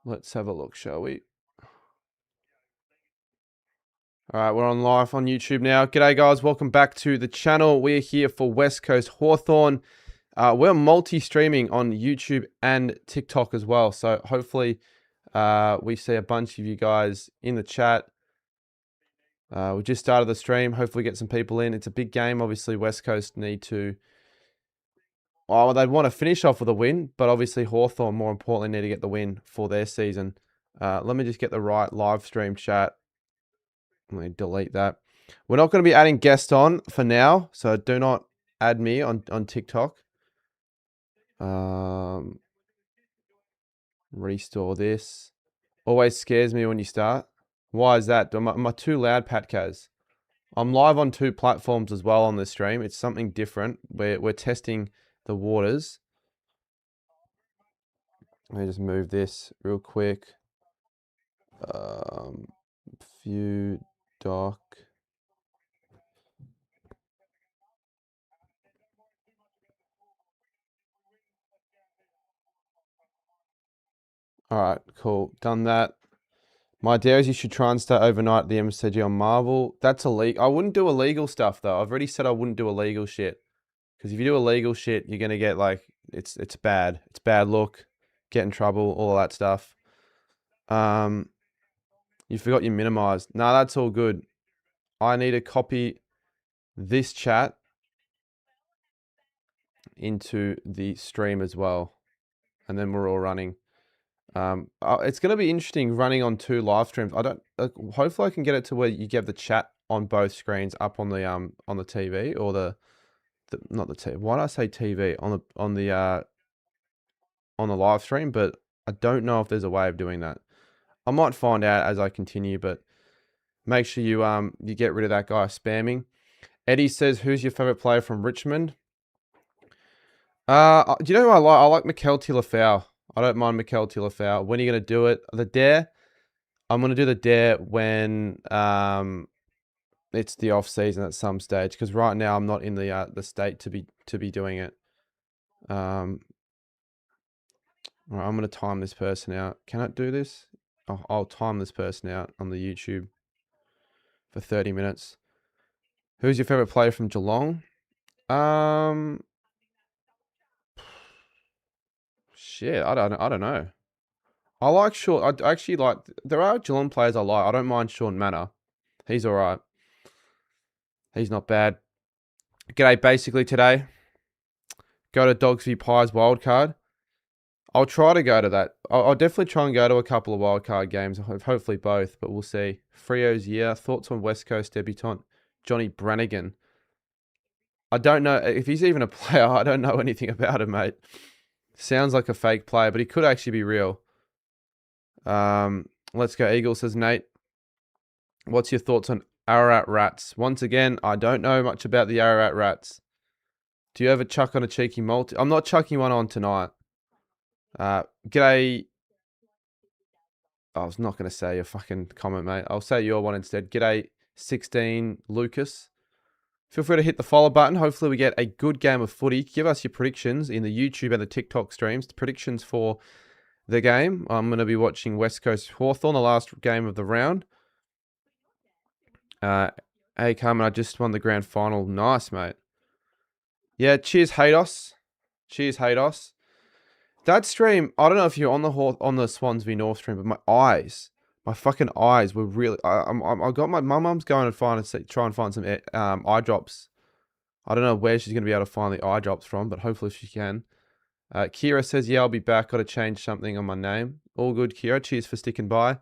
Let's have a look, shall we? All right, we're on live on YouTube now. G'day, guys. Welcome back to the channel. We're here for West Coast Hawthorn. We're multi-streaming on YouTube and TikTok as well. So hopefully we see a bunch of you guys in the chat. We just started the stream. Hopefully get some people in. It's a big game. Obviously, West Coast need to... Oh, they'd want to finish off with a win, but obviously Hawthorn, more importantly, need to get the win for their season. Let me just get the right live stream chat. Let me delete that. We're not going to be adding guests on for now, so do not add me on TikTok. Restore this. Always scares me when you start. Why is that? Am I too loud, Pat Kaz? I'm live on 2 platforms as well on this stream. It's something different. We're testing the waters. Let me just move this real quick. View doc. All right, cool. Done that. My idea is you should try and stay overnight at the MCG on Marvel. That's illegal. I wouldn't do illegal stuff though. I've already said I wouldn't do illegal shit. Because if you do illegal shit, you're gonna get like it's bad. It's bad look, get in trouble, all that stuff. You forgot you minimized. No, that's all good. I need to copy this chat into the stream as well. And then we're all running. It's going to be interesting running on 2 live streams. Hopefully I can get it to where you get the chat on both screens up on the TV or not the TV. Why did I say TV on the live stream? But I don't know if there's a way of doing that. I might find out as I continue, but make sure you get rid of that guy spamming. Eddie says, "Who's your favorite player from Richmond?" Do you know who I like? I like Mikel Tilafau. I don't mind Mikel Tilafau. When are you going to do it? The dare? I'm going to do the dare when it's the off season at some stage, because right now I'm not in the state to be doing it. All right, I'm going to time this person out. Can I do this? I'll time this person out on the YouTube for 30 minutes. Who's your favorite player from Geelong? Shit, I don't know. I like Sean. I actually like. There are Geelong players I like. I don't mind Sean Manor. He's all right. He's not bad. G'day. Basically today, go to Dogs v Pies wildcard. I'll try to go to that. I'll definitely try and go to a couple of wildcard games. Hopefully both, but we'll see. Frio's year. Thoughts on West Coast debutant Johnny Brannigan. I don't know if he's even a player. I don't know anything about him, mate. Sounds like a fake player, but he could actually be real. Let's go Eagle, says Nate. What's your thoughts on Ararat Rats? Once again, I don't know much about the Ararat Rats. Do you ever chuck on a cheeky multi? I'm not chucking one on tonight. G'day. I was not going to say your fucking comment, mate. I'll say your one instead. G'day, 16 Lucas. Feel free to hit the follow button. Hopefully we get a good game of footy. Give us your predictions in the YouTube and the TikTok streams. The predictions for the game. I'm going to be watching West Coast Hawthorn, the last game of the round. Hey, Carmen, I just won the grand final. Nice, mate. Yeah, cheers, Hados. Cheers, Hados. That stream, I don't know if you're on the Swans v North stream, but my fucking eyes were really. I got my mum's going to try and find some eye drops. I don't know where she's going to be able to find the eye drops from, but hopefully she can. Kira says, "Yeah, I'll be back. Got to change something on my name." All good, Kira. Cheers for sticking by.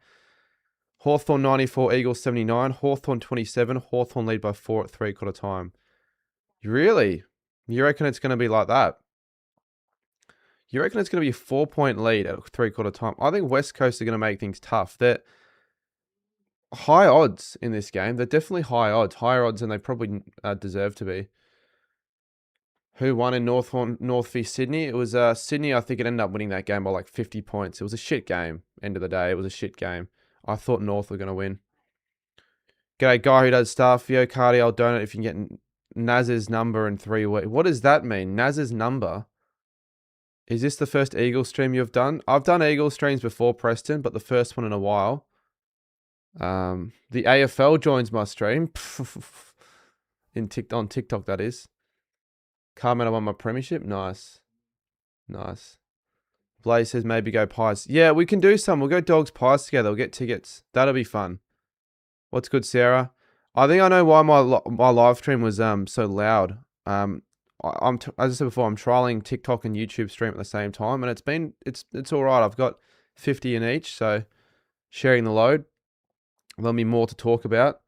Hawthorn 94, Eagles 79. Hawthorn 27. Hawthorn lead by 4 at 3/4 time. Really? You reckon it's going to be like that? You reckon it's going to be a 4-point lead at 3/4 time? I think West Coast are going to make things tough. They're high odds in this game. They're definitely high odds. Higher odds than they probably deserve to be. Who won in North v Sydney? It was Sydney. I think it ended up winning that game by like 50 points. It was a shit game. End of the day, it was a shit game. I thought North were going to win. G'day, guy who does stuff. Yo, Cardi, I'll donate if you can get Naz's number in 3 weeks. What does that mean? Naz's number Is this the first Eagle stream you've done? I've done Eagle streams before, Preston, but the first one in a while. The AFL joins my stream. On TikTok, that is. Carmen, I won my premiership. Nice. Blaze says maybe go Pies. Yeah, we can do some. We'll go Dogs Pies together. We'll get tickets. That'll be fun. What's good, Sarah? I think I know why my live stream was so loud. I'm as I said before, I'm trialing TikTok and YouTube stream at the same time, and it's all right. I've got 50 in each, so sharing the load. There'll be more to talk about.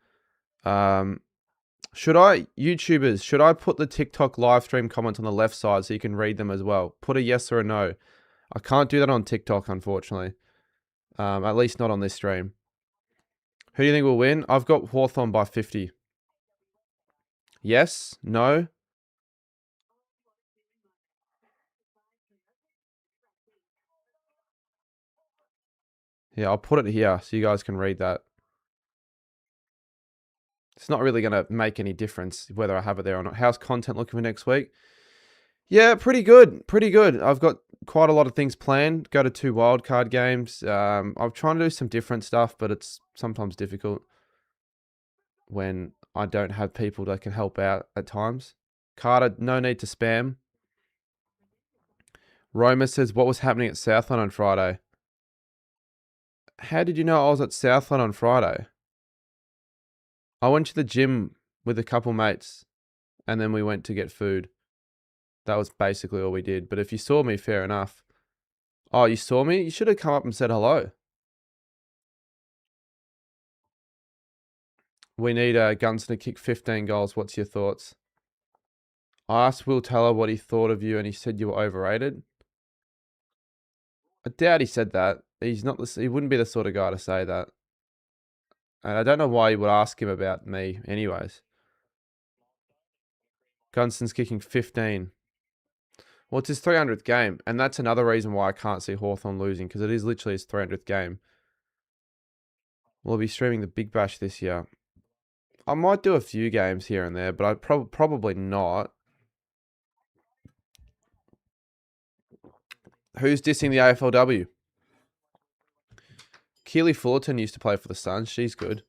Should I put the TikTok live stream comments on the left side so you can read them as well? Put a yes or a no. I can't do that on TikTok, unfortunately. At least not on this stream. Who do you think will win? I've got Hawthorn by 50. Yes? No? Yeah, I'll put it here so you guys can read that. It's not really going to make any difference whether I have it there or not. How's content looking for next week? Yeah, pretty good. I've got quite a lot of things planned. Go to 2 wildcard games. I'm trying to do some different stuff, but it's sometimes difficult when I don't have people that can help out at times. Carter, no need to spam. Roma says, what was happening at Southland on Friday? How did you know I was at Southland on Friday? I went to the gym with a couple mates and then we went to get food. That was basically all we did. But if you saw me, fair enough. Oh, you saw me? You should have come up and said hello. We need Gunston to kick 15 goals. What's your thoughts? I asked Will Teller what he thought of you and he said you were overrated. I doubt he said that. He wouldn't be the sort of guy to say that. And I don't know why you would ask him about me anyways. Gunston's kicking 15. Well, it's his 300th game, and that's another reason why I can't see Hawthorn losing, because it is literally his 300th game. We'll be streaming the Big Bash this year. I might do a few games here and there, but I'd probably not. Who's dissing the AFLW? Keely Fullerton used to play for the Suns. She's good.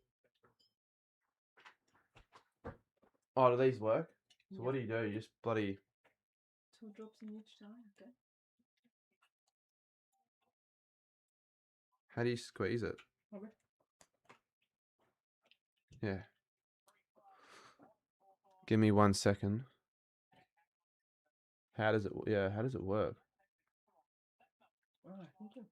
Oh, do these work? So what do? You just bloody... 2 drops in each time, okay. How do you squeeze it? Okay. Yeah. Give me 1 second. How does it work? Alright, thank you.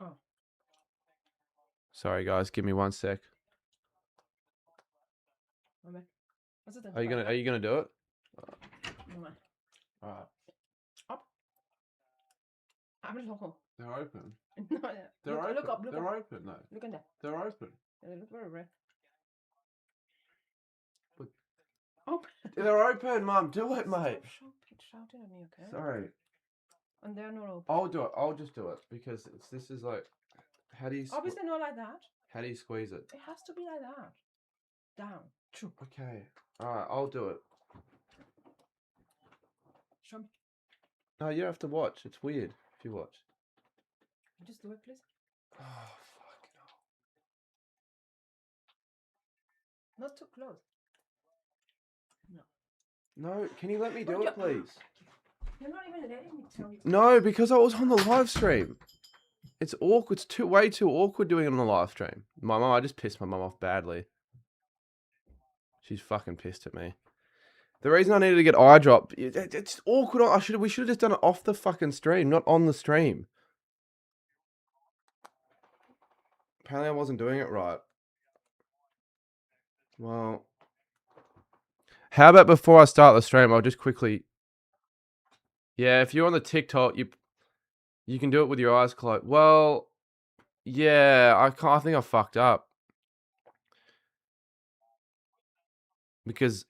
Oh. Sorry guys, give me 1 sec. Okay. What's it? Are you gonna do it? No, man. Alright. Up. I'm just looking. They're open. No, yeah. They're open. Look up. They're open though. Look in there. They're open. They look very red. But... Oh. They're open, Mum. Do it, mate. Stop shouting at me, okay? Sorry. And they're not open. I'll do it. I'll just do it because this is like, how do you? Obviously not like that. How do you squeeze it? It has to be like that. Down. True. Okay. All right. I'll do it. Show me. No, you don't have to watch. It's weird if you watch. Just do it, please. Oh, fucking hell. Not too close. No, can you let me do it, please? You're not even letting me tell you. No, because I was on the live stream. It's awkward. It's way too awkward doing it on the live stream. I just pissed my mum off badly. She's fucking pissed at me. The reason I needed to get eye drop, it's awkward. We should have just done it off the fucking stream, not on the stream. Apparently I wasn't doing it right. Well, how about before I start the stream, I'll just quickly... Yeah, if you're on the TikTok, you can do it with your eyes closed. Well, yeah, I think I fucked up. Because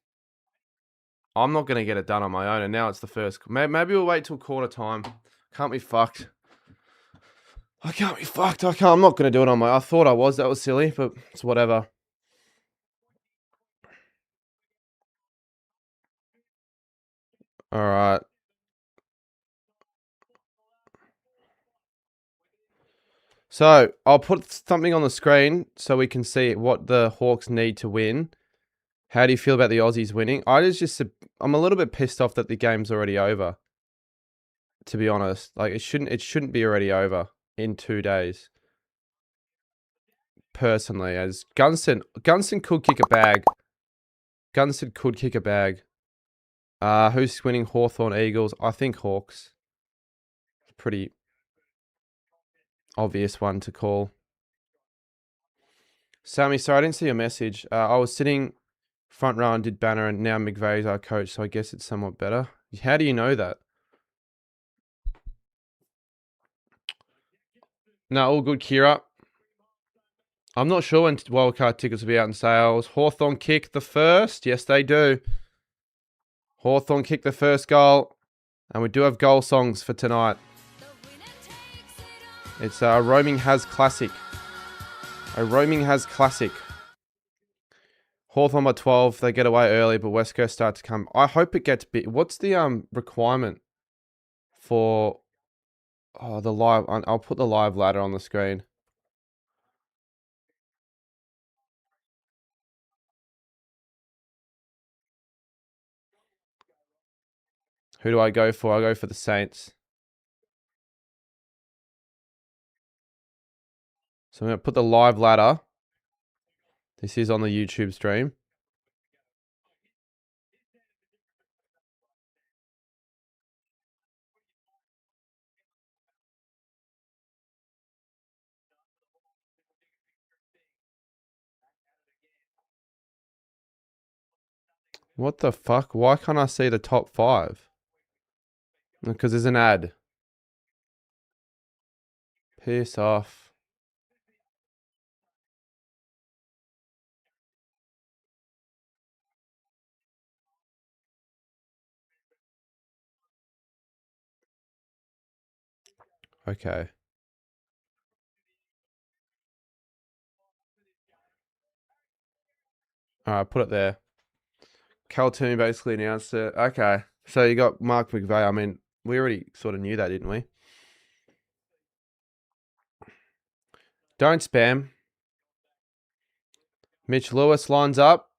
I'm not going to get it done on my own, and now it's the first... Maybe we'll wait till quarter time. Can't be fucked. I can't be fucked. I'm not going to do it on my... I thought I was. That was silly, but it's whatever. All right. So I'll put something on the screen so we can see what the Hawks need to win. How do you feel about the Aussies winning? I'm a little bit pissed off that the game's already over. To be honest, like it shouldn't be already over in 2 days. Personally, as Gunston could kick a bag. Gunston could kick a bag. Who's winning? Hawthorn, Eagles? I think Hawks. Pretty obvious one to call. Sammy, sorry, I didn't see your message. I was sitting front row and did banner, and now McVeigh's our coach, so I guess it's somewhat better. How do you know that? No, all good, Kira. I'm not sure when wildcard tickets will be out in sales. Hawthorn kick the first. Yes, they do. Hawthorn kick the first goal. And we do have goal songs for tonight. It's a Roaming Has Classic. A Roaming Has Classic. Hawthorn by 12. They get away early, but West Coast start to come. I hope it gets big. What's the requirement for the live? I'll put the live ladder on the screen. Who do I go for? I go for the Saints. So I'm going to put the live ladder. This is on the YouTube stream. What the fuck? Why can't I see the top 5? Because there's an ad. Piss off. Okay. Alright, put it there. Cal Toomey basically announced it. Okay. So you got Mark McVeigh. I mean, we already sort of knew that, didn't we? Don't spam. Mitch Lewis lines up.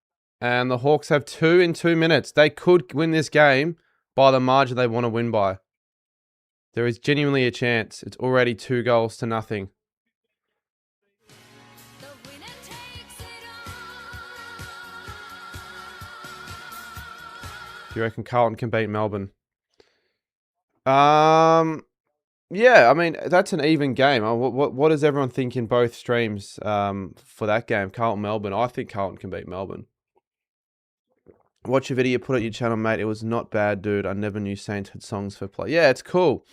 And the Hawks have 2 in 2 minutes. They could win this game by the margin they want to win by. There is genuinely a chance. It's already 2 goals to nothing. Do you reckon Carlton can beat Melbourne? Yeah, I mean, that's an even game. What does everyone think in both streams for that game? Carlton, Melbourne. I think Carlton can beat Melbourne. Watch your video, put it on your channel, mate. It was not bad, dude. I never knew Saints had songs for play. Yeah, it's cool.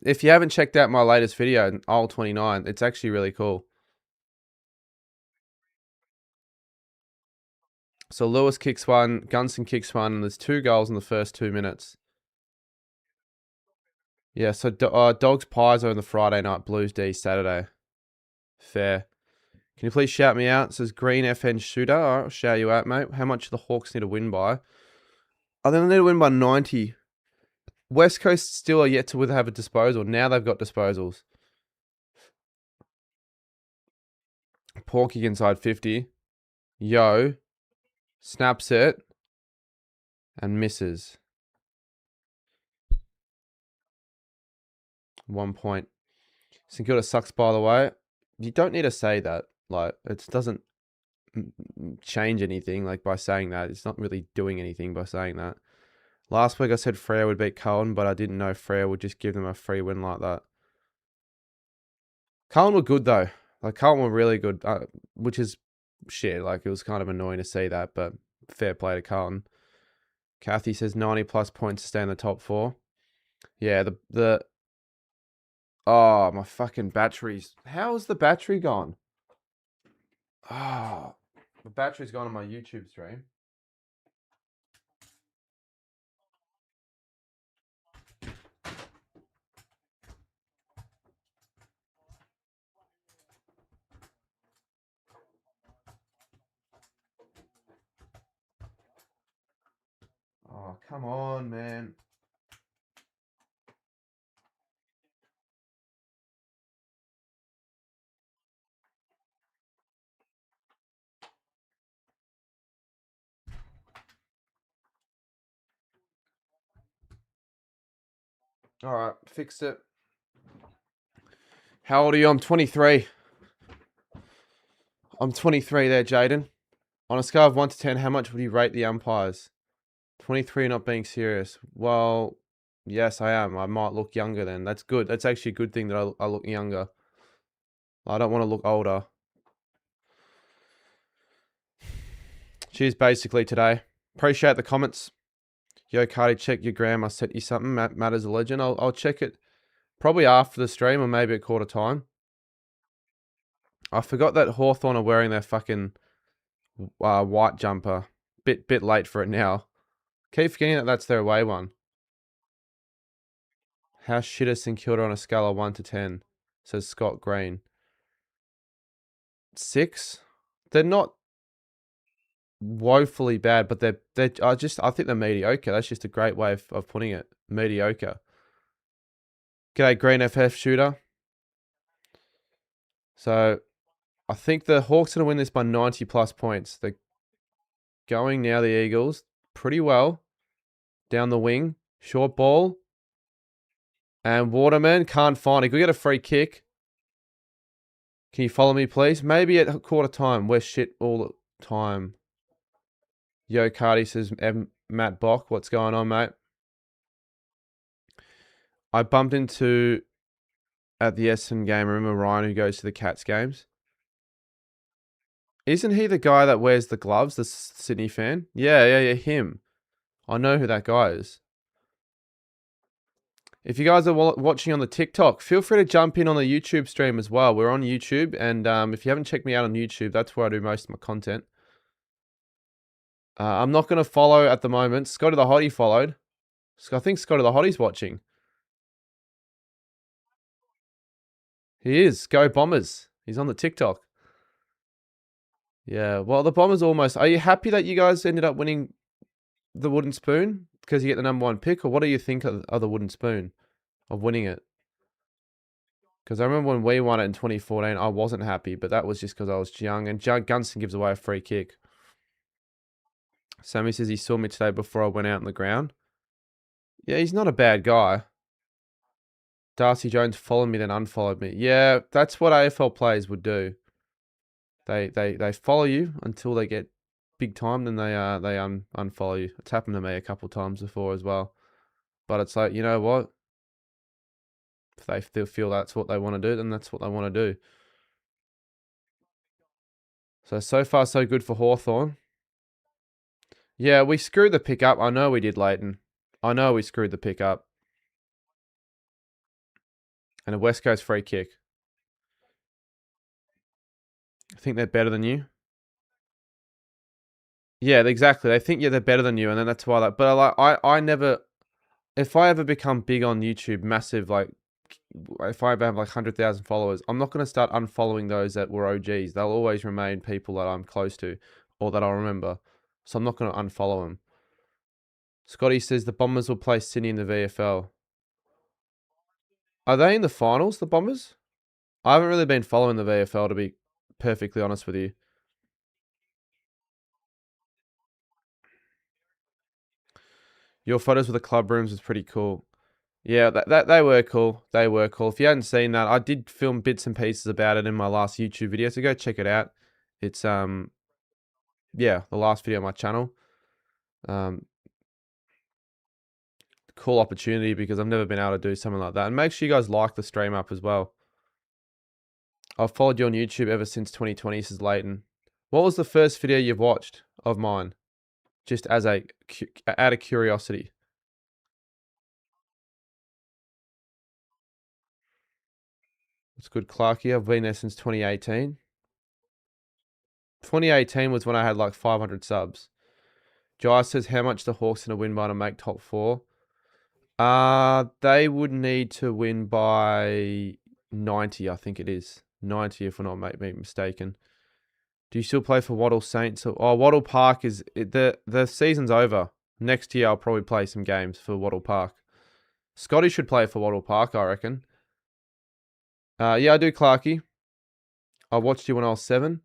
If you haven't checked out my latest video, Isle 29, it's actually really cool. So Lewis kicks one, Gunston kicks one, and there's 2 goals in the first 2 minutes. Yeah, so Dogs Pies are on the Friday night, Blues D Saturday. Fair. Can you please shout me out? It says Green FN Shooter. All right, I'll shout you out, mate. How much do the Hawks need to win by? I think they need to win by 90. West Coast still are yet to have a disposal. Now they've got disposals. Porky inside 50. Yo. Snaps it. And misses. 1 point. St Kilda sucks, by the way. You don't need to say that. Like, it doesn't change anything, like, by saying that. It's not really doing anything by saying that. Last week I said Freo would beat Carlton, but I didn't know Freo would just give them a free win like that. Carlton were good, though. Like, Carlton were really good, which is shit. Like, it was kind of annoying to see that, but fair play to Carlton. Kathy says 90-plus points to stay in the top 4. Yeah, oh, my fucking batteries. How is the battery gone? Oh, the battery's gone on my YouTube stream. Oh, come on, man. All right, fixed it. How old are you? I'm 23. I'm 23 there, Jaden. On a scale of 1 to 10, how much would you rate the umpires? 23 not being serious. Well, yes, I am. I might look younger then. That's good. That's actually a good thing that I look younger. I don't want to look older. Cheers, basically, today. Appreciate the comments. Yo, Cardi, check your gram. I sent you something. Matt is a legend. I'll check it probably after the stream or maybe at quarter time. I forgot that Hawthorn are wearing their fucking white jumper. Bit late for it now. Keep forgetting that that's their away one. How shit is St Kilda on a scale of 1 to 10? Says Scott Green. 6. They're not woefully bad, but they're I think they're mediocre. That's just a great way of putting it. Mediocre. G'day, Green FF shooter. So I think the Hawks are going to win this by 90 plus points. They're going now, the Eagles, pretty well. Down the wing. Short ball. And Waterman can't find it. Could get a free kick. Can you follow me, please? Maybe at quarter time. We're shit all the time. Yo, Cardi says, Matt Bock, what's going on, mate? I bumped into, at the Essendon game, I remember Ryan who goes to the Cats games. Isn't he the guy that wears the gloves, the Sydney fan? Yeah, him. I know who that guy is. If you guys are watching on the TikTok, feel free to jump in on the YouTube stream as well. We're on YouTube, and if you haven't checked me out on YouTube, that's where I do most of my content. I'm not going to follow at the moment. Scotty the Hottie followed. I think Scotty the Hottie's watching. He is. Go Bombers. He's on the TikTok. Yeah, well, the Bombers almost... Are you happy that you guys ended up winning the Wooden Spoon? Because you get the #1 pick? Or what do you think of the Wooden Spoon? Of winning it? Because I remember when we won it in 2014, I wasn't happy. But that was just because I was young. And Gunston gives away a free kick. Sammy says he saw me today before I went out on the ground. Yeah, he's not a bad guy. Darcy Jones followed me, then unfollowed me. Yeah, that's what AFL players would do. They follow you until they get big time, then they unfollow you. It's happened to me a couple times before as well. But it's like, you know what? If they feel that's what they want to do, then that's what they want to do. So far, so good for Hawthorn. Yeah, we screwed the pick up. I know we did, Leighton. I know we screwed the pick up. And a West Coast free kick. I think they're better than you. Yeah, exactly. They think they're better than you, and then that's why. But I never. If I ever become big on YouTube, massive, like, if I ever have like 100,000 followers, I'm not going to start unfollowing those that were OGs. They'll always remain people that I'm close to or that I'll remember. So I'm not going to unfollow them. Scotty says the Bombers will play Sydney in the VFL. Are they in the finals, the Bombers? I haven't really been following the VFL, to be perfectly honest with you. Your photos with the club rooms was pretty cool. Yeah, that they were cool. They were cool. If you hadn't seen that, I did film bits and pieces about it in my last YouTube video, so go check it out. It's yeah, the last video on my channel. Cool opportunity because I've never been able to do something like that. And make sure you guys like the stream up as well. I've followed you on YouTube ever since 2020, says Leighton. What was the first video you've watched of mine? Just as out of curiosity. It's good, Clarky. I've been there since 2018. 2018 was when I had like 500 subs. Jai says, how much the Hawks going to win by to make top 4? They would need to win by 90, I think it is. 90 if we're not being mistaken. Do you still play for Wattle Saints? Oh, Wattle Park is... The season's over. Next year, I'll probably play some games for Wattle Park. Scotty should play for Wattle Park, I reckon. Yeah, I do, Clarky. I watched you when I was 7.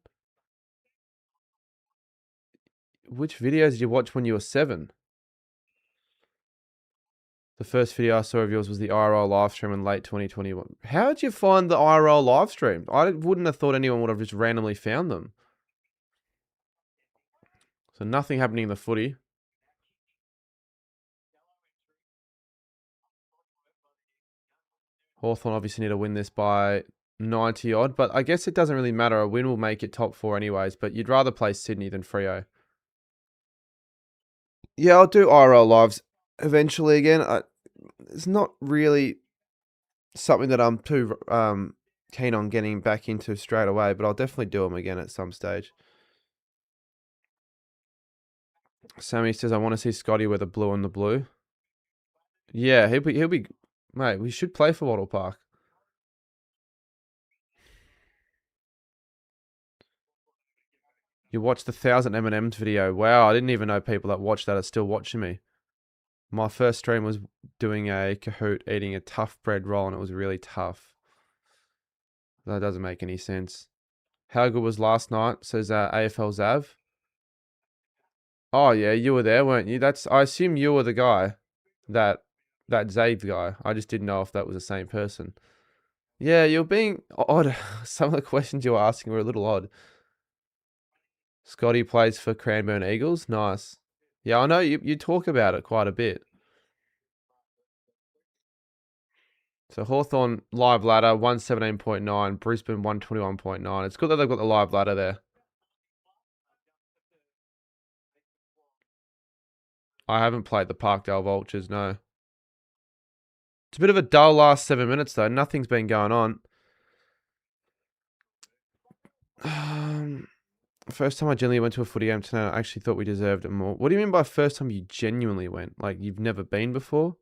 Which videos did you watch when you were 7? The first video I saw of yours was the IRL live stream in late 2021. How did you find the IRL live stream? I wouldn't have thought anyone would have just randomly found them. So nothing happening in the footy. Hawthorn obviously need to win this by 90 odd, but I guess it doesn't really matter. A win will make it top 4 anyways, but you'd rather play Sydney than Freo. Yeah, I'll do IRL lives eventually again. It's not really something that I'm too keen on getting back into straight away, but I'll definitely do them again at some stage. Sammy says, I want to see Scotty with the blue and the blue. Yeah, he'll be, mate, we should play for Wattle Park. You watched the 1,000 M&Ms video. Wow, I didn't even know people that watched that are still watching me. My first stream was doing a Kahoot eating a tough bread roll, and it was really tough. That doesn't make any sense. How good was last night? Says AFL Zav. Oh yeah, you were there, weren't you? I assume you were the guy, that Zav guy. I just didn't know if that was the same person. Yeah, you're being odd. Some of the questions you were asking were a little odd. Scotty plays for Cranbourne Eagles. Nice. Yeah, I know you talk about it quite a bit. So Hawthorn live ladder 117.9, Brisbane 121.9. It's good that they've got the live ladder there. I haven't played the Parkdale Vultures, no. It's a bit of a dull last 7 minutes though. Nothing's been going on. First time I genuinely went to a footy game tonight, I actually thought we deserved it more. What do you mean by first time you genuinely went? Like you've never been before?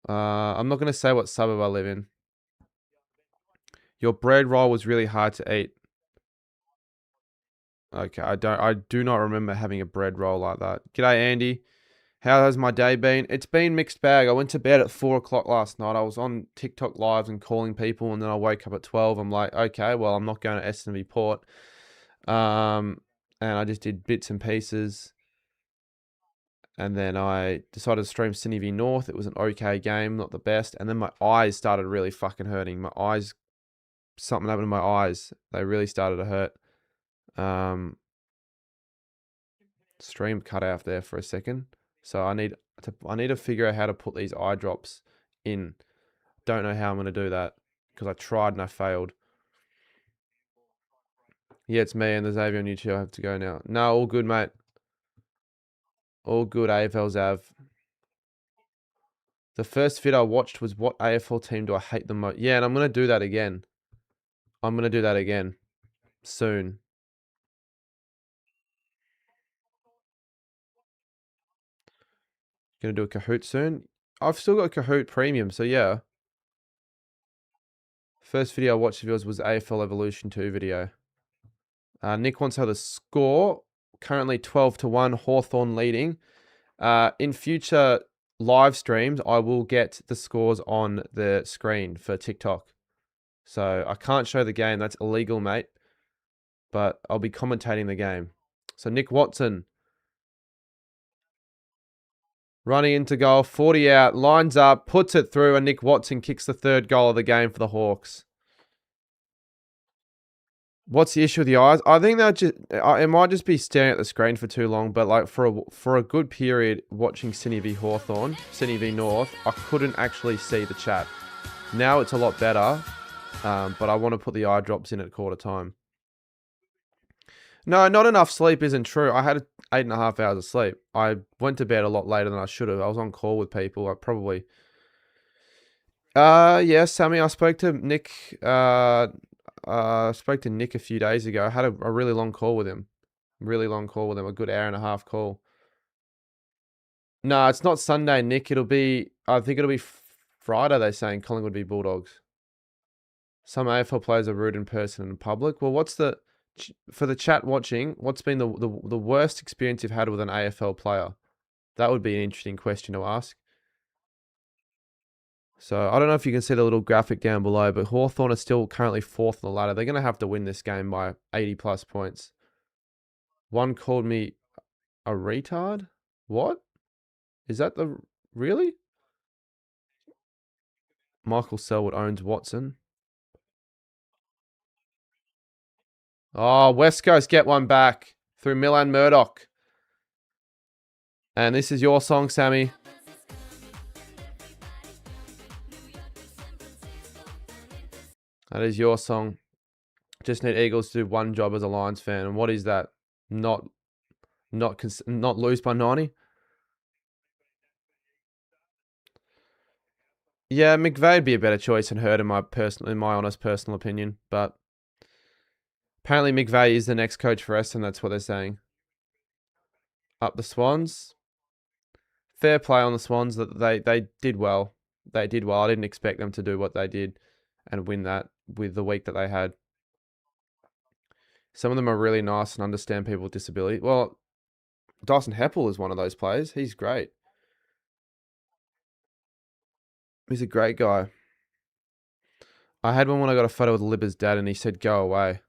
I'm not going to say what suburb I live in. Your bread roll was really hard to eat. Okay, I do not remember having a bread roll like that. G'day, Andy. How has my day been? It's been mixed bag. I went to bed at 4 o'clock last night. I was on TikTok lives and calling people, and then I woke up at 12. I'm like, okay, well, I'm not going to S&V Port. And I just did bits and pieces. And then I decided to stream Sydney v North. It was an okay game, not the best. And then my eyes started really fucking hurting. Something happened to my eyes. They really started to hurt. Stream cut out there for a second. So I need to figure out how to put these eye drops in. Don't know how I'm going to do that because I tried and I failed. Yeah, it's me and the Xavier on YouTube. I have to go now. No, all good, mate. All good, AFL Zav. The first vid I watched was what AFL team do I hate the most? Yeah, and I'm going to do that again. I'm going to do that again soon. Going to do a Kahoot soon. I've still got Kahoot Premium, so yeah. First video I watched of yours was AFL Evolution 2 video. Nick wants to know the score. Currently 12-1, Hawthorn leading. In future live streams, I will get the scores on the screen for TikTok. So I can't show the game. That's illegal, mate. But I'll be commentating the game. So Nick Watson. Running into goal, 40 out, lines up, puts it through, and Nick Watson kicks the third goal of the game for the Hawks. What's the issue with the eyes? I think it might just be staring at the screen for too long, but like for a good period watching Sydney v Hawthorn, Sydney v North, I couldn't actually see the chat. Now it's a lot better, but I want to put the eye drops in at quarter time. No, not enough sleep isn't true. I had 8.5 hours of sleep. I went to bed a lot later than I should have. I was on call with people. I probably... yeah, Sammy, I spoke to Nick... spoke to Nick a few days ago. I had a really long call with him. Really long call with him. A good hour and a half call. No, it's not Sunday, Nick. I think it'll be Friday, they're saying Collingwood v Bulldogs. Some AFL players are rude in person and in public. Well, for the chat watching, what's been the worst experience you've had with an AFL player? That would be an interesting question to ask. So I don't know if you can see the little graphic down below, but Hawthorn are still currently 4th on the ladder. They're going to have to win this game by 80 plus points. One called me a retard? What? Is that the... Really? Michael Selwood owns Watson. Oh, West Coast get one back through Milan Murdoch. And this is your song, Sammy. That is your song. Just need Eagles to do one job as a Lions fan. And what is that? Not lose by 90? Yeah, McVay'd be a better choice than Hurd in my honest personal opinion. But apparently McVay is the next coach for us, and that's what they're saying. Up the Swans. Fair play on the Swans. That they did well. They did well. I didn't expect them to do what they did and win that with the week that they had. Some of them are really nice and understand people with disability. Well, Dyson Heppel is one of those players. He's great. He's a great guy. I had one when I got a photo with Libba's dad and he said, go away.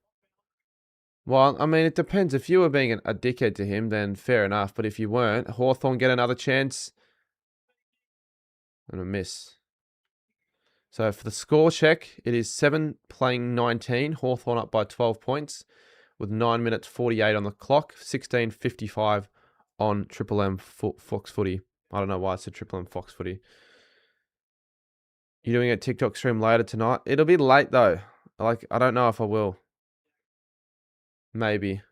Well, I mean, it depends. If you were being a dickhead to him, then fair enough. But if you weren't, Hawthorn get another chance. And a miss. So for the score check, it is 7 playing 19. Hawthorn up by 12 points with 9 minutes 48 on the clock. 16:55 on Triple M Fox Footy. I don't know why I said Triple M Fox Footy. You doing a TikTok stream later tonight? It'll be late though. Like, I don't know if I will. Maybe.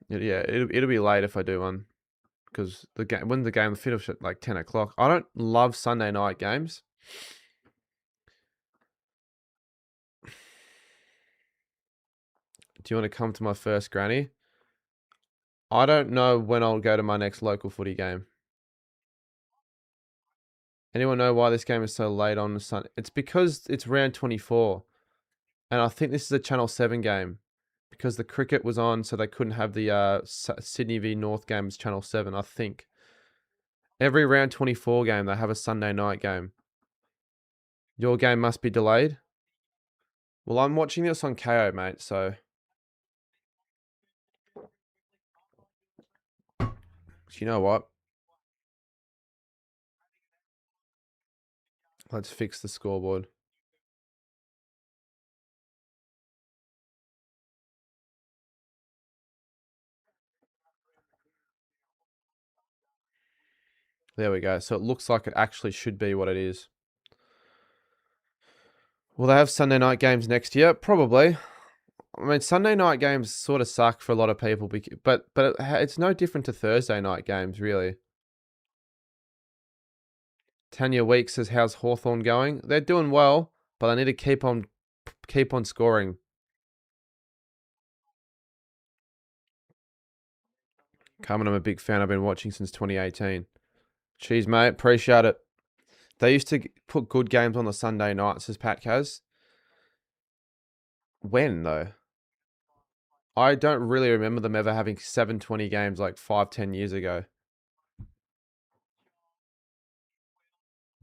Yeah, it'll be late if I do one. Because when the game finishes at like 10 o'clock. I don't love Sunday night games. Do you want to come to my first granny? I don't know when I'll go to my next local footy game. Anyone know why this game is so late on the Sunday? It's because it's round 24. And I think this is a Channel 7 game. Because the cricket was on, so they couldn't have the Sydney v North game as Channel 7, I think. Every round 24 game, they have a Sunday night game. Your game must be delayed? Well, I'm watching this on KO, mate, so... You know what? Let's fix the scoreboard. There we go. So it looks like it actually should be what it is. Will they have Sunday night games next year? Probably. I mean, Sunday night games sort of suck for a lot of people, but it's no different to Thursday night games, really. Tanya Weeks says, how's Hawthorn going? They're doing well, but they need to keep on scoring. Carmen, I'm a big fan. I've been watching since 2018. Cheers, mate. Appreciate it. They used to put good games on the Sunday night, says Pat Kaz. When, though? I don't really remember them ever having 7:20 games like 5-10 years ago.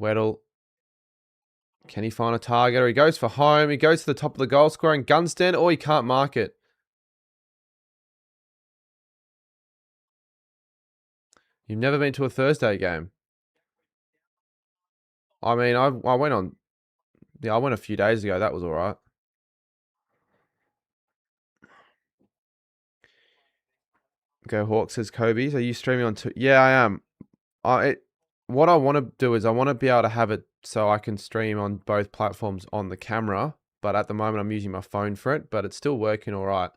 Weddle. Can he find a target? He goes for home. He goes to the top of the goal scoring. Gunston, or he can't mark it. You've never been to a Thursday game? I mean, I went on... Yeah, I went a few days ago. That was all right. Go Hawks, says Kobe's. Are you streaming on... Yeah, I am. What I want to do is I want to be able to have it so I can stream on both platforms on the camera. But at the moment, I'm using my phone for it. But it's still working all right.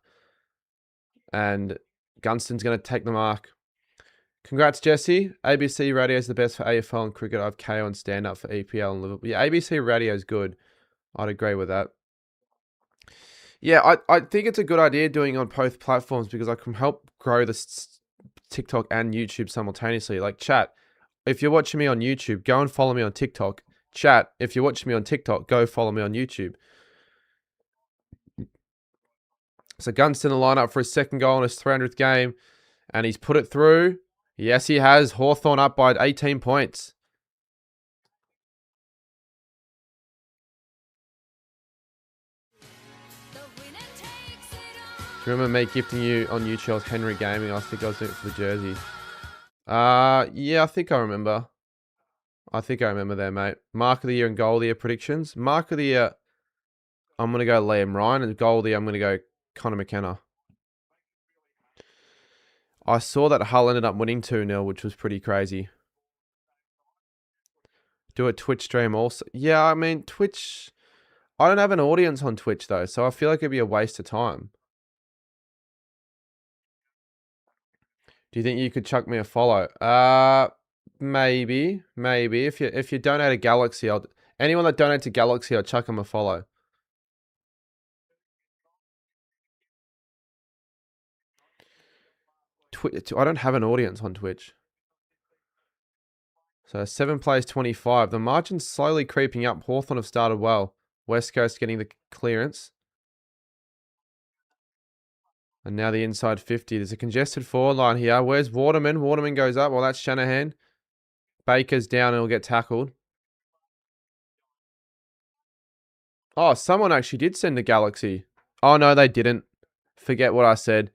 And Gunston's going to take the mark. Congrats, Jesse. ABC Radio is the best for AFL and cricket. I have KO and stand-up for EPL and Liverpool. Yeah, ABC Radio is good. I'd agree with that. Yeah, I think it's a good idea doing on both platforms because I can help grow the TikTok and YouTube simultaneously. Like, chat, if you're watching me on YouTube, go and follow me on TikTok. Chat, if you're watching me on TikTok, go follow me on YouTube. So Gunston the line up for his second goal in his 300th game. And he's put it through. Yes, he has. Hawthorn up by 18 points. Do you remember me gifting you on YouTube Henry Gaming? I think I was doing it for the jersey. Yeah, I think I remember. There, mate. Mark of the year and goal of the year predictions. Mark of the year, I'm going to go Liam Ryan. And goal of the year, I'm going to go Connor McKenna. I saw that Hull ended up winning 2-0, which was pretty crazy. Do a Twitch stream also. Yeah, I mean, Twitch... I don't have an audience on Twitch, though, so I feel like it'd be a waste of time. Do you think you could chuck me a follow? Maybe. If you donate a Galaxy, anyone that donates a Galaxy, I'll chuck them a follow. I don't have an audience on Twitch. So 7 plays 25. The margin's slowly creeping up. Hawthorn have started well. West Coast getting the clearance. And now the inside 50. There's a congested forward line here. Where's Waterman? Waterman goes up. Well, that's Shanahan. Baker's down and will get tackled. Oh, someone actually did send a Galaxy. Oh, no, they didn't. Forget what I said.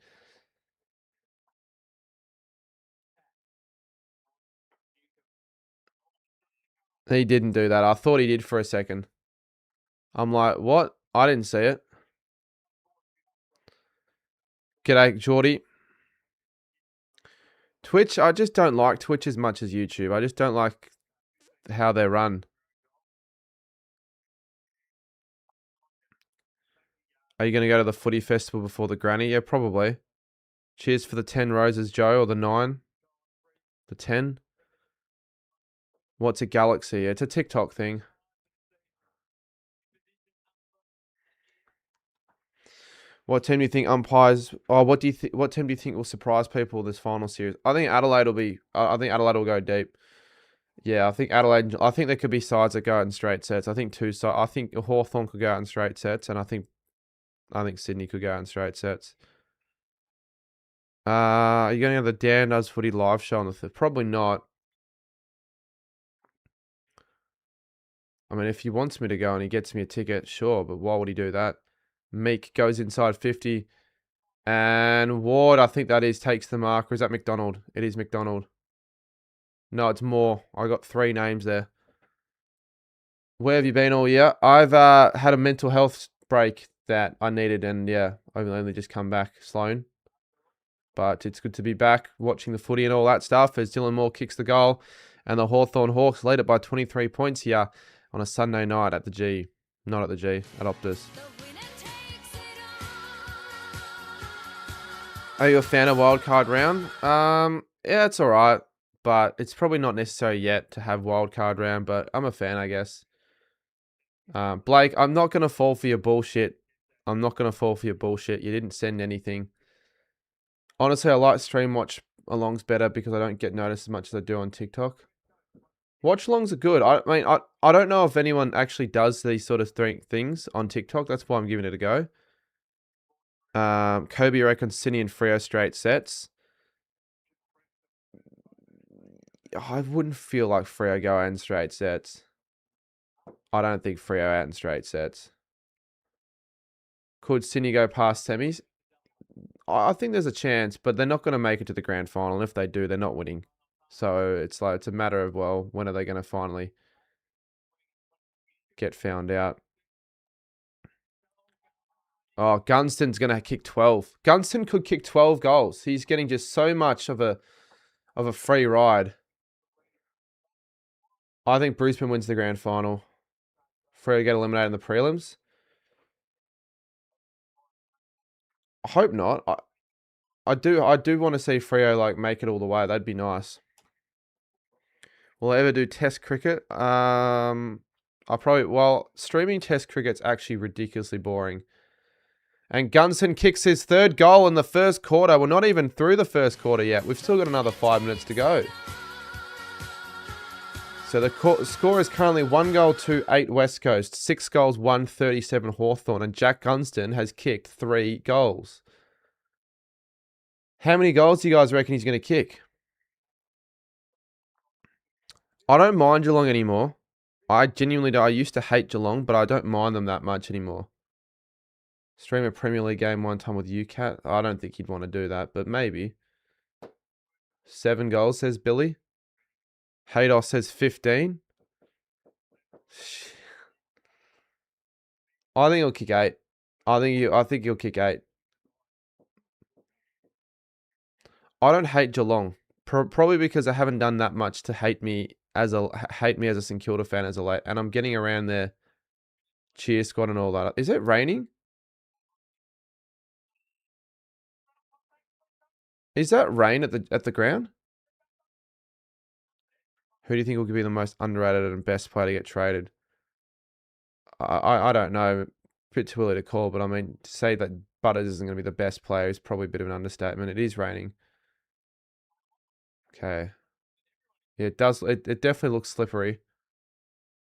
He didn't do that. I thought he did for a second. I'm like, what? I didn't see it. G'day, Geordie. Twitch, I just don't like Twitch as much as YouTube. I just don't like how they run. Are you going to go to the footy festival before the granny? Yeah, probably. Cheers for the 10 roses, Joe, or the 9. The 10. What's a Galaxy? It's a TikTok thing. What team do you think umpires? Oh, what team do you think will surprise people this final series? I think Adelaide will be. I think Adelaide will go deep. Yeah, I think Adelaide. I think there could be sides that go out in straight sets. I think I think Hawthorn could go out in straight sets, and I think Sydney could go out in straight sets. Are you going to have the Dan Does Footy live show on the 5th? Probably not. I mean, if he wants me to go and he gets me a ticket, sure. But why would he do that? Meek goes inside 50. And Ward, I think that is, takes the mark. Or is that McDonald? It is McDonald. No, it's Moore. I got 3 names there. Where have you been all year? I've had a mental health break that I needed. And yeah, I've only just come back, Sloan. But it's good to be back watching the footy and all that stuff as Dylan Moore kicks the goal. And the Hawthorn Hawks lead it by 23 points here on a Sunday night at the G. Not at the G, at Optus. Are you a fan of wildcard round? Yeah, it's alright. But it's probably not necessary yet to have wildcard round. But I'm a fan, I guess. Blake, I'm not going to fall for your bullshit. You didn't send anything. Honestly, I like stream watch alongs better because I don't get noticed as much as I do on TikTok. Watch alongs are good. I mean, I don't know if anyone actually does these sort of things on TikTok. That's why I'm giving it a go. Kobe reckons Cine and Freo straight sets. I wouldn't feel like Freo go out in straight sets. I don't think Freo out in straight sets. Could Cine go past semis? I think there's a chance, but they're not going to make it to the grand final. And if they do, they're not winning. So it's a matter of, well, when are they going to finally get found out? Oh, Gunston's going to kick 12. Gunston could kick 12 goals. He's getting just so much of a free ride. I think Brisbane wins the grand final. Freo get eliminated in the prelims. I hope not. I do want to see Freo make it all the way. That'd be nice. Will I ever do test cricket? Streaming test cricket's actually ridiculously boring. And Gunston kicks his 3rd goal in the first quarter. We're not even through the first quarter yet. We've still got another 5 minutes to go. So the score is currently 1 goal to 8 West Coast, 6 goals, 137 Hawthorn, and Jack Gunston has kicked 3 goals. How many goals do you guys reckon he's going to kick? I don't mind Geelong anymore. I genuinely do. I used to hate Geelong, but I don't mind them that much anymore. Stream a Premier League game one time with UCAT. I don't think he'd want to do that, but maybe. 7 goals, says Billy. Haydos says 15. I think he'll kick 8. I think he'll kick 8. I don't hate Geelong. Probably because I haven't done that much to hate me as a St Kilda fan as of late, and I'm getting around their cheer squad and all that. Is it raining? Is that rain at the ground? Who do you think will be the most underrated and best player to get traded? I don't know. A bit too early to call, but I mean, to say that Butters isn't going to be the best player is probably a bit of an understatement. It is raining. Okay. Yeah, it does. It definitely looks slippery.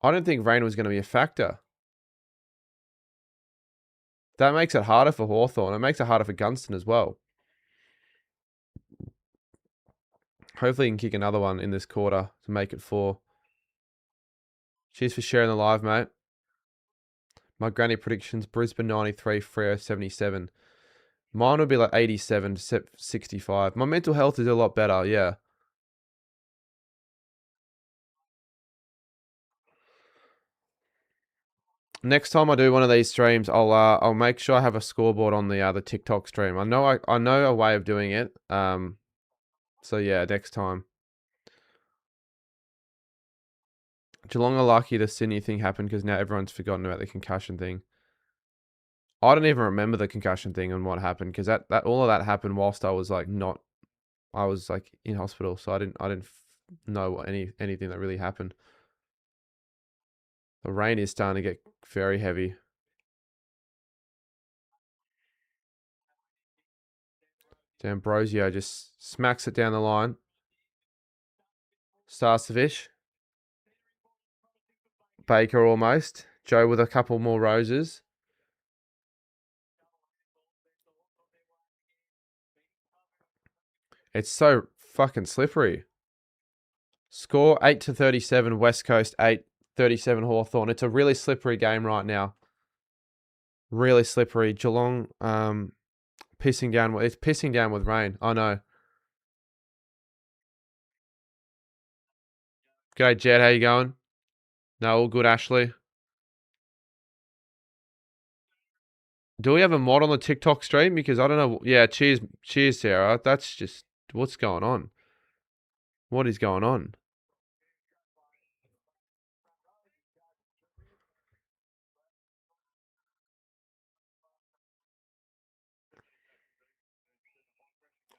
I don't think rain was going to be a factor. That makes it harder for Hawthorn. It makes it harder for Gunston as well. Hopefully he can kick another one in this quarter to make it 4. Cheers for sharing the live, mate. My granny predictions, Brisbane 93, Freo 77. Mine would be like 87 to 65. My mental health is a lot better, yeah. Next time I do one of these streams, I'll make sure I have a scoreboard on the TikTok stream. I know a way of doing it. So yeah, next time. Geelong are lucky the Sydney thing happened because now everyone's forgotten about the concussion thing. I don't even remember the concussion thing and what happened because that all of that happened whilst I was like I was like in hospital, so I didn't know anything that really happened. The rain is starting to get very heavy. D'Ambrosio just smacks it down the line. Starcevic. Baker almost. Joe with a couple more roses. It's so fucking slippery. Score 8 to 37, West Coast 8, 37 Hawthorn. It's a really slippery game right now. Really slippery. Geelong pissing down. It's pissing down with rain. I know. G'day, Jed. How you going? No, all good, Ashley. Do we have a mod on the TikTok stream? Because I don't know. Yeah, cheers, Sarah. That's just what's going on. What is going on?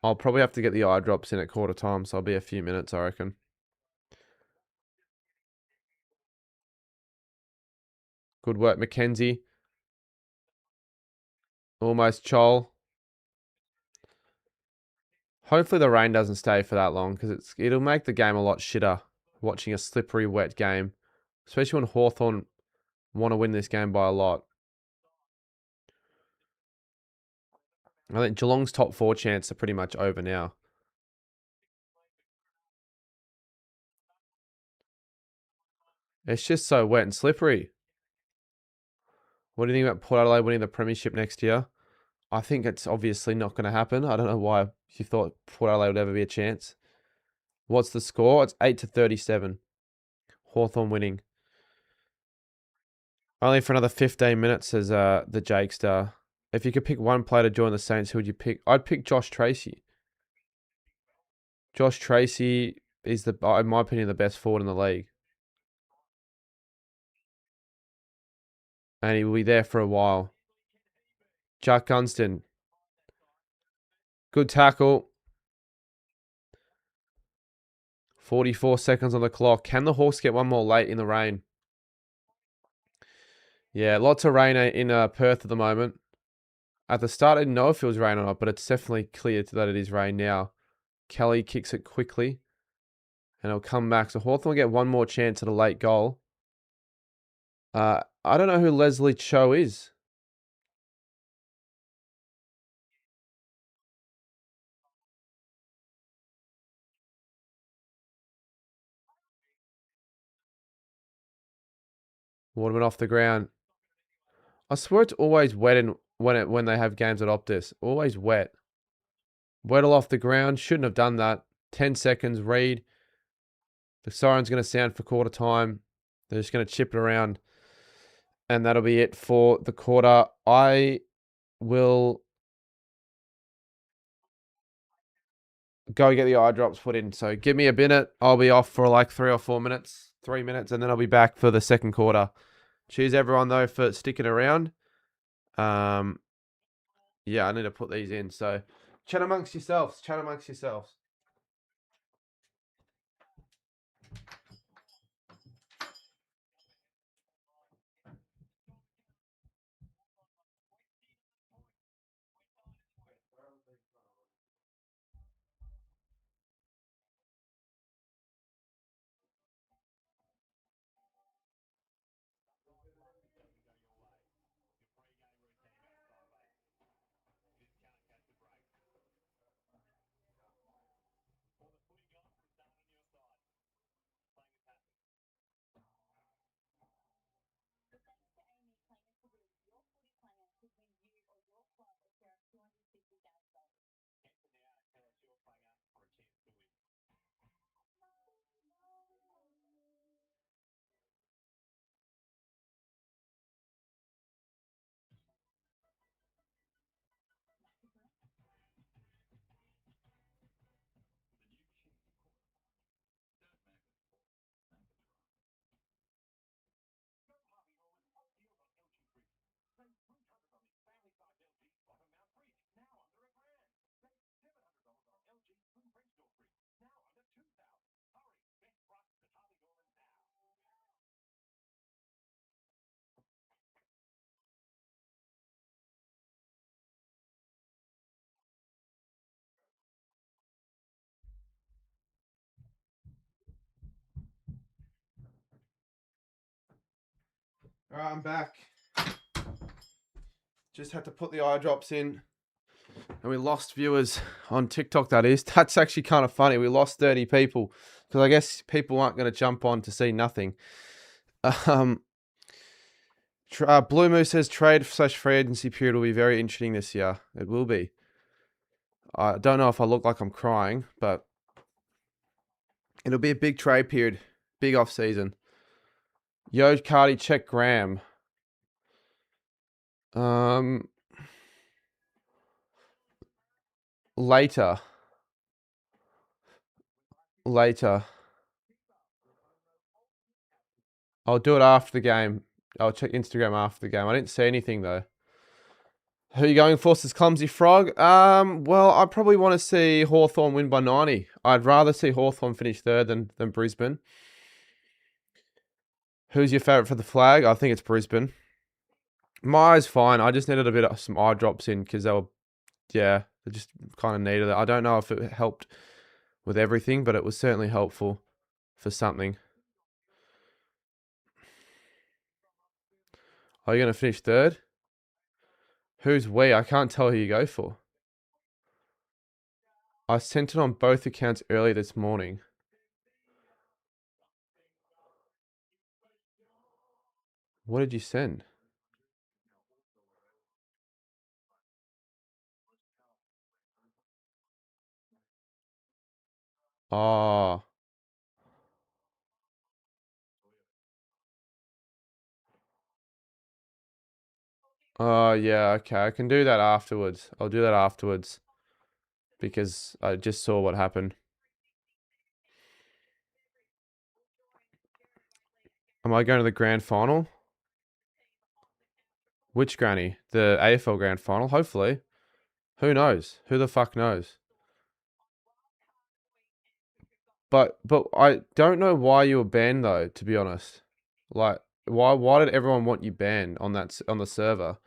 I'll probably have to get the eye drops in at quarter time, so I'll be a few minutes, I reckon. Good work, Mackenzie. Almost Chol. Hopefully the rain doesn't stay for that long because it'll make the game a lot shitter watching a slippery, wet game. Especially when Hawthorn want to win this game by a lot. I think Geelong's top 4 chance are pretty much over now. It's just so wet and slippery. What do you think about Port Adelaide winning the premiership next year? I think it's obviously not going to happen. I don't know why you thought Port Adelaide would ever be a chance. What's the score? It's 8 to 37. Hawthorn winning. Only for another 15 minutes, says the Jakester. If you could pick one player to join the Saints, who would you pick? I'd pick Josh Tracy. Josh Tracy is, in my opinion, the best forward in the league. And he will be there for a while. Jack Gunston. Good tackle. 44 seconds on the clock. Can the Hawks get one more late in the rain? Yeah, lots of rain in Perth at the moment. At the start, I didn't know if it was rain or not, but it's definitely clear that it is rain now. Kelly kicks it quickly. And it'll come back. So Hawthorn will get one more chance at a late goal. I don't know who Leslie Cho is. Waterman off the ground. I swear it's always wet when they have games at Optus. Always wet. Weddle off the ground. Shouldn't have done that. 10 seconds. Reed. The siren's going to sound for quarter time. They're just going to chip it around. And that'll be it for the quarter. I will go get the eye drops put in. So give me a minute. I'll be off for like 3 or 4 minutes. 3 minutes. And then I'll be back for the second quarter. Cheers everyone though for sticking around. Yeah, I need to put these in. So chat amongst yourselves. Chat amongst yourselves. All right, I'm back. Just had to put the eye drops in. And we lost viewers on TikTok, that is. That's actually kind of funny. We lost 30 people. Because I guess people aren't going to jump on to see nothing. Blue Moose says trade/free agency period will be very interesting this year. It will be. I don't know if I look like I'm crying, but it'll be a big trade period. Big off season. Yo, Cardi, check Graham. Later. I'll do it after the game. I'll check Instagram after the game. I didn't see anything though. Who are you going for? Says Clumsy Frog. Well, I probably want to see Hawthorn win by 90. I'd rather see Hawthorn finish third than Brisbane. Who's your favourite for the flag? I think it's Brisbane. My eye's fine. I just needed a bit of some eye drops in because they just kind of needed it. I don't know if it helped with everything, but it was certainly helpful for something. Are you going to finish third? Who's we? I can't tell who you go for. I sent it on both accounts early this morning. What did you send? Oh. Oh, yeah, okay. I can do that afterwards. I'll do that afterwards. Because I just saw what happened. Am I going to the grand final? Which granny? The AFL grand final? Hopefully. Who knows? Who the fuck knows? But I don't know why you were banned though, to be honest. Like, why did everyone want you banned on the server?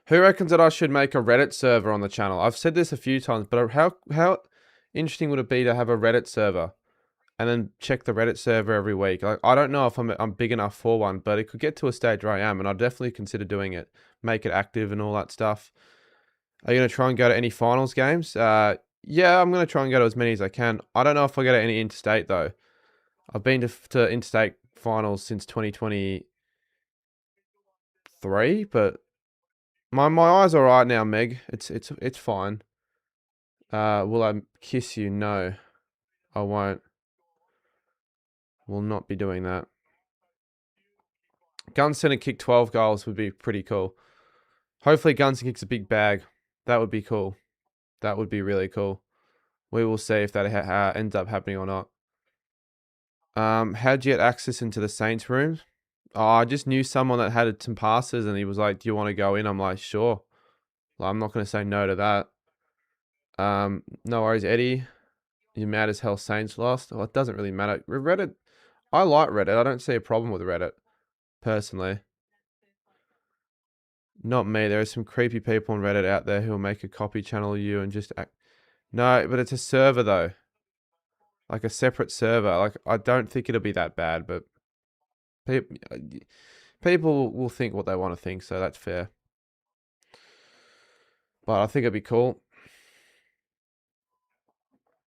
Who reckons that I should make a Reddit server on the channel? I've said this a few times, but how interesting would it be to have a Reddit server and then check the Reddit server every week? Like, I don't know if I'm big enough for one, but it could get to a stage where I am, and I'd definitely consider doing it, make it active and all that stuff. Are you gonna try and go to any finals games? Yeah, I'm gonna try and go to as many as I can. I don't know if I go to any interstate though. I've been to interstate finals since 2023, but my eyes are alright now, Meg. It's fine. Will I kiss you? No, I won't. Will not be doing that. Gunston kick 12 goals would be pretty cool. Hopefully Gunston kicks a big bag. That would be cool. That would be really cool. We will see if that ends up happening or not. How'd you get access into the Saints room? Oh, I just knew someone that had some passes and he was like, do you want to go in? I'm like, sure. Well, I'm not going to say no to that. No worries, Eddie. You're mad as hell Saints lost? Well, it doesn't really matter. Reddit, I like Reddit. I don't see a problem with Reddit, personally. Not me. There are some creepy people on Reddit out there who will make a copy channel you and just act. No, but it's a server though. Like a separate server. Like, I don't think it'll be that bad, but people will think what they want to think, so that's fair. But I think it'd be cool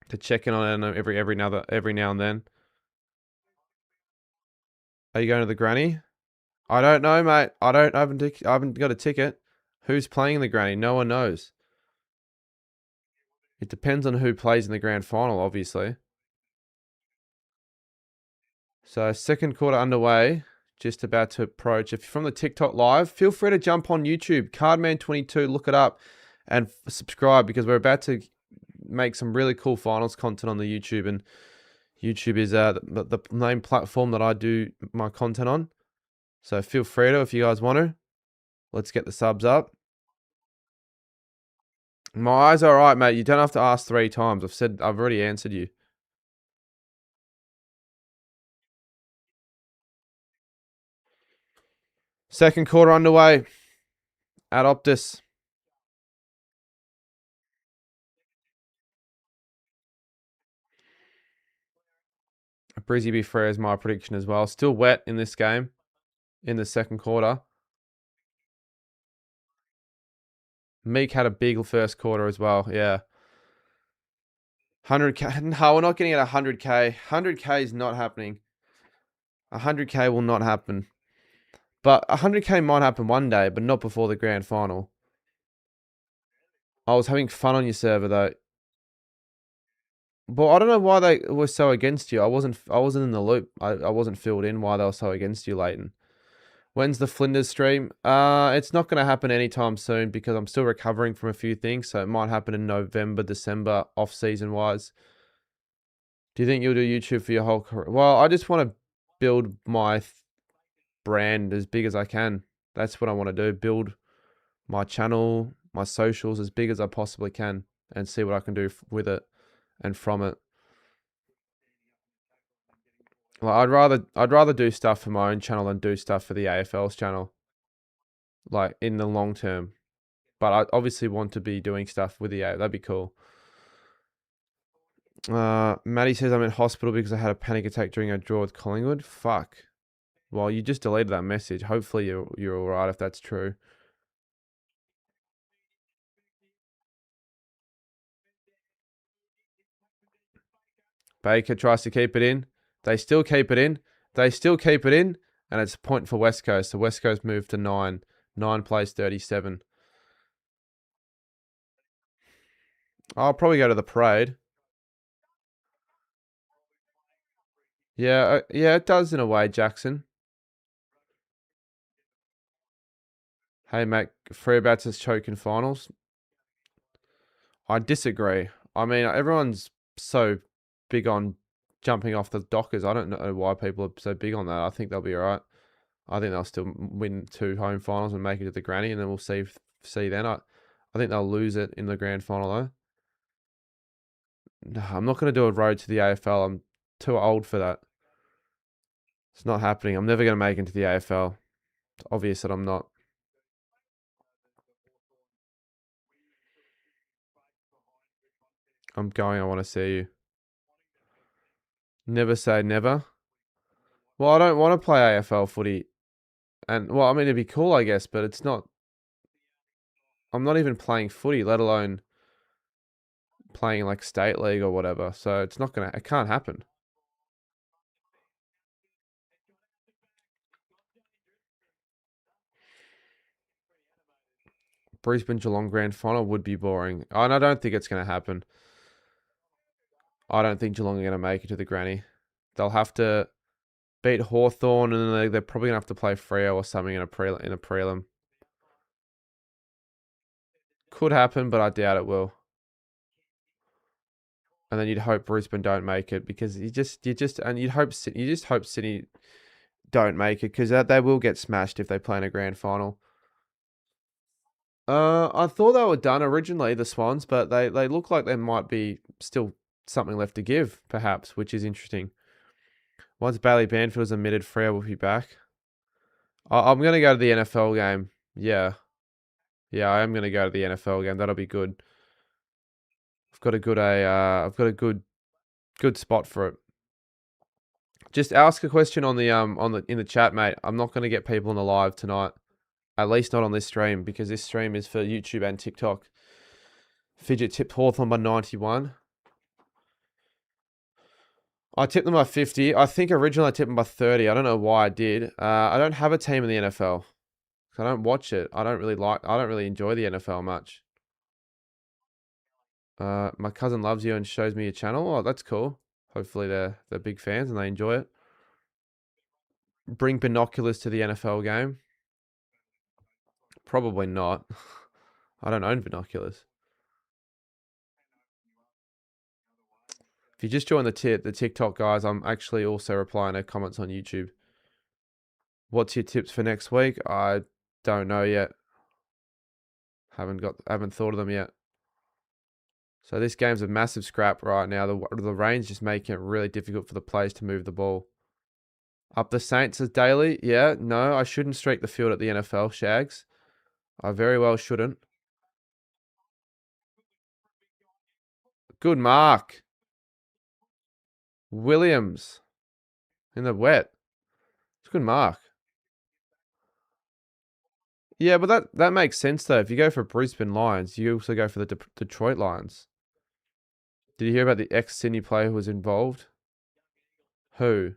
to check in on it every now and then. Are you going to the granny? I don't know, mate. I haven't got a ticket. Who's playing the granny? No one knows. It depends on who plays in the grand final, obviously. So second quarter underway, just about to approach. If you're from the TikTok live, feel free to jump on YouTube, Cardman22, look it up and subscribe because we're about to make some really cool finals content on the YouTube, and YouTube is the main platform that I do my content on. So feel free to, if you guys want to. Let's get the subs up. My eyes are alright, mate. You don't have to ask 3 times. I've already answered you. Second quarter underway at Optus. Brizzy be fair is my prediction as well. Still wet in this game in the second quarter. Meek had a big first quarter as well. Yeah. 100K. No, we're not getting at 100K. 100K is not happening. 100K will not happen. But 100K might happen one day, but not before the grand final. I was having fun on your server though. But I don't know why they were so against you. I wasn't in the loop. I wasn't filled in why they were so against you, Leighton. When's the Flinders stream? It's not going to happen anytime soon because I'm still recovering from a few things. So it might happen in November, December, off-season wise. Do you think you'll do YouTube for your whole career? Well, I just want to build my brand as big as I can. That's what I want to do. Build my channel, my socials as big as I possibly can and see what I can do with it and from it. Well, I'd rather do stuff for my own channel than do stuff for the AFL's channel. Like in the long term. But I obviously want to be doing stuff with the A. That'd be cool. Maddie says I'm in hospital because I had a panic attack during a draw with Collingwood. Fuck. Well, you just deleted that message. Hopefully you're alright if that's true. Baker tries to keep it in. They still keep it in. They still keep it in. And it's a point for West Coast. So West Coast moved to 9. 9 plays 37. I'll probably go to the parade. Yeah, yeah, it does in a way, Jackson. Hey, mate, Freebats is choking finals. I disagree. I mean, everyone's so big on jumping off the Dockers. I don't know why people are so big on that. I think they'll be all right. I think they'll still win 2 home finals and make it to the granny, and then we'll see then. I think they'll lose it in the grand final, though. No, I'm not going to do a road to the AFL. I'm too old for that. It's not happening. I'm never going to make it into the AFL. It's obvious that I'm not. I'm going. I want to see you. Never say never. Well, I don't want to play AFL footy. And, well, I mean, it'd be cool, I guess, but it's not. I'm not even playing footy, let alone playing like state league or whatever. So it's not it can't happen. Brisbane Geelong grand final would be boring. And I don't think it's going to happen. I don't think Geelong are going to make it to the granny. They'll have to beat Hawthorn, and then they're probably going to have to play Freo or something in a prelim. Could happen, but I doubt it will. And then you'd hope Brisbane don't make it, because you just hope Sydney don't make it, because they will get smashed if they play in a grand final. I thought they were done originally, the Swans, but they look like there might be still something left to give, perhaps, which is interesting. Once Bailey Banfield's admitted, Freo will be back. I'm going to go to the NFL game. Yeah. Yeah, I am going to go to the NFL game. That'll be good. I've got a good spot for it. Just ask a question on the in the chat, mate. I'm not going to get people on the live tonight. At least not on this stream, because this stream is for YouTube and TikTok. Fidget tipped Hawthorn by 91. I tipped them by 50. I think originally I tipped them by 30. I don't know why I did. I don't have a team in the NFL. I don't watch it. I don't really enjoy the NFL much. My cousin loves you and shows me your channel. Oh, that's cool. Hopefully they're big fans and they enjoy it. Bring binoculars to the NFL game. Probably not. I don't own binoculars. If you just join the TikTok, guys, I'm actually also replying to comments on YouTube. What's your tips for next week? I don't know yet. Haven't thought of them yet. So this game's a massive scrap right now. The rain's just making it really difficult for the players to move the ball. Up the Saints as daily? Yeah, no, I shouldn't streak the field at the NFL, Shags. I very well shouldn't. Good mark. Williams. In the wet. It's a good mark. Yeah, but that makes sense, though. If you go for Brisbane Lions, you also go for the Detroit Lions. Did you hear about the ex-Sydney player who was involved? Who?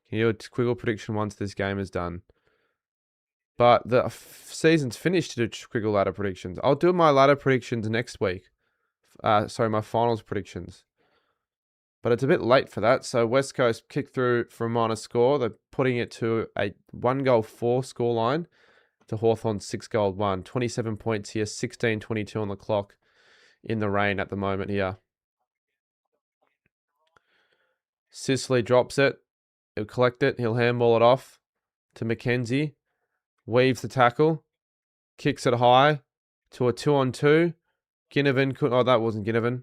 Can you do a squiggle prediction once this game is done? But the season's finished to do squiggle ladder predictions. I'll do my ladder predictions next week. Sorry, my finals predictions. But it's a bit late for that. So West Coast kicked through for a minor score. They're putting it to a 1-4 scoreline to Hawthorn 6-1. 27 points here, 16:22 on the clock in the rain at the moment here. Sicily drops it. He'll collect it. He'll handball it off to Mackenzie. Weaves the tackle. Kicks it high to a 2-on-2. Ginnivan could... Oh, that wasn't Ginnivan.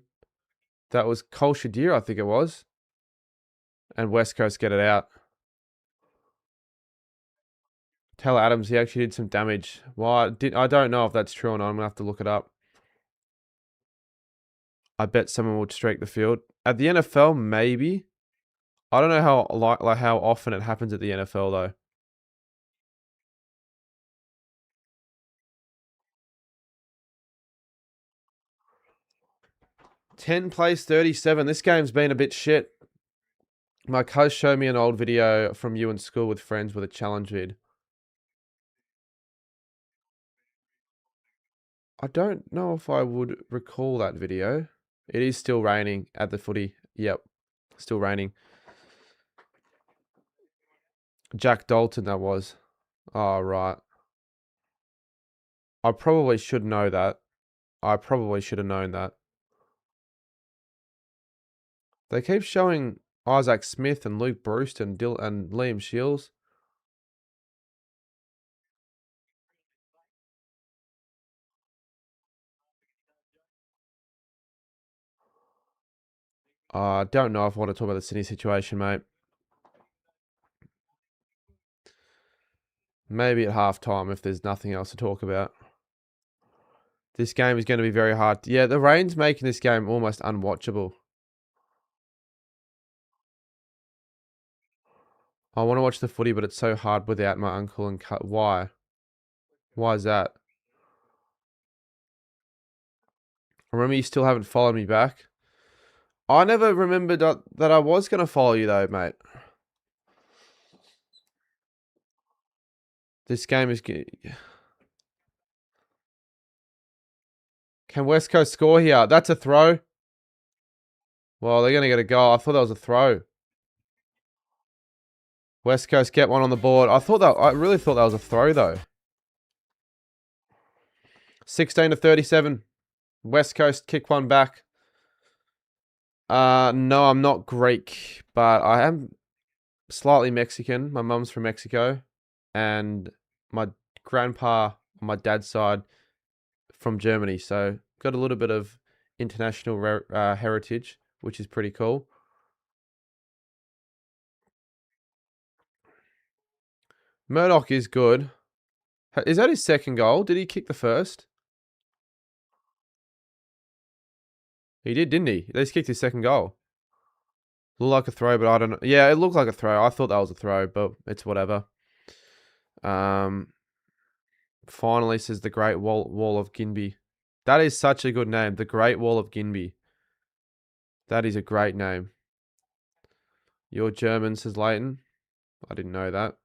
That was Cole Shadir, I think it was. And West Coast get it out. Taylor Adams, he actually did some damage. Well, I don't know if that's true or not. I'm going to have to look it up. I bet someone would streak the field. At the NFL, maybe. I don't know how often it happens at the NFL, though. Ten plays 37. This game's been a bit shit. My cuz showed me an old video from you in school with friends with a challenge vid. I don't know if I would recall that video. It is still raining at the footy. Yep, still raining. Jack Dalton, that was. Oh, right. I probably should know that. I probably should have known that. They keep showing Isaac Smith and Luke Bruce and Liam Shields. I don't know if I want to talk about the Sydney situation, mate. Maybe at halftime if there's nothing else to talk about. This game is going to be very hard. Yeah, the rain's making this game almost unwatchable. I want to watch the footy, but it's so hard without my uncle and cut. Why? Why is that? Remember, you still haven't followed me back. I never remembered that I was going to follow you, though, mate. This game is... Can West Coast score here? That's a throw. Well, they're going to get a goal. I thought that was a throw. West Coast get one on the board. I really thought that was a throw, though. 16-37. West Coast kick one back. No, I'm not Greek, but I am slightly Mexican. My mum's from Mexico, and my grandpa on my dad's side from Germany. So got a little bit of international heritage, which is pretty cool. Murdoch is good. Is that his second goal? Did he kick the first? He did, didn't he? He just kicked his second goal. Looked like a throw, but I don't know. Yeah, it looked like a throw. I thought that was a throw, but it's whatever. Finally, says the Great Wall of Ginby. That is such a good name. The Great Wall of Ginby. That is a great name. You're German, says Leighton. I didn't know that.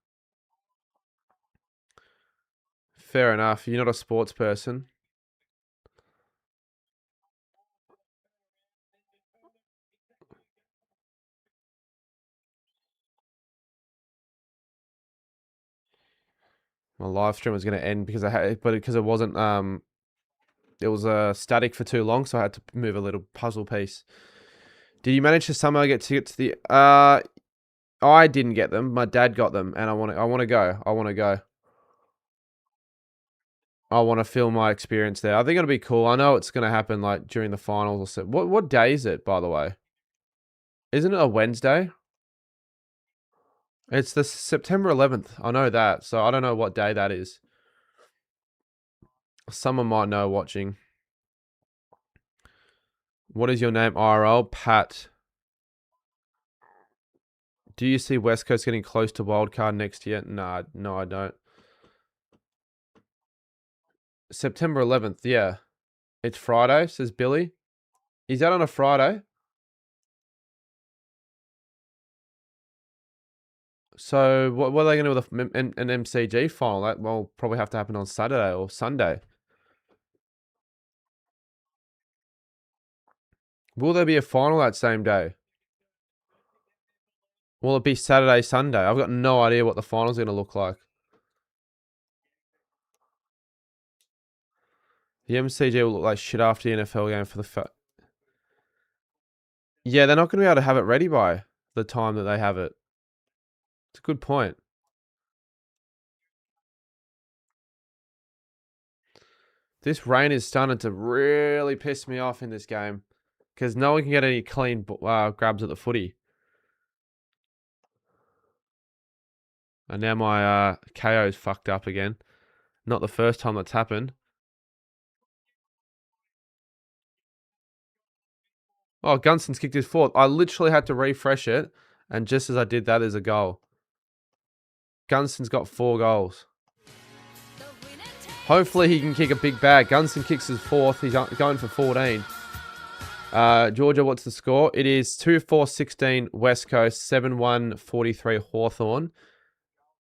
Fair enough. You're not a sports person. My live stream was going to end because because it wasn't it was static for too long, so I had to move a little puzzle piece. Did you manage to somehow get tickets to the I didn't get them. My dad got them, and I want to go. I want to go. I want to feel my experience there. I think it'll be cool. I know it's going to happen like during the finals or so. What day is it, by the way? Isn't it a Wednesday? It's the September 11th. I know that. So I don't know what day that is. Someone might know watching. What is your name, IRL? Pat. Do you see West Coast getting close to wildcard next year? Nah, no, I don't. September 11th, yeah. It's Friday, says Billy. Is that on a Friday? So what are they going to do with an MCG final? That will probably have to happen on Saturday or Sunday. Will there be a final that same day? Will it be Saturday, Sunday? I've got no idea what the final's going to look like. The MCG will look like shit after the NFL game for the Yeah, they're not going to be able to have it ready by the time that they have it. It's a good point. This rain is starting to really piss me off in this game because no one can get any clean grabs at the footy. And now my KO is fucked up again. Not the first time that's happened. Oh, Gunston's kicked his fourth. I literally had to refresh it. And just as I did that, there's a goal. Gunston's got 4 goals. Hopefully he can kick a big bag. Gunston kicks his fourth. He's going for 14. Georgia, what's the score? It is 2-4-16 West Coast, 7-1-43 Hawthorn.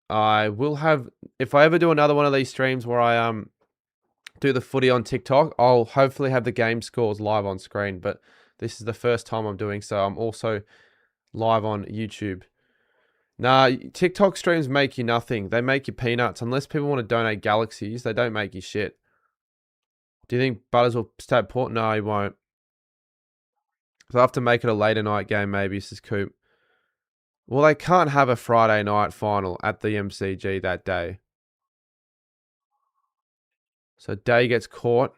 I will have, if I ever do another one of these streams where I do the footy on TikTok, I'll hopefully have the game scores live on screen. But this is the first time I'm doing so. I'm also live on YouTube. Nah, TikTok streams make you nothing. They make you peanuts. Unless people want to donate galaxies, they don't make you shit. Do you think Butters will stay at Port? No, he won't. So I have to make it a later night game, maybe, says Coop. Well, they can't have a Friday night final at the MCG that day. So Day gets caught.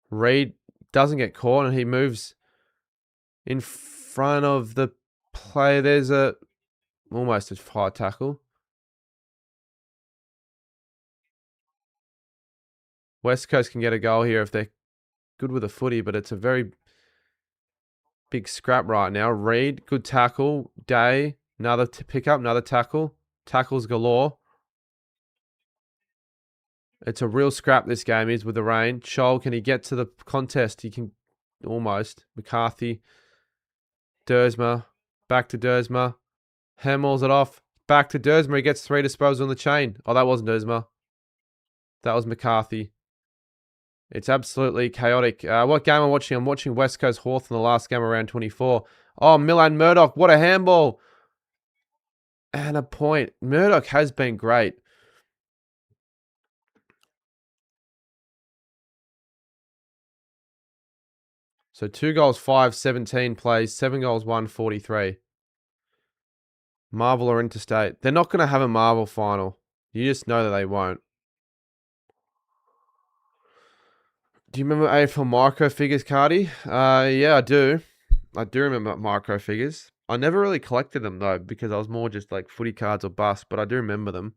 Reed doesn't get caught, and he moves in front of the play. There's almost a high tackle. West Coast can get a goal here if they're good with a footy, but it's a very big scrap right now. Reed, good tackle. Day, another pickup, another tackle. Tackles galore. It's a real scrap this game is with the rain. Scholl, can he get to the contest? He can almost. McCarthy. Dersma. Back to Dersma. Hammels it off. Back to Dersma. He gets 3 disposals on the chain. Oh, that wasn't Dersma. That was McCarthy. It's absolutely chaotic. What game I'm watching? I'm watching West Coast Hawthorn, the last game around 24. Oh, Milan Murdoch. What a handball. And a point. Murdoch has been great. So 2 goals, 5, 17 plays, 7 goals, 1, 43. Marvel or Interstate. They're not going to have a Marvel final. You just know that they won't. Do you remember AFL micro figures, Cardi? Yeah, I do. I do remember micro figures. I never really collected them, though, because I was more just like footy cards or bust, but I do remember them.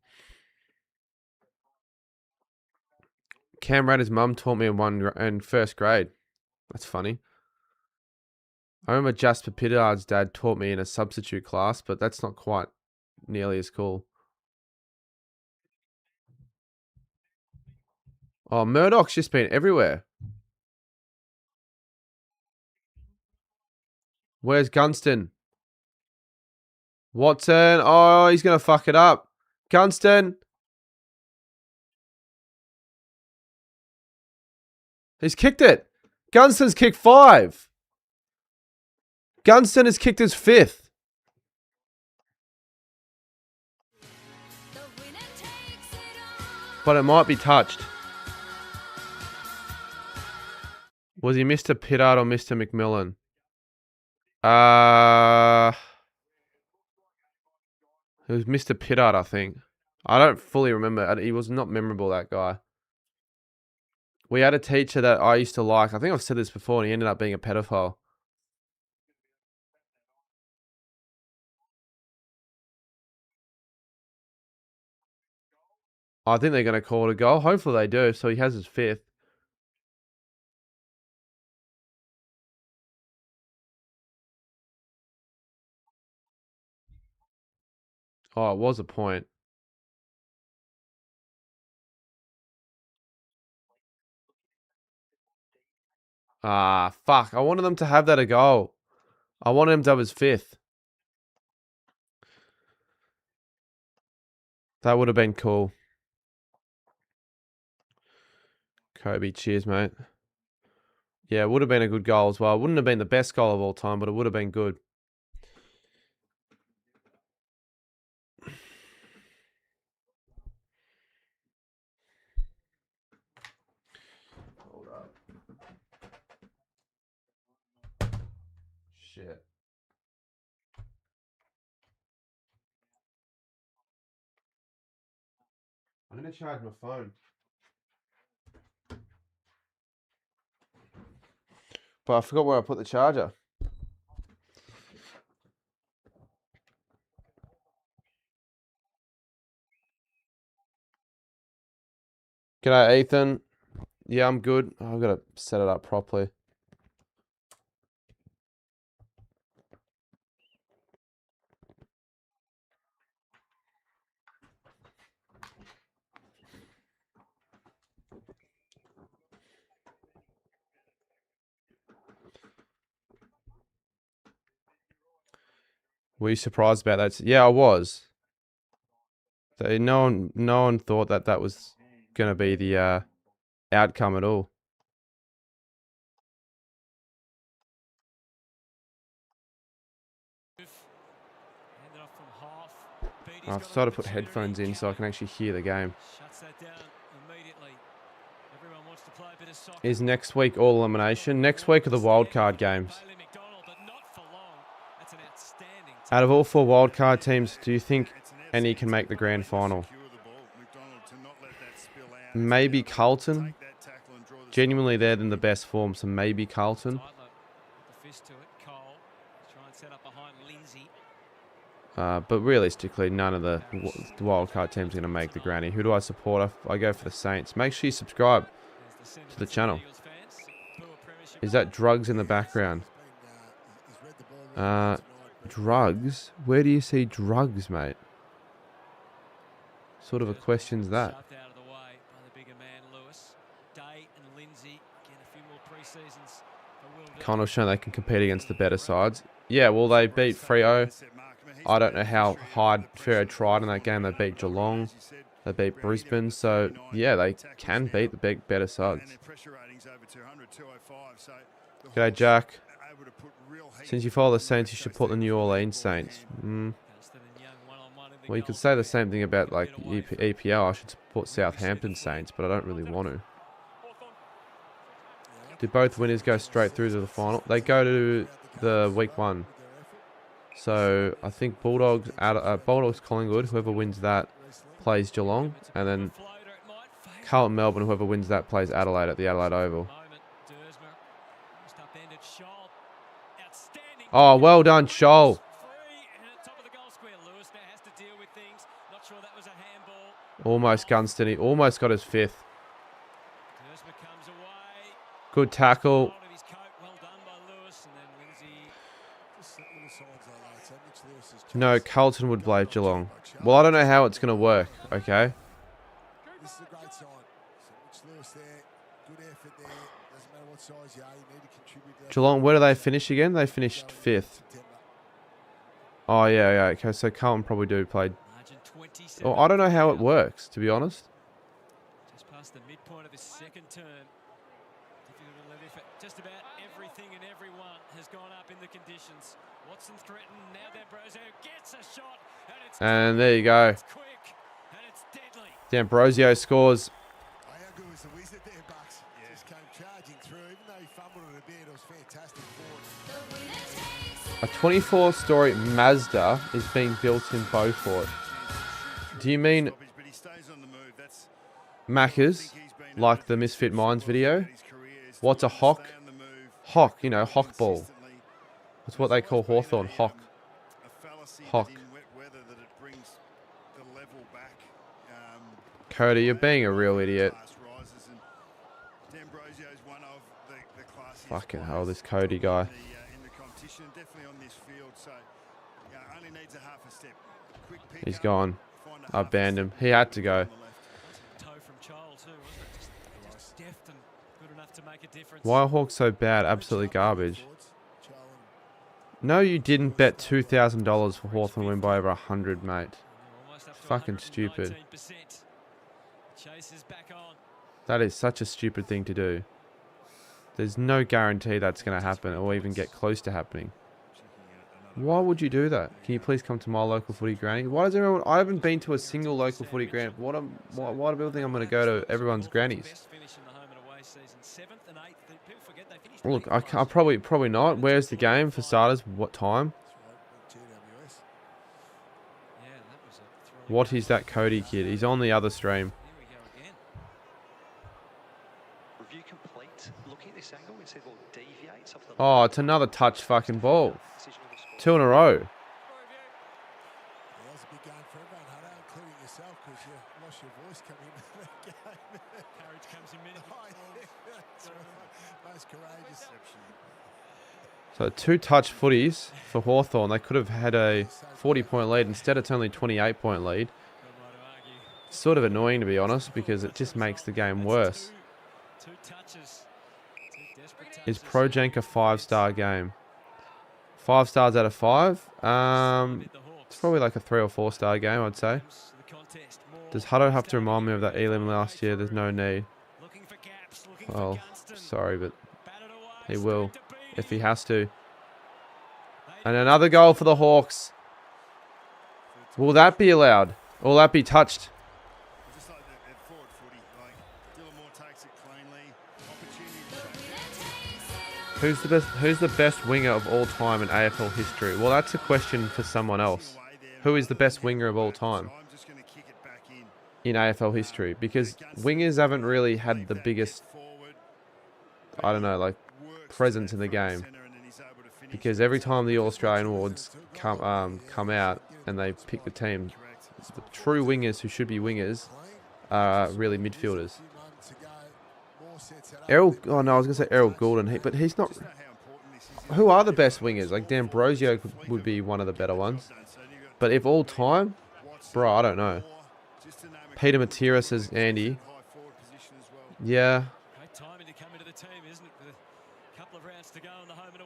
Cam Rader's mum taught me in first grade. That's funny. I remember Jasper Pittard's dad taught me in a substitute class, but that's not quite nearly as cool. Oh, Murdoch's just been everywhere. Where's Gunston? Watson. Oh, he's going to fuck it up. Gunston. He's kicked it. Gunston's kicked 5. Gunston has kicked his 5th. But it might be touched. Was he Mr. Pittard or Mr. McMillan? It was Mr. Pittard, I think. I don't fully remember. He was not memorable, that guy. We had a teacher that I used to like. I think I've said this before, and he ended up being a pedophile. I think they're going to call it a goal. Hopefully they do. So he has his 5th. Oh, it was a point. Ah, fuck. I wanted them to have that a goal. I wanted him to have his 5th. That would have been cool. Kobe, cheers, mate. Yeah, it would have been a good goal as well. It wouldn't have been the best goal of all time, but it would have been good. Hold up. Shit. I'm going to charge my phone. But I forgot where I put the charger. G'day, Ethan. Yeah, I'm good. I've got to set it up properly. Were you surprised about that? Yeah, I was. No one thought that was going to be the outcome at all. I've started to put headphones in so I can actually hear the game. Is next week all elimination? Next week are the wildcard games. Out of all 4 wildcard teams, do you think any can make the grand final? Maybe Carlton. Genuinely, they're in the best form, so maybe Carlton. But realistically, none of the wildcard teams are going to make the granny. Who do I support? I go for the Saints. Make sure you subscribe. to the channel. Is that drugs in the background? Drugs? Where do you see drugs, mate? Sort of a question's that. Connell showing they can compete against the better sides. Yeah, well, they beat Freo. I don't know how hard Freo tried in that game. They beat Geelong. They beat Brisbane. So, yeah, they can beat the big, better sides. G'day, Jack. Since you follow the Saints, you should put the New Orleans Saints. Well, you could say the same thing about, like, EPL. I should support Southampton Saints, but I don't really want to. Do both winners go straight through to the final? They go to the week 1. So I think Bulldogs Collingwood, whoever wins that plays Geelong, and then Carlton Melbourne, whoever wins that plays Adelaide at the Adelaide Oval. Oh, well done, Shoal. Almost Gunston. He almost got his 5th. Good tackle. No, Carlton would play Geelong. Well, I don't know how it's going to work, okay? Geelong, where do they finish again? They finished 5th. Oh, yeah, okay, so Carlton probably do play. Oh, I don't know how it works, to be honest. Just past the midpoint of his second term. Just about everything and everyone has gone up in the conditions. Watson threatened, now D'Ambrosio gets a shot, and there you go. D'Ambrosio scores. A 24-story Mazda is being built in Beaufort. Do you mean Macca's, like the Misfit Minds video? What's a Hawk? Hawk, you know, Hawk ball. That's what they call Hawthorn, Hawk. Hawk. Cody, you're being a real idiot. Fucking hell, this Cody guy. He's gone. I banned him. He had to go. Why are Hawks so bad? Absolutely garbage. No, you didn't bet $2,000 for Hawthorn win by over 100, mate. Fucking stupid. That is such a stupid thing to do. There's no guarantee that's going to happen or even get close to happening. Why would you do that? Can you please come to my local footy granny? Why does everyone... I haven't been to a single local footy granny. Why do people think I'm going to go to everyone's grannies? Look, I probably not. Where's the game for starters? What time? What is that Cody kid? He's on the other stream. Oh, it's another touch fucking ball. 2 in a row. So 2 touch footies for Hawthorn. They could have had a 40-point lead. Instead, it's only 28-point lead. It's sort of annoying, to be honest, because it just makes the game worse. Is Projank a 5-star game? 5 stars out of 5? It's probably like a 3 or 4-star game, I'd say. Does Hutto have to remind me of that Elim last year? There's no need. Well, sorry, but he will if he has to. And another goal for the Hawks. Will that be allowed? Or will that be touched? Who's the best winger of all time in AFL history? Well, that's a question for someone else. Who is the best winger of all time in AFL history? Because wingers haven't really had the biggest, I don't know, like, presence in the game. Because every time the All-Australian Awards come out and they pick the team, the true wingers who should be wingers are really midfielders. Errol. Oh no, I was gonna say Errol Goulden, but he's not. Who are the best wingers? Like D'Ambrosio would be one of the better ones. But if all time, bro, I don't know. Peter Matera says Andy. Yeah.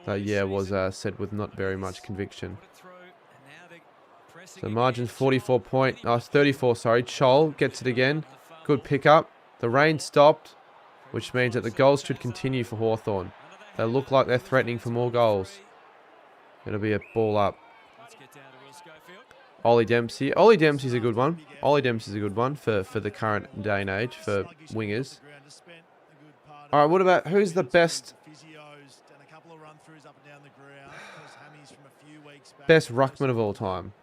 So yeah, was said with not very much conviction. So margin 44 point. Oh, 34, sorry. Chol gets it again. Good pickup. The rain stopped, which means that the goals should continue for Hawthorn. They look like they're threatening for more goals. It'll be a ball up. Ollie Dempsey. Ollie Dempsey's a good one. Ollie Dempsey's a good one for the current day and age for wingers. All right, what about who's the best ruckman of all time?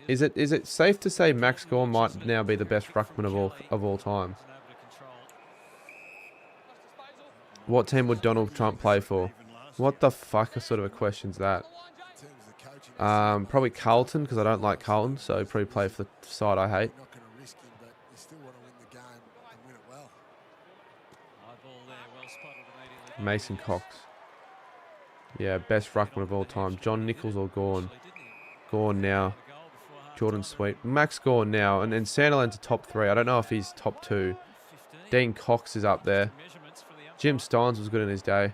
Is it safe to say Max Gawn might now be the best ruckman of all time? What team would Donald Trump play for? What the fuck sort of a question's that? Probably Carlton, because I don't like Carlton, so he'd probably play for the side I hate. Mason Cox. Yeah, best ruckman of all time. John Nichols or Gawn? Gawn now. Jordan Sweet. Max Gawn now. And Sandiland's a top 3. I don't know if he's top 2. Dean Cox is up there. Jim Steins was good in his day.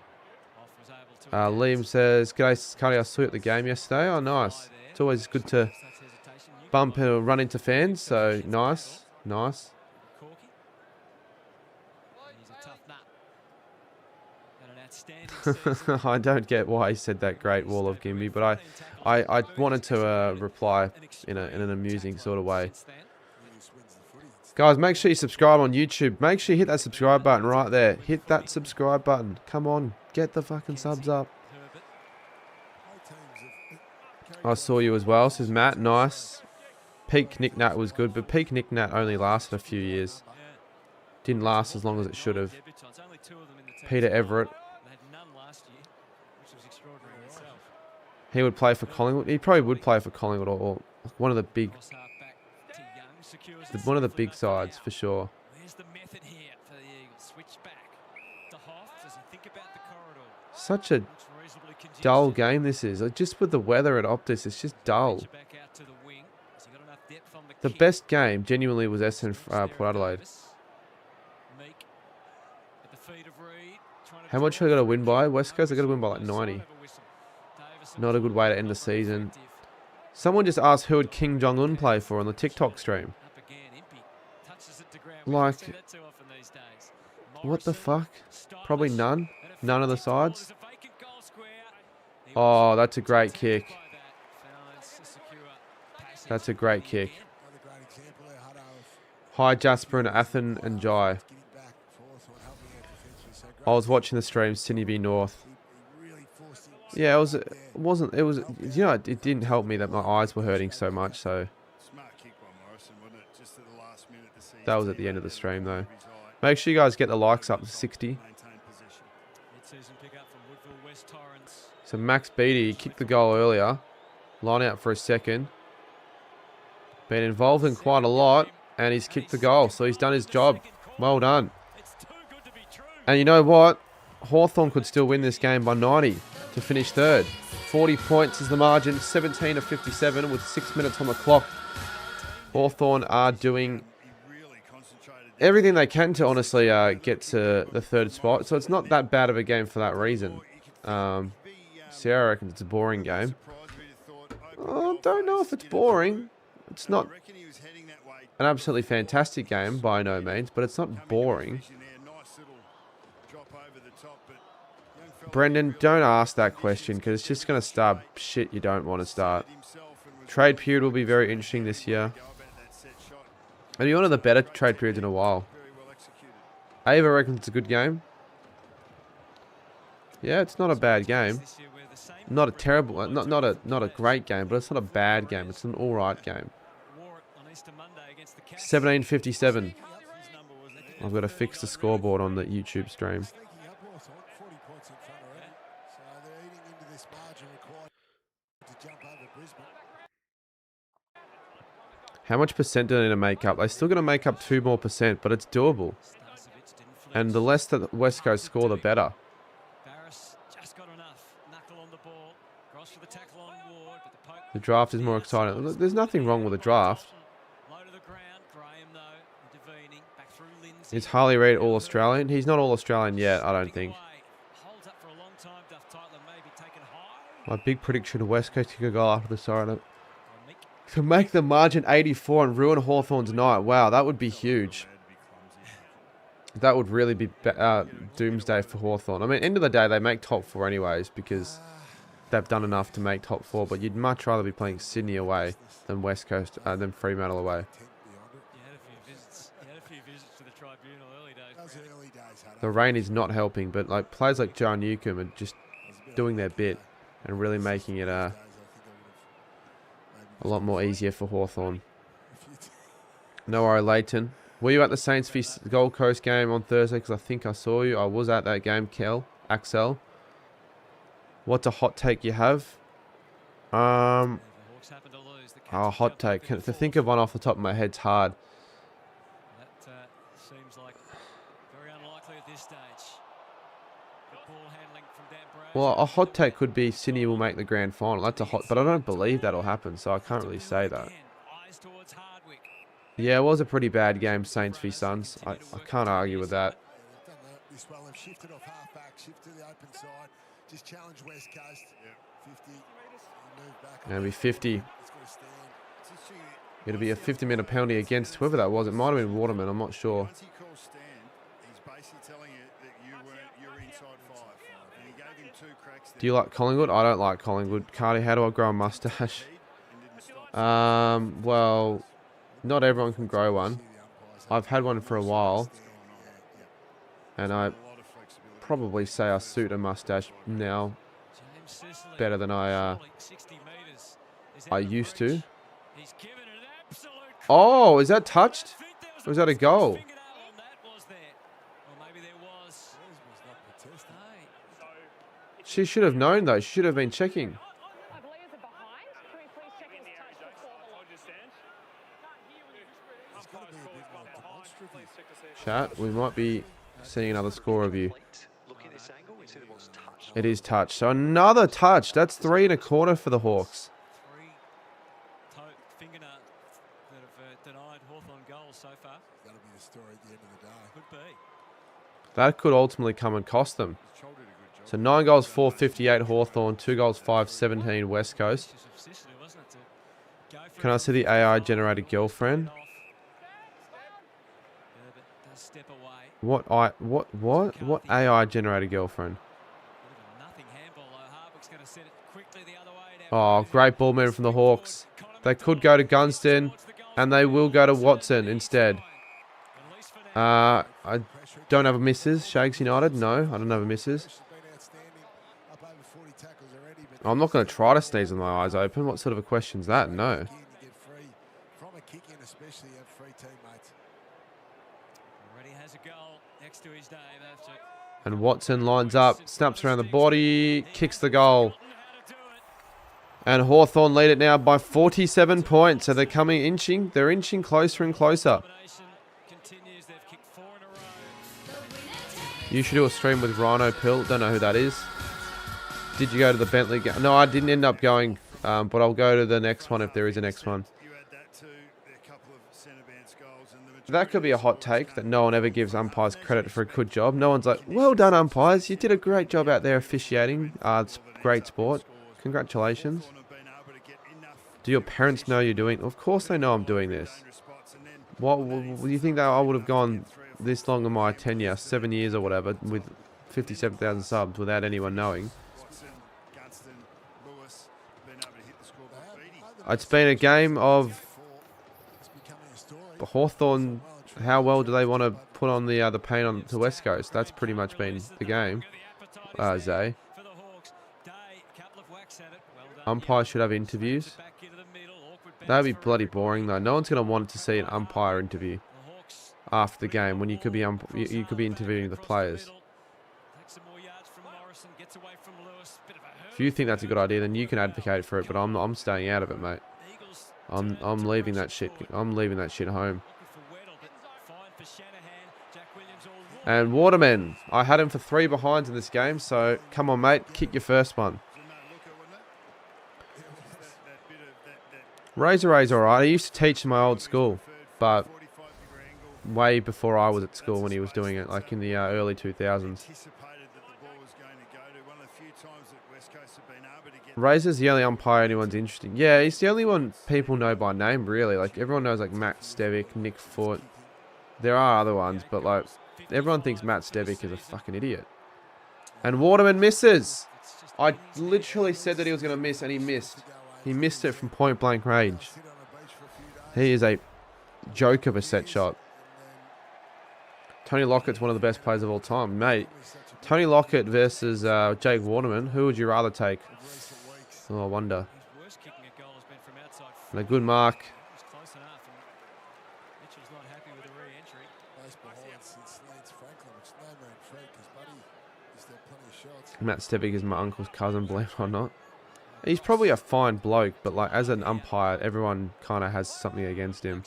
Liam says, "G'day, Scully, I saw you at the game yesterday." Oh, nice. It's always good to bump and run into fans, so nice. Nice. I don't get why he said that great wall of Gimby, but I wanted to reply in an amusing sort of way. Guys, make sure you subscribe on YouTube. Make sure you hit that subscribe button right there. Hit that subscribe button. Come on, get the fucking subs up. I saw you as well, says Matt. Nice. Peak Nick Nat was good, but Peak Nick Nat only lasted a few years. Didn't last as long as it should have. Peter Everett. He would play for Collingwood. He probably would play for Collingwood or one of the big sides for sure. Such a dull game this is. Like, just with the weather at Optus, it's just dull. The best game genuinely was SN Port Adelaide. How much are they got to win by? West Coast, they got to win by like 90. Not a good way to end the season. Someone just asked who would Kim Jong-un play for on the TikTok stream. Like, what the fuck? Probably none. None of the sides. Oh, that's a great kick. That's a great kick. Hi, Jasper and Athen and Jai. I was watching the stream, Sydney v North. Yeah, it didn't help me that my eyes were hurting so much, so. That was at the end of the stream, though. Make sure you guys get the likes up to 60. So Max Beattie kicked the goal earlier. Line out for a second. Been involved in quite a lot, and he's kicked the goal, so he's done his job. Well done. And you know what? Hawthorn could still win this game by 90 to finish third. 40 points is the margin, 17 of 57 with 6 minutes on the clock. Hawthorn are doing everything they can to honestly get to the third spot. So it's not that bad of a game for that reason. Sarah reckons it's a boring game. I don't know if it's boring. It's not an absolutely fantastic game by no means, but it's not boring. Brendan, don't ask that question because it's just going to start shit you don't want to start. Trade period will be very interesting this year. It'll be one of the better trade periods in a while. Ava reckons it's a good game. Yeah, it's not a bad game. Not a terrible, not a great game, but it's not a bad game. It's an all right game. 17:57. I've got to fix the scoreboard on the YouTube stream. How much percent do they need to make up? They're still going to make up 2 more percent, but it's doable. And the less that West Coast score, the better. Barris just got enough. Knuckle on the ball. Cross for the tackle on Ward, but the poke. The draft is more exciting. Look, there's nothing wrong with the draft. Low to the ground. Graham though, intervening. Back through Lindsay. Is Harley Reid all-Australian? He's not all-Australian yet, I don't think. Holds up for a long time. Duff Tyler maybe taken high. My big prediction, West Coast kick a goal after the siren. To make the margin 84 and ruin Hawthorn's night. Wow, that would be huge. That would really be doomsday for Hawthorn. I mean, end of the day, they make top 4 anyways because they've done enough to make top 4. But you'd much rather be playing Sydney away than West Coast, than Fremantle away. You had a few visits to the tribunal early days. The rain is not helping, but like players like Joe Newcomb are just doing their bit and really making it a lot more easier for Hawthorn. Noah Leighton. Were you at the Saints v Gold Coast game on Thursday? Because I think I saw you. I was at that game, Axel. What's a hot take you have? Oh, hot take. To think of one off the top of my head's hard. That seems like very unlikely at this stage. Good ball handling from Dan Brose. Well, a hot take could be Sydney will make the grand final. That's a hot, but I don't believe that'll happen, so I can't really say that. Eyes towards Hardwick. Yeah, it was a pretty bad game, Saints v Suns. I can't argue with that. This well, they've shifted off half-back, shifted to the open side, just challenge West Coast. 50, move back. It'll be 50. It's got to stand. It'll be a 50-minute penalty against whoever that was. It might have been Waterman. I'm not sure. Once he calls stand, he's basically telling you that you're inside 5. And he gave him 2 cracks there. Do you like Collingwood? I don't like Collingwood. Cardi, how do I grow a mustache? Well, not everyone can grow one. I've had one for a while. And I probably say I suit a mustache now better than I used to. Oh, is that touched? Or is that a goal? She should have known though. She should have been checking. Chat, we might be seeing another score review. It is touch. So another touch. That's 3 1/4 for the Hawks. 3 fingernail that have denied Hawthorn goals so far. That'll be the story at the end of the day. Could be. That could ultimately come and cost them. So 9 goals, 458 Hawthorn, 2 goals, 517 West Coast. Can I see the AI generated girlfriend? What AI generated girlfriend? Oh, great ball movement from the Hawks. They could go to Gunston, and they will go to Watson instead. I don't have a misses. Shakes United? No, I don't have a misses. I'm not going to try to sneeze with my eyes open. What sort of a question's that? No. And Watson lines up, snaps around the body, kicks the goal. And Hawthorn lead it now by 47 points. So they're inching closer and closer. You should do a stream with Rhino Pill. Don't know who that is. Did you go to the Bentley game? No, I didn't end up going, but I'll go to the next one if there is a next one. That could be a hot take that no one ever gives umpires credit for a good job. No one's like, well done, umpires. You did a great job out there officiating. It's great sport. Congratulations. Do your parents know you're doing? Of course they know I'm doing this. What do you think that I would have gone this long in my tenure, 7 years or whatever, with 57,000 subs without anyone knowing? It's been a game of Hawthorn. How well do they want to put on the paint on to West Coast? That's pretty much been the game. Zay. Umpires should have interviews. That'd be bloody boring though. No one's gonna want to see an umpire interview after the game when you could be you could be interviewing the players. If you think that's a good idea, then you can advocate for it. But I'm staying out of it, mate. I'm leaving that shit. I'm leaving that shit home. And Waterman, I had him for 3 behinds in this game, so come on, mate, kick your first one. Razor's alright. I used to teach in my old school, but way before I was at school when he was doing it, like in the early 2000s. Razor's the only umpire anyone's interested in. Yeah, he's the only one people know by name, really. Like, everyone knows, like, Matt Stevic, Nick Foote. There are other ones, but, like, everyone thinks Matt Stevic is a fucking idiot. And Waterman misses. I literally said that he was going to miss, and he missed. He missed it from point-blank range. He is a joke of a set shot. Tony Lockett's one of the best players of all time. Mate, Tony Lockett versus Jake Waterman. Who would you rather take? Oh, I wonder. And a good mark. Matt Stevic is my uncle's cousin, believe it or not. He's probably a fine bloke, but like as an umpire, everyone kind of has something against him.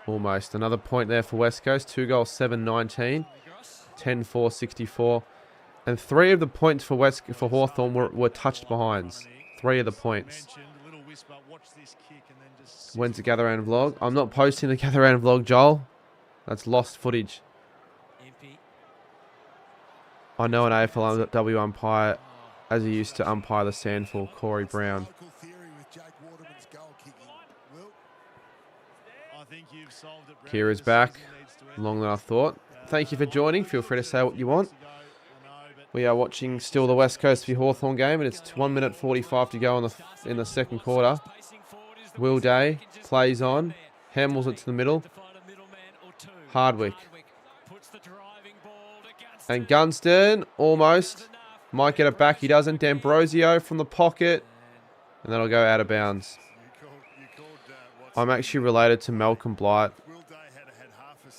Almost. Another point there for West Coast. 2 goals, 7-19. 10-4, 64. And 3 of the points for Hawthorn were touched behinds. 3 of the points. When's the gather round vlog? I'm not posting the gather round vlog, Joel. That's lost footage. I know an AFL umpire as he used to umpire the Sandful, Corey Brown. Kira's back. Longer than I thought. Thank you for joining. Feel free to say what you want. We are watching still the West Coast v Hawthorn game, and it's 1 minute 45 to go in the second quarter. Will Day plays on. Hamels it to the middle. Hardwick. And Gunston, almost. Might get it back. He doesn't. D'Ambrosio from the pocket. And that'll go out of bounds. I'm actually related to Malcolm Blight.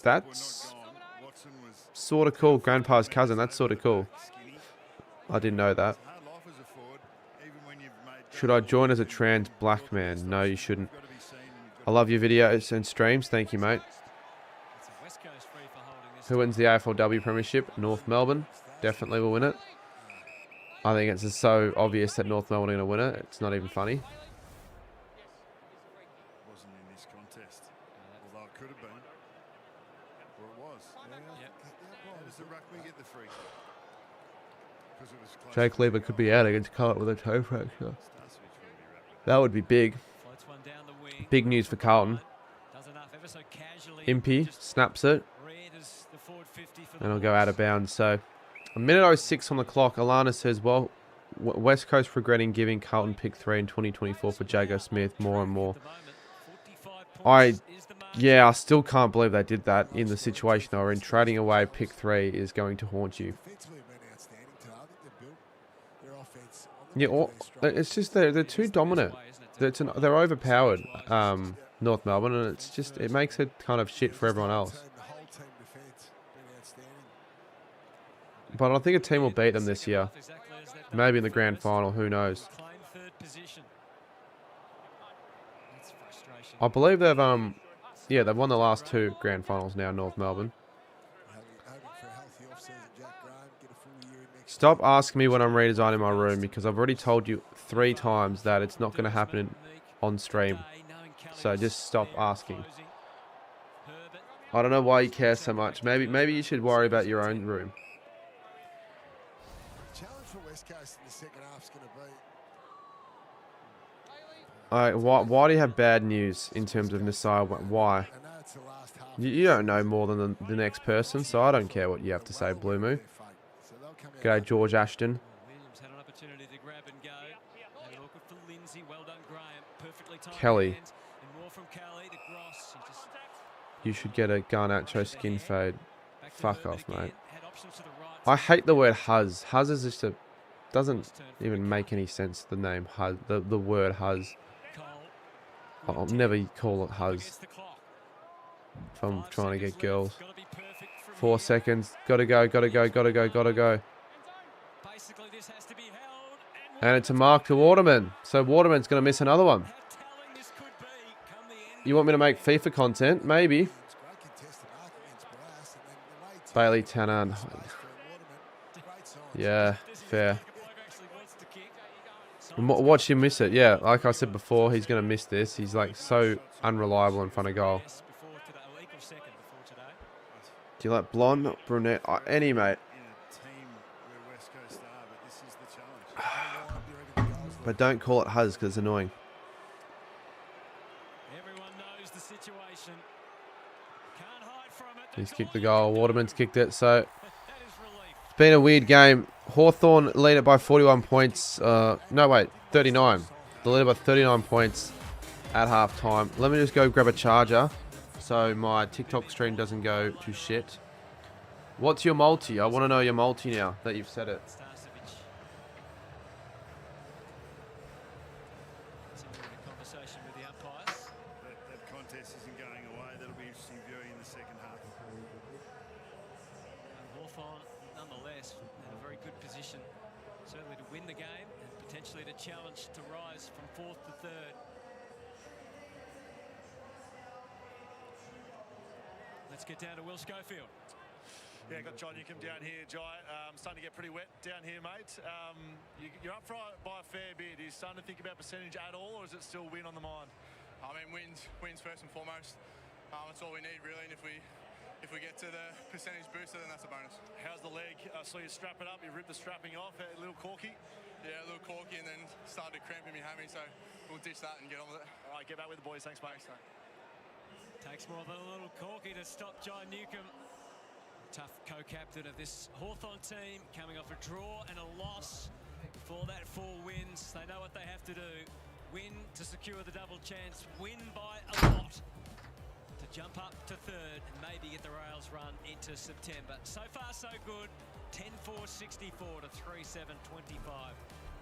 That's sort of cool. Grandpa's cousin. That's sort of cool. I didn't know that. Should I join as a trans black man? No, you shouldn't. I love your videos and streams. Thank you, mate. Who wins the AFLW Premiership? North Melbourne. Definitely will win it. I think it's just so obvious that North Melbourne are going to win it. It's not even funny. Wasn't in this contest, although it could have been. Or it was. How does the ruckman get the free kick? Because it was close. Jake Lever could be out against Carlton with a toe fracture. That would be big. Big news for Carlton. Impey snaps it. And it'll go out of bounds. So, 1:06 on the clock. Alana says, well, West Coast regretting giving Carlton pick 3 in 2024 for Jago Smith more and more. I still can't believe they did that in the situation they were in. Trading away pick 3 is going to haunt you. Yeah, it's just they're too dominant. They're overpowered, North Melbourne, and it makes it kind of shit for everyone else. But I think a team will beat them this year. Maybe in the grand final, who knows. I believe they've they've won the last 2 grand finals now, North Melbourne. Stop asking me when I'm redesigning my room, because I've already told you 3 times that it's not going to happen on stream. So just stop asking. I don't know why you care so much. Maybe you should worry about your own room. Why do you have bad news in terms of Messiah? Why? You don't know more than the next person, so I don't care what you have to say, Blue Moo. G'day, George Ashton. Kelly. You should get a Garnacho skin fade. Fuck off, mate. I hate the word huzz. Huzz is just doesn't even make any sense, the name huzz. The word huzz. I'll never call it huzz if I'm trying to get girls. 4 seconds. Gotta go. And it's a mark to Waterman. So Waterman's going to miss another one. You want me to make FIFA content? Maybe. It's great contested mark against Brass, and then the way Tim Bailey space Tannen. for Waterman, great signs. Yeah, fair. The bloke actually wants to kick. Watch him miss it. Yeah, like I said before, he's going to miss this. He's like so unreliable in front of goal. Before today, or equal second before today. Do you like blonde, brunette? Any, mate. In a team where West Coast are, but this is the challenge. But don't call it Huz because it's annoying. Everyone knows the situation. Can't hide from it. He's kicked the goal. Waterman's kicked it. So That is relief. it's been a weird game. Hawthorn lead it by 41 points. No, wait, 39. They lead it by 39 points at half time. Let me just go grab a charger so my TikTok stream doesn't go to shit. What's your multi? I want to know your multi now that you've said it. Starcevic. Continuing a conversation with the umpires. That contest isn't going away. That'll be interesting viewing in the second half. Hawthorn, nonetheless, in a very good position, certainly to win the game and potentially to challenge to rise from fourth to third. Let's get down to Will Schofield. Yeah, got John Newcomb down here, Jai. Starting to get pretty wet down here, mate. You're up by a fair bit. Are you starting to think about percentage at all, or is it still win on the mind? I mean, wins first and foremost. That's all we need, really. And if we get to the percentage booster, then that's a bonus. How's the leg? I saw you strap it up. You ripped the strapping off. A little corky. Yeah, a little corky, and then started to cramp in my hammy. So we'll ditch that and get on with it. All right, get back with the boys. Thanks, mate. Takes more than a little corky to stop John Newcomb. Tough co-captain of this Hawthorn team, coming off a draw and a loss. Before that, 4 wins. They know what they have to do. Win to secure the double chance. Win by a lot to jump up to third and maybe get the rails run into September. So far, so good. 10-4-64 to 3-7-25.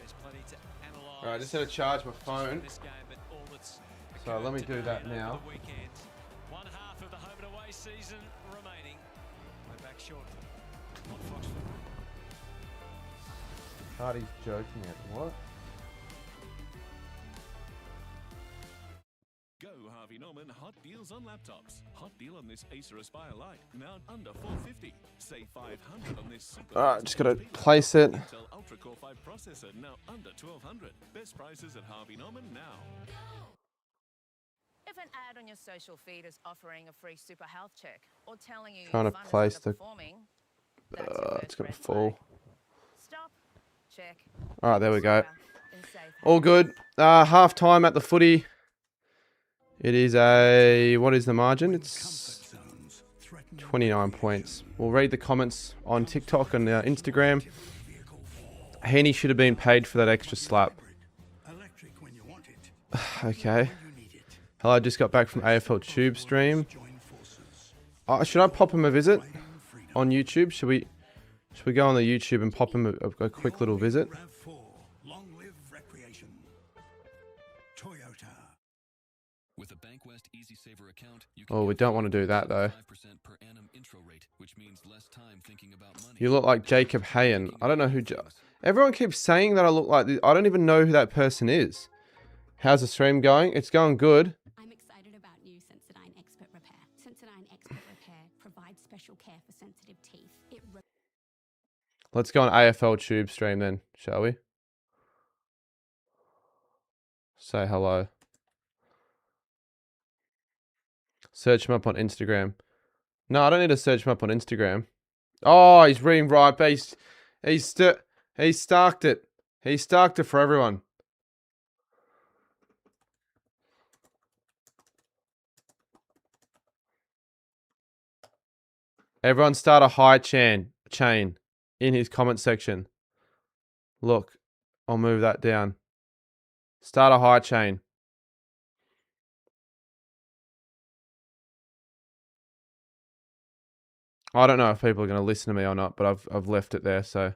There's plenty to analyse. All right, I just had to charge my phone. This game, but all that's So let me do occurred that today and now. over the weekend. One half of the home and away season remaining. We're back shortly on Foxford. Hardy's joking at what? Go Harvey Norman hot deals on laptops. Hot deal on this Acer Aspire Lite, now under $450. Save $500 on this super. All right, just gotta place it. Intel Ultra Core 5 processor, now under $1,200. Best prices at Harvey Norman now. If an ad on your social feed is offering a free super health check or telling you Trying your to fund is place the- underperforming, that's your first It's gonna red fall. flag. Stop. Check. All right, there we go. In safe All good. Half time at the footy. It is a, what is the margin? It's 29 points. We'll read the comments on TikTok and Instagram. Heaney should have been paid for that extra slap. Okay. Hello, I just got back from AFL Tube stream. Should I pop him a visit on YouTube? Should we go on the YouTube and pop him a quick little visit? With a Bankwest Easy Saver account, you Oh, we don't want to do that though. 5% per annum intro rate, which means less time thinking about money. You look like Jacob Hayen. I don't know who. Everyone keeps saying that I look like this. I don't even know who that person is. How's the stream going? It's going good. I'm excited about new Sensodyne Expert Repair. Sensodyne Expert Repair provides special care for sensitive teeth. Let's go on AFL Tube stream then, shall we? Say hello. Search him up on Instagram. No, I don't need to search him up on Instagram. Oh, he's reading right, but he's starked it. He starked it for everyone. Everyone start a high chain in his comment section. Look, I'll move that down. Start a high chain. I don't know if people are going to listen to me or not, but I've left it there. So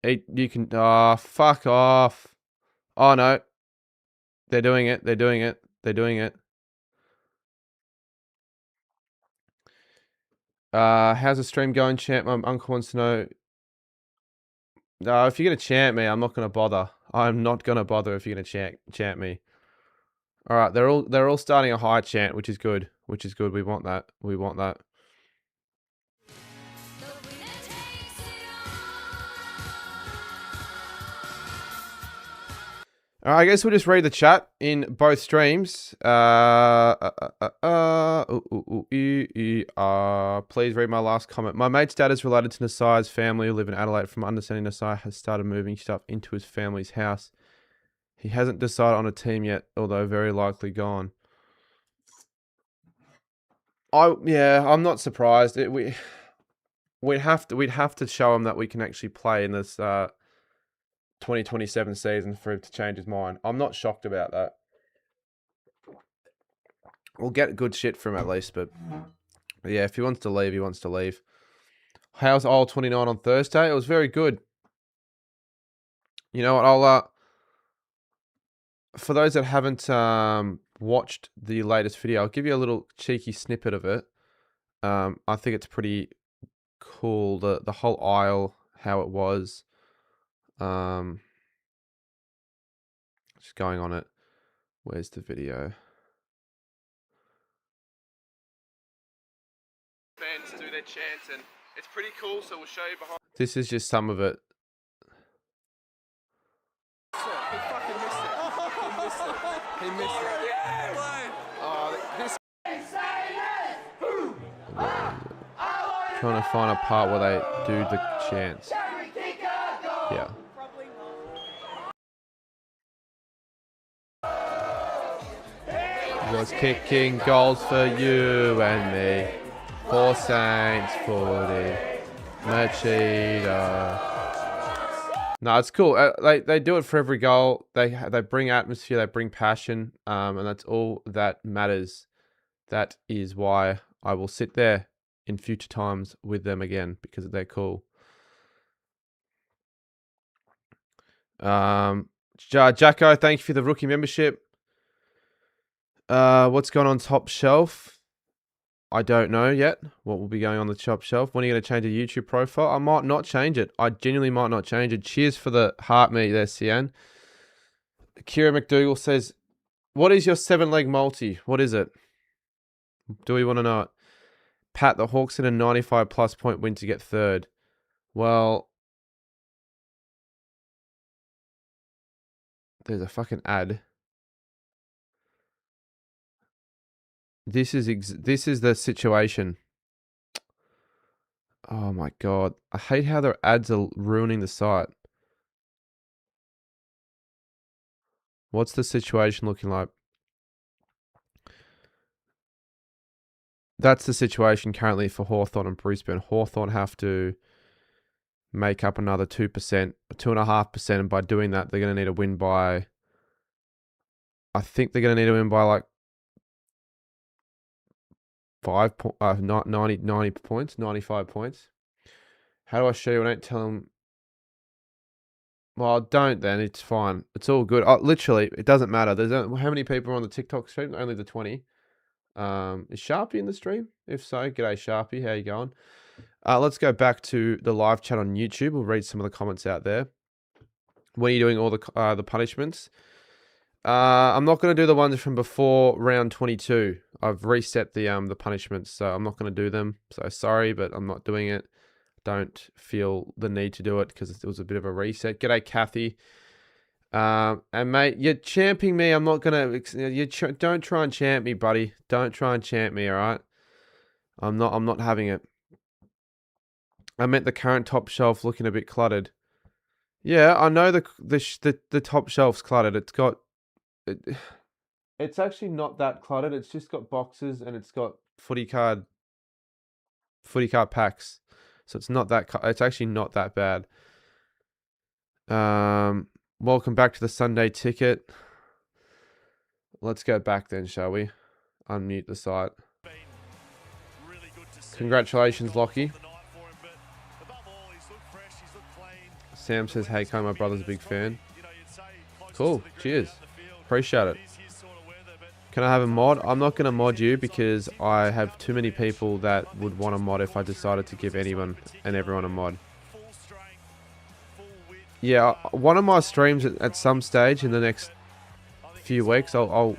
you can. Oh, fuck off. Oh no, they're doing it. They're doing it. They're doing it. How's the stream going, champ? My uncle wants to know. If you're going to chant me, I'm not going to bother. I'm not going to bother if you're going to chant me. All right, they're all starting a high chant, which is good. Which is good. We want that. We want that. All right, I guess we'll just read the chat in both streams. Please read my last comment. My mate's dad is related to Nasai's family who live in Adelaide. From understanding, Nasai has started moving stuff into his family's house. He hasn't decided on a team yet, although very likely gone. I'm not surprised. We'd have to show him that we can actually play in this 2027 season for him to change his mind. I'm not shocked about that. We'll get good shit from him at least, but yeah, if he wants to leave, he wants to leave. How's all 29 on Thursday? It was very good. You know what? I'll for those that haven't watched the latest video, I'll give you a little cheeky snippet of it. I think it's pretty cool. The whole aisle, how it was. Just going on it. Where's the video? Fans do their chants, and it's pretty cool. So we'll show you behind. This is just some of it. He fucking missed it. He missed it. This. Trying to find a part where they do the chants. Yeah. Was kicking goals for you and me. For Saints footy. Machida. No, it's cool. They do it for every goal. They bring atmosphere. They bring passion. And that's all that matters. That is why I will sit there in future times with them again, because they're cool. Jacko, thank you for the rookie membership. What's going on top shelf? I don't know yet what will be going on the top shelf. When are you going to change a YouTube profile? I might not change it. I genuinely might not change it. Cheers for the heart meat there, Cian. Kira McDougall says, what is your 7-leg multi? What is it? Do we want to know it? Pat, the Hawks in a 95+ point win to get third. Well, there's a fucking ad. This is the situation. Oh my god. I hate how their ads are ruining the site. What's the situation looking like? That's the situation currently for Hawthorn and Brisbane. Hawthorn have to make up another 2%, 2.5%, and by doing that, they're going to need to win by... I think they're going to need to win by like 90 points, 95 points. How do I show you? I don't tell them. Well, don't then. It's fine. It's all good. Literally, it doesn't matter. There's how many people are on the TikTok stream? Only the 20. Is Sharpie in the stream? If so, g'day Sharpie. How you going? Let's go back to the live chat on YouTube. We'll read some of the comments out there. When are you doing all the punishments? I'm not going to do the ones from before round 22. I've reset the punishments, so I'm not going to do them. So sorry, but I'm not doing it. Don't feel the need to do it because it was a bit of a reset. G'day, Kathy. And mate, you're champing me. I'm not going to. Don't try and champ me, buddy. Don't try and champ me. All right. I'm not having it. I meant the current top shelf looking a bit cluttered. Yeah, I know the top shelf's cluttered. It's got. It's actually not that cluttered. It's just got boxes and it's got footy card packs. So it's not that. It's actually not that bad. Welcome back to the Sunday ticket. Let's go back then, shall we? Unmute the site. Congratulations, Lockie. Sam says, hey, Kai, my brother's a big fan. Cool. Cheers. Appreciate it. Can I have a mod? I'm not going to mod you because I have too many people that would want a mod if I decided to give anyone and everyone a mod. Yeah, one of my streams at some stage in the next few weeks, I'll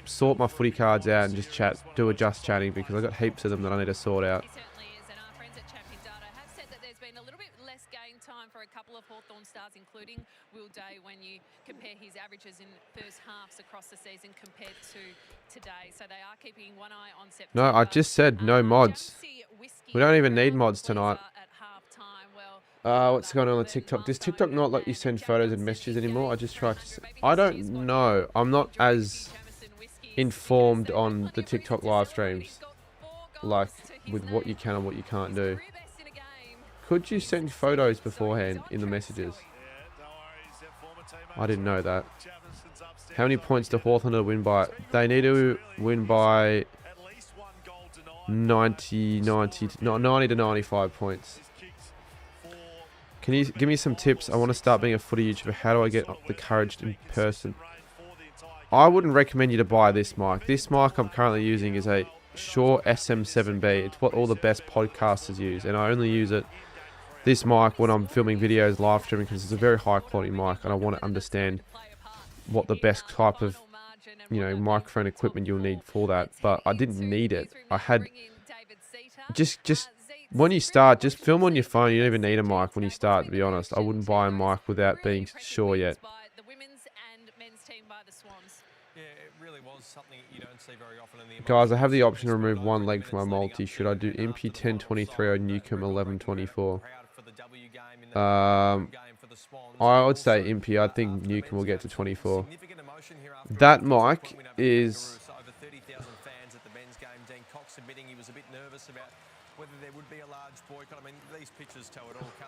sort my footy cards out and just do a just chatting because I've got heaps of them that I need to sort out. He certainly is, and our friends at Champion Data have said that there's been a little bit less game time for a couple of Hawthorn stars, including Will Day, when you compare his averages in first halves across the season compared to today. So they are keeping one eye on September. No, I just said no mods. We don't even need mods tonight. What's going on with TikTok? Does TikTok not let you send photos and messages anymore? I just tried to... I don't know. I'm not as informed on the TikTok live streams. Like, with what you can and what you can't do. Could you send photos beforehand in the messages? I didn't know that. How many points do Hawthorn win by? They need to win by 90 to 95 points. Can you give me some tips? I want to start being a footy YouTuber. How do I get the courage in person? I wouldn't recommend you to buy this mic. This mic I'm currently using is a Shure SM7B. It's what all the best podcasters use, and I only use this mic when I'm filming videos, live streaming, because it's a very high quality mic, and I want to understand what the best type of, microphone equipment you'll need for that. But I didn't need it. I had just when you start, just film on your phone. You don't even need a mic when you start, to be honest. I wouldn't buy a mic without being sure yet. Guys, I have the option to remove one leg from my multi. Should I do MP 1023 or Newcomb 1124? I would say MP. I think Newcomb will get to 24. That mic is...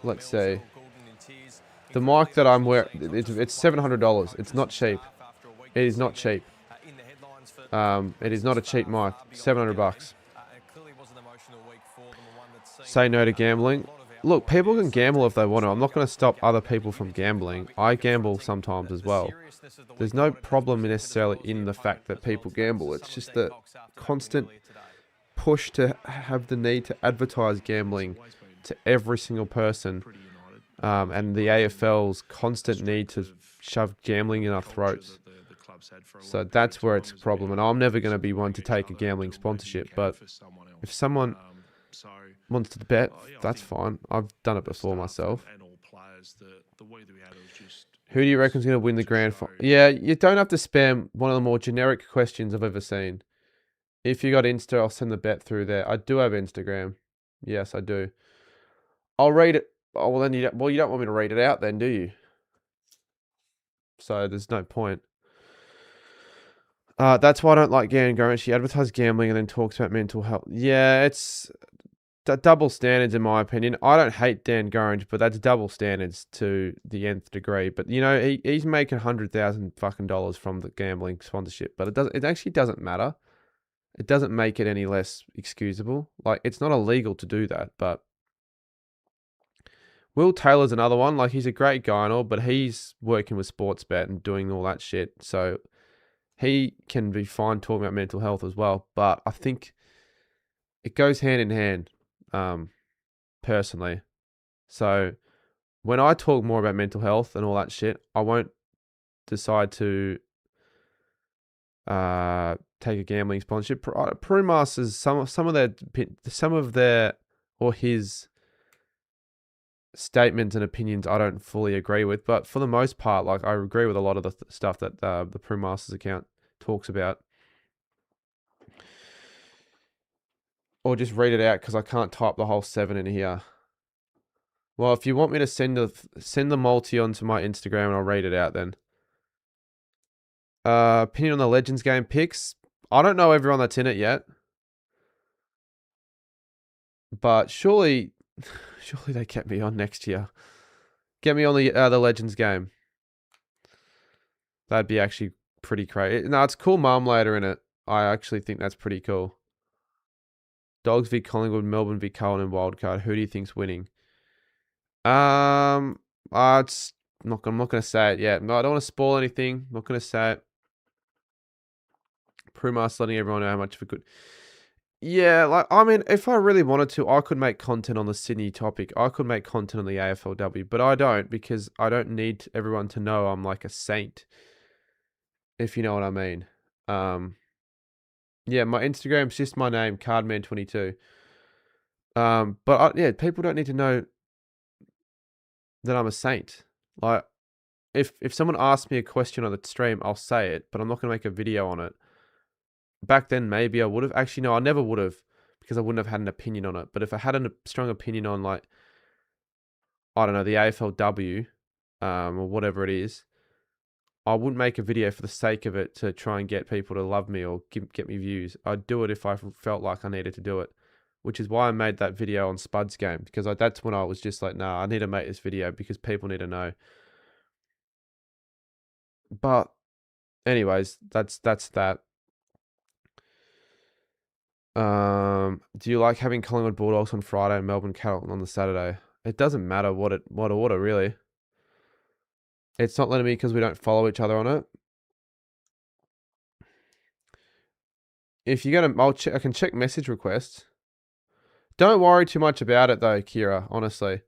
Let's see. The mic that I'm wearing, it's $700. It's not cheap. It is not cheap. It is not a cheap mic. $700. Say no to gambling. Look, people can gamble if they want to. I'm not going to stop other people from gambling. I gamble sometimes as well. There's no problem necessarily in the fact that people gamble. It's just the constant push to have the need to advertise gambling to every single person, and the AFL's constant need to shove gambling in our throats. So that's where it's a problem, and I'm never going to be one to take a gambling sponsorship, but if someone wants to bet, that's fine. I've done it before myself. Who do you reckon is going to win the grand final? Yeah, you don't have to spam one of the more generic questions I've ever seen. If you got Insta, I'll send the bet through there. I do have Instagram. Yes, I do. I'll read it. Oh, well, then you don't want me to read it out then, do you? So there's no point. That's why I don't like Gan Goran. She advertises gambling and then talks about mental health. Yeah, it's double standards in my opinion. I don't hate Dan Gorringe, but that's double standards to the nth degree. But he's making $100,000 fucking dollars from the gambling sponsorship. But it actually doesn't matter. It doesn't make it any less excusable. Like, it's not illegal to do that. But Will Taylor's another one. Like, he's a great guy and all, but he's working with Sportsbet and doing all that shit. So he can be fine talking about mental health as well. But I think it goes hand in hand. Personally. So when I talk more about mental health and all that shit, I won't decide to take a gambling sponsorship. Brewmasters, some of their or his statements and opinions I don't fully agree with, but for the most part, like, I agree with a lot of the stuff that the Brewmasters account talks about. Or just read it out because I can't type the whole 7 in here. Well, if you want me to send the multi onto my Instagram and I'll read it out then. Opinion on the Legends game picks. I don't know everyone that's in it yet. But surely they get me on next year. Get me on the Legends game. That'd be actually pretty crazy. No, it's cool Marmolader in it. I actually think that's pretty cool. Dogs v Collingwood, Melbourne v Carlton and Wildcard. Who do you think's winning? I'm not going to say it yet. No, I don't want to spoil anything. I'm not going to say it. Prumas letting everyone know how much of a good... Yeah, like, I mean, if I really wanted to, I could make content on the Sydney topic. I could make content on the AFLW, but I don't, because I don't need everyone to know I'm like a saint, if you know what I mean. Yeah, my Instagram's just my name, Cardman22. But yeah, people don't need to know that I'm a saint. Like, if someone asks me a question on the stream, I'll say it, but I'm not gonna make a video on it. Back then, maybe I would have. Actually, no, I never would have, because I wouldn't have had an opinion on it. But if I had a strong opinion on, like, I don't know, the AFLW, or whatever it is, I wouldn't make a video for the sake of it to try and get people to love me or get me views. I'd do it if I felt like I needed to do it, which is why I made that video on Spud's game, because that's when I was just like, nah, I need to make this video because people need to know. But anyways, that's that. Do you like having Collingwood Bulldogs on Friday and Melbourne Carlton on the Saturday? It doesn't matter what order, really. It's not letting me because we don't follow each other on it. If you go to, I can check message requests. Don't worry too much about it though, Kira, honestly.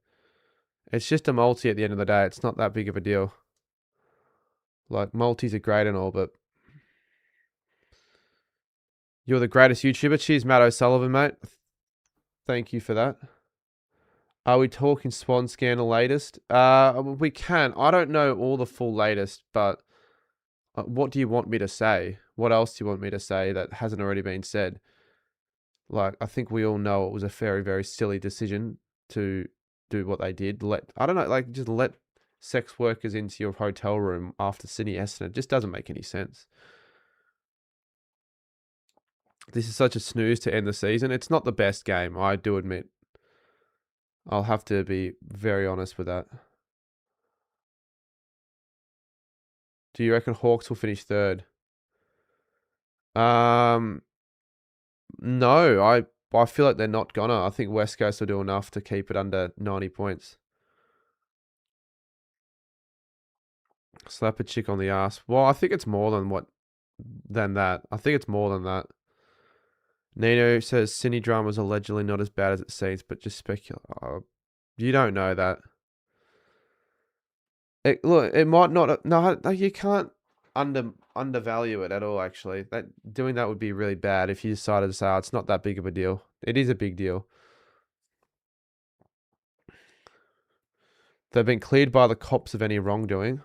It's just a multi at the end of the day. It's not that big of a deal. Like, multis are great and all, but you're the greatest YouTuber. Cheers, Matt O'Sullivan, mate. Thank you for that. Are we talking Swan Scandal latest? We can. I don't know all the full latest, but what do you want me to say? What else do you want me to say that hasn't already been said? Like, I think we all know it was a very, very silly decision to do what they did. I don't know, like, just let sex workers into your hotel room after Sydney Essendon. It just doesn't make any sense. This is such a snooze to end the season. It's not the best game, I do admit. I'll have to be very honest with that. Do you reckon Hawks will finish third? No, I feel like they're not gonna. I think West Coast will do enough to keep it under 90 points. Slap a chick on the ass. Well, I think it's more than that. I think it's more than that. Nino says Sydney drama's allegedly not as bad as it seems, but just speculate. You don't know that. Look, it might not. No, you can't undervalue it at all. Actually, doing that would be really bad if you decided to say, "Oh, it's not that big of a deal." It is a big deal. They've been cleared by the cops of any wrongdoing.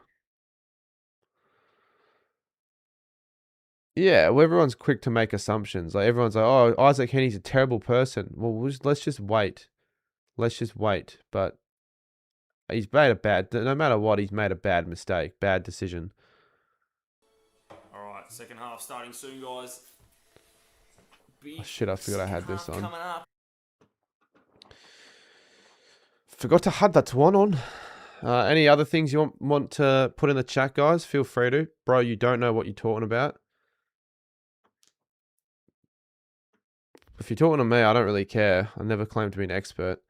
Yeah, well, everyone's quick to make assumptions. Like, everyone's like, "Oh, Isaac Henny's a terrible person." Well, let's just wait. Let's just wait. But he's made no matter what, he's made a bad mistake, bad decision. All right, second half starting soon, guys. Oh, shit, I forgot I had this on. Coming up. Forgot to have that one on. Any other things you want to put in the chat, guys? Feel free to. Bro, you don't know what you're talking about. If you're talking to me, I don't really care. I never claim to be an expert.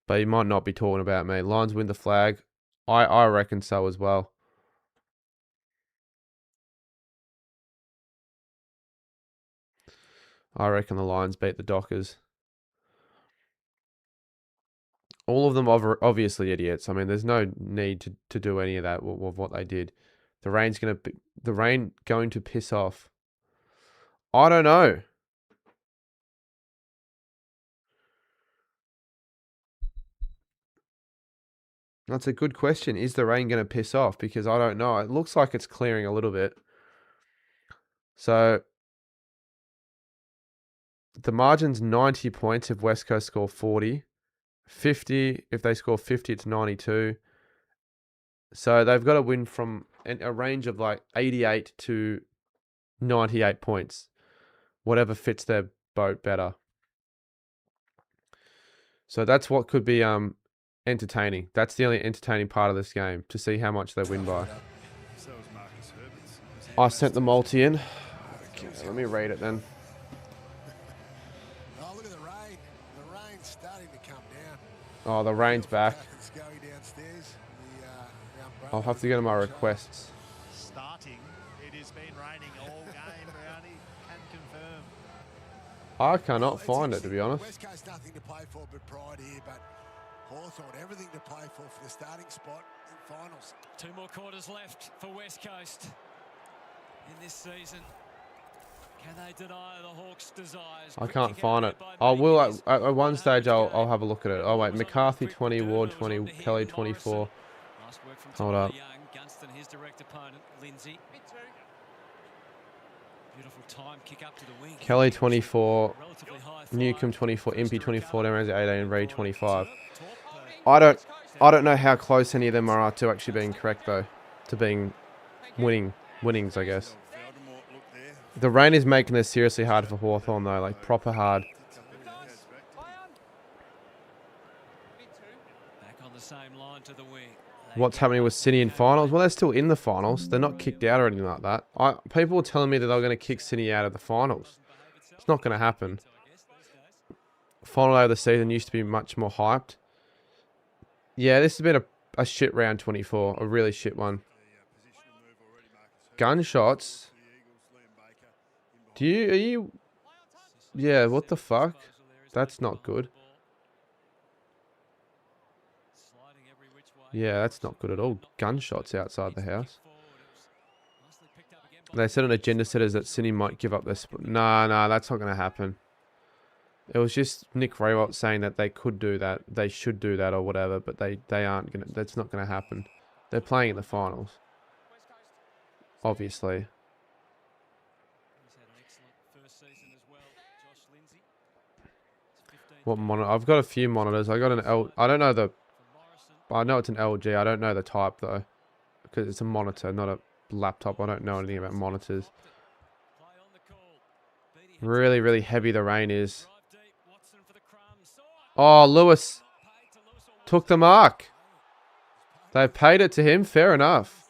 But you might not be talking about me. Lions win the flag. I reckon so as well. I reckon the Lions beat the Dockers. All of them are obviously idiots. I mean, there's no need to do any of that with what they did. The rain going to piss off. I don't know. That's a good question. Is the rain going to piss off? Because I don't know. It looks like it's clearing a little bit. So the margin's 90 points if West Coast score 40. 50, if they score 50, it's 92. So they've got to win from a range of like 88 to 98 points. Whatever fits their boat better. So that's what could be entertaining. That's the only entertaining part of this game, to see how much they win by. I sent the multi in. Okay, let me read it then. Oh, look at the rain. The rain's starting to come down. Oh, the rain's back. It's going downstairs. I'll have to go to my requests. Starting, it has been raining all game, Brownie. Can confirm. I cannot find it, to be honest. West Coast nothing to play for but pride here, but Hawthorn, everything to play for the starting spot in finals. 2 more quarters left for West Coast in this season. Can they deny the Hawks' desires? I can't find it. I will at one stage. I'll have a look at it. Oh wait, McCarthy 20, Ward 20, Kelly 24. Nice work from Hold Tyler up. Young. Gunston, his direct opponent, Lindsay. Beautiful time kick up to the wing. Kelly 24, Relatively high Newcomb 24, Impey 24, Damaris 18, and Ray 25. I don't know how close any of them are to actually being correct though, to being winnings, I guess. The rain is making this seriously hard for Hawthorn though, like proper hard. Back on the same line to the wing. What's happening with Sydney in finals? Well, they're still in the finals. They're not kicked out or anything like that. People were telling me that they were going to kick Sydney out of the finals. It's not going to happen. Final day of the season used to be much more hyped. Yeah, this has been a shit round 24. A really shit one. Gunshots. Are you... Yeah, what the fuck? That's not good. Yeah, that's not good at all. Gunshots outside the house. They said on agenda setters that Sydney might give up their split. Nah, that's not going to happen. It was just Nick Raywalt saying that they could do that. They should do that or whatever, but they aren't going to. That's not going to happen. They're playing in the finals. Obviously. What monitor? I've got a few monitors. I got an L. I don't know the. I know it's an LG. I don't know the type though, because it's a monitor, not a laptop. I don't know anything about monitors. Really, really heavy the rain is. Oh, Lewis took the mark. They paid it to him. Fair enough.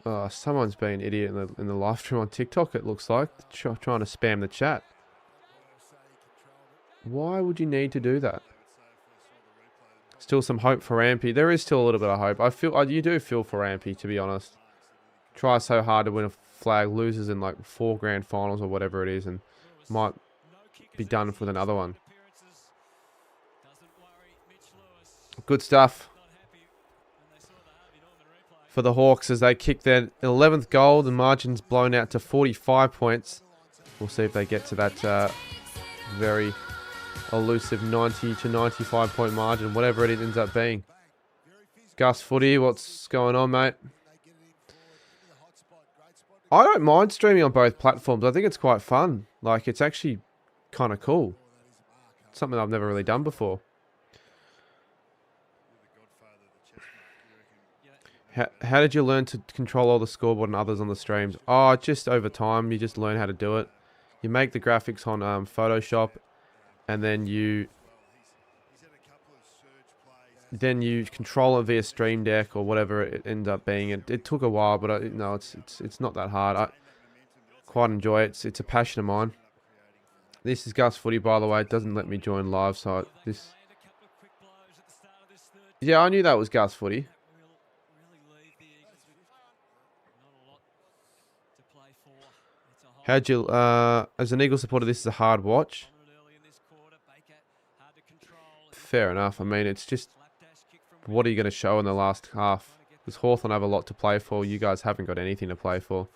Oh, someone's being an idiot in the live stream on TikTok, it looks like. Trying to spam the chat. Why would you need to do that? Still some hope for Ampy. There is still a little bit of hope. You do feel for Ampy, to be honest. Try so hard to win a flag, loses in like 4 grand finals or whatever it is, and might be done with another one. Good stuff for the Hawks as they kick their 11th goal. The margin's blown out to 45 points. We'll see if they get to that very elusive 90 to 95 point margin, whatever it ends up being. Gus Footy, what's going on, mate? I don't mind streaming on both platforms. I think it's quite fun. Like, it's actually kind of cool. It's something I've never really done before. How did you learn to control all the scoreboard and others on the streams? Oh, just over time. You just learn how to do it. You make the graphics on Photoshop, and then you control it via Stream Deck or whatever it ends up being. It took a while, but no, it's not that hard. I quite enjoy it. It's a passion of mine. This is Gus Footy, by the way. It doesn't let me join live, so this. Yeah, I knew that was Gus Footy. How'd you, as an Eagle supporter, this is a hard watch. Fair enough. I mean, it's just, what are you going to show in the last half? Because Hawthorn have a lot to play for. You guys haven't got anything to play for.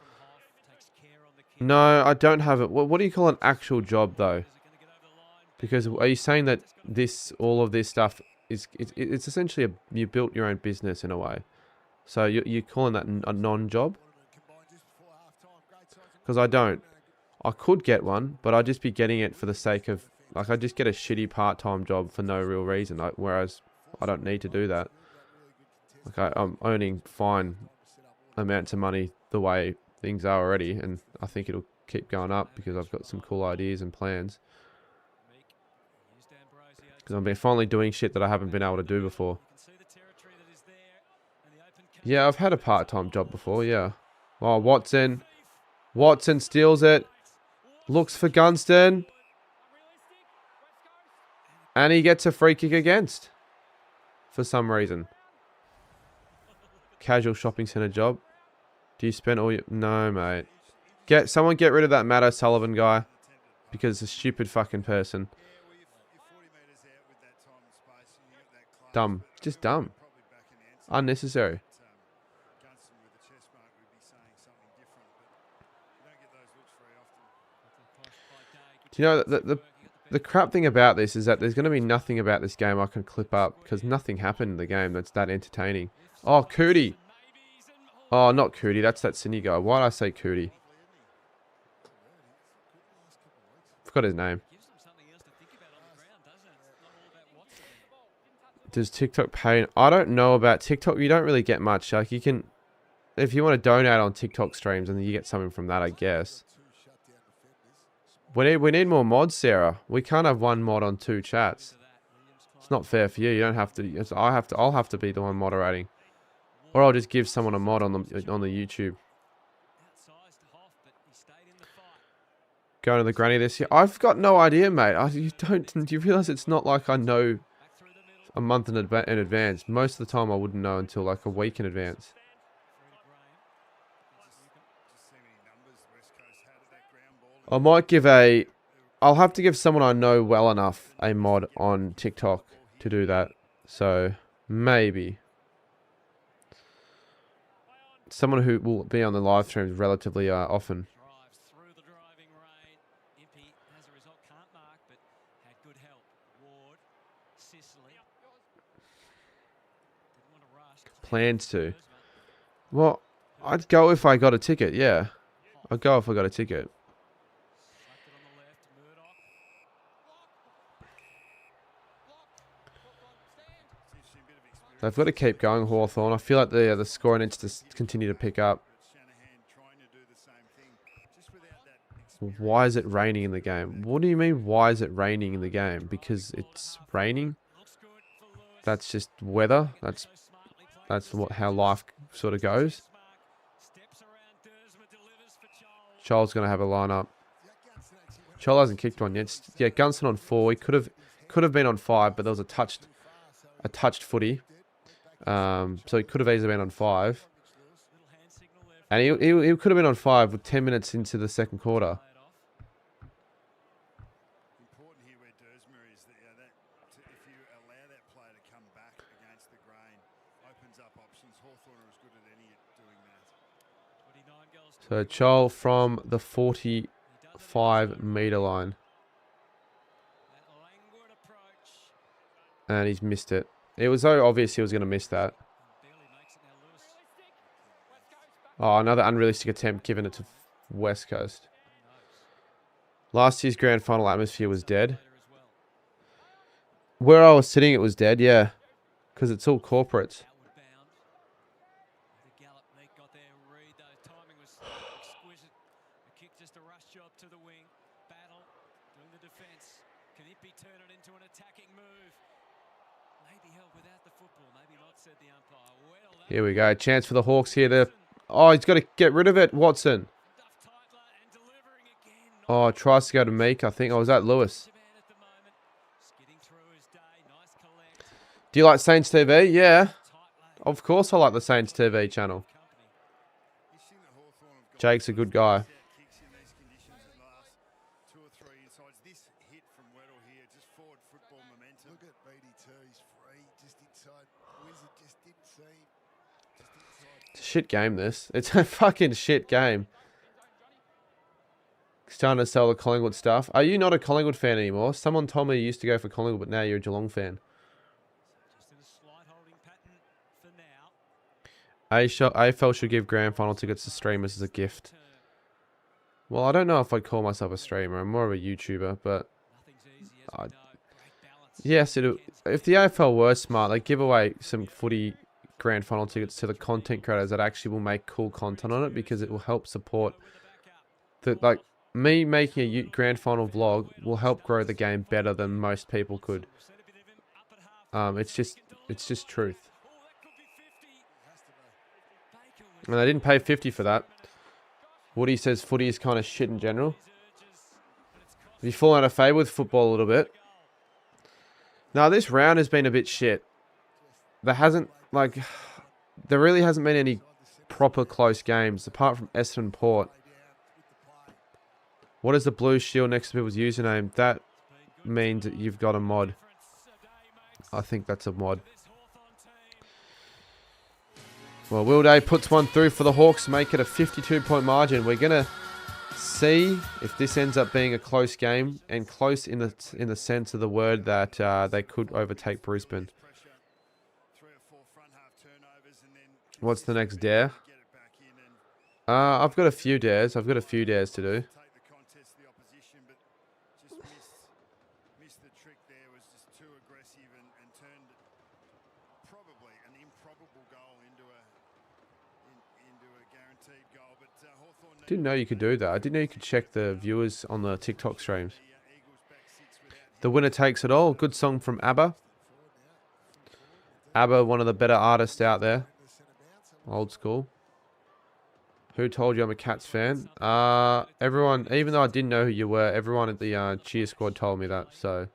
No, I don't have it. What do you call an actual job, though? Because are you saying that all of this stuff it's essentially you built your own business in a way? So you're calling that a non-job? Because I don't. I could get one, but I'd just be getting it for the sake of, like, I'd just get a shitty part-time job for no real reason. Whereas I don't need to do that. Like, I'm earning fine amounts of money the way things are already, and I think it'll keep going up because I've got some cool ideas and plans. Because I've been finally doing shit that I haven't been able to do before. Yeah, I've had a part-time job before, yeah. Oh, Watson steals it. Looks for Gunston. And he gets a free kick against. For some reason. Casual shopping centre job. Do you spend all your... No, mate. Someone get rid of that Matt O'Sullivan guy. Because a stupid fucking person. Dumb. Just dumb. Unnecessary. Do you know, the crap thing about this is that there's going to be nothing about this game I can clip up. Because nothing happened in the game that's that entertaining. Oh, Cootie. Oh, not Cootie. That's that Sydney guy. Why did I say Cootie? Forgot his name. Does TikTok pay? I don't know about TikTok. You don't really get much. Like you can, if you want to donate on TikTok streams, and you get something from that, I guess. We need more mods, Sarah. We can't have one mod on 2 chats. It's not fair for you. You don't have to. I'll have to be the one moderating, or I'll just give someone a mod on the YouTube. Going to the granny this year. I've got no idea, mate. Do you realize it's not like I know a month in advance? Most of the time I wouldn't know until like a week in advance. I might give I'll have to give someone I know well enough a mod on TikTok to do that. So maybe someone who will be on the live streams relatively often. Plans to. Well, I'd go if I got a ticket, yeah. I'd go if I got a ticket. They've got to keep going, Hawthorn. I feel like the score needs to continue to pick up. Why is it raining in the game? What do you mean, why is it raining in the game? Because it's raining? That's just weather? That's how life sort of goes. Charles going to have a lineup. Charles hasn't kicked one yet. Yeah, Gunston on 4. He could have been on 5, but there was a touched footy. So he could have easily been on 5. And he could have been on 5 with 10 minutes into the second quarter. So Chol from the 45-meter line. And he's missed it. It was so obvious he was going to miss that. Oh, another unrealistic attempt giving it to West Coast. Last year's grand final atmosphere was dead. Where I was sitting, it was dead, yeah. Because it's all corporates. Here we go. Chance for the Hawks here. Oh, he's got to get rid of it. Watson. Oh, tries to go to Meek, I think. Oh, was that Lewis? Do you like Saints TV? Yeah. Of course I like the Saints TV channel. Jake's a good guy. Shit game, this. It's a fucking shit game. Starting to sell the Collingwood stuff. Are you not a Collingwood fan anymore? Someone told me you used to go for Collingwood, but now you're a Geelong fan. AFL should give grand final tickets to streamers as a gift. Well, I don't know if I'd call myself a streamer. I'm more of a YouTuber, but... yes, if the AFL were smart, they'd give away some footy grand final tickets to the content creators that actually will make cool content on it, because it will help support me making a grand final vlog will help grow the game better than most people could. It's just truth. And they didn't pay 50 for that. Woody says footy is kind of shit in general. Have you fallen out of favour with football a little bit? No, this round has been a bit shit. There really hasn't been any proper close games, apart from Essendon Port. What is the blue shield next to people's username? That means that you've got a mod. I think that's a mod. Well, Will Day puts one through for the Hawks, make it a 52-point margin. We're gonna see if this ends up being a close game, and close in the sense of the word that they could overtake Brisbane. What's the next dare? I've got a few dares. I've got a few dares to do. Didn't know you could do that. I didn't know you could check the viewers on the TikTok streams. The winner takes it all. Good song from ABBA. ABBA, one of the better artists out there. Old school. Who told you I'm a Cats fan? Everyone, even though I didn't know who you were, everyone at the cheer squad told me that. So,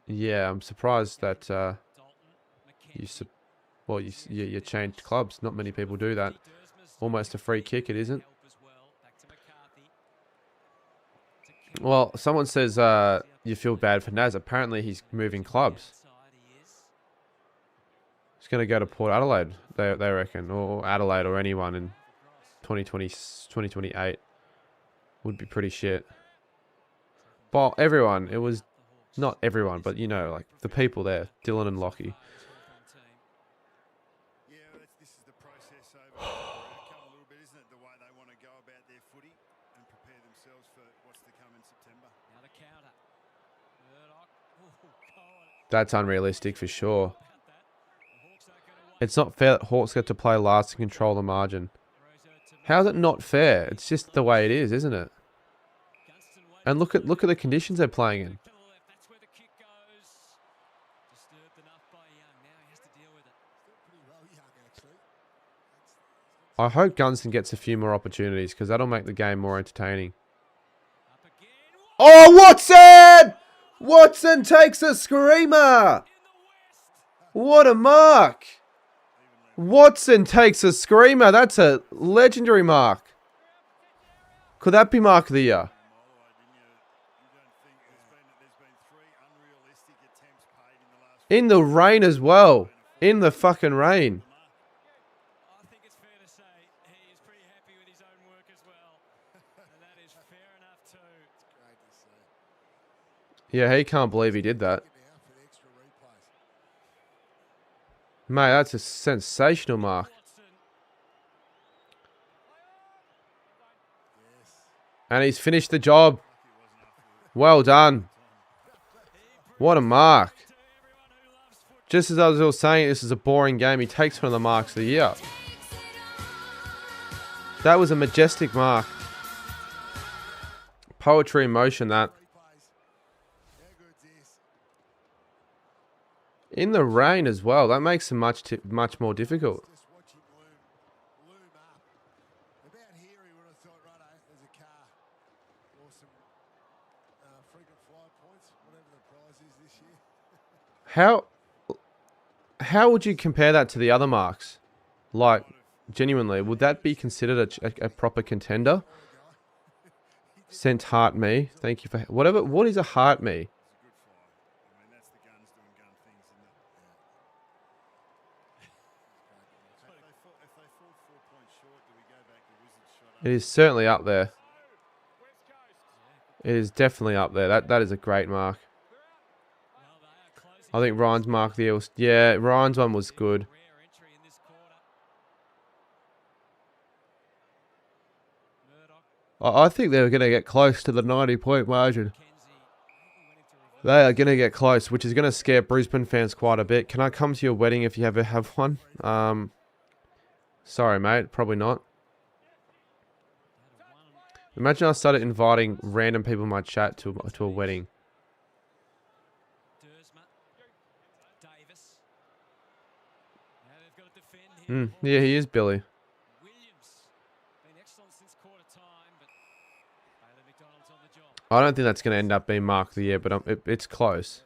yeah, I'm surprised that you changed clubs. Not many people do that. Almost a free kick, it isn't. Well, someone says you feel bad for Naz. Apparently he's moving clubs. He's going to go to Port Adelaide, they reckon. Or Adelaide or anyone in 2028. Would be pretty shit. But everyone, it was... Not everyone, but you know, like the people there. Dylan and Lockie. That's unrealistic for sure. It's not fair that Hawks get to play last and control the margin. How's it not fair? It's just the way it is, isn't it? And look at the conditions they're playing in. I hope Gunston gets a few more opportunities because that'll make the game more entertaining. Oh, Watson! Watson takes a screamer! What a mark! Watson takes a screamer. That's a legendary mark. Could that be mark of the year? In the rain as well. In the fucking rain. Yeah, he can't believe he did that. Mate, that's a sensational mark. And he's finished the job. Well done. What a mark. Just as I was saying, this is a boring game. He takes one of the marks of the year. That was a majestic mark. Poetry in motion, that. In the rain as well. That makes it much more difficult. How would you compare that to the other marks? Like, genuinely, would that be considered a proper contender? Sent heart me. Thank you for whatever. What is a heart me? It is certainly up there. It is definitely up there. That is a great mark. I think Ryan's mark there was... Yeah, Ryan's one was good. I think they're going to get close to the 90-point margin. They are going to get close, which is going to scare Brisbane fans quite a bit. Can I come to your wedding if you ever have one? Sorry, mate. Probably not. Imagine I started inviting random people in my chat to a wedding. Yeah, he is Billy. I don't think that's going to end up being mark of the year, but it's close.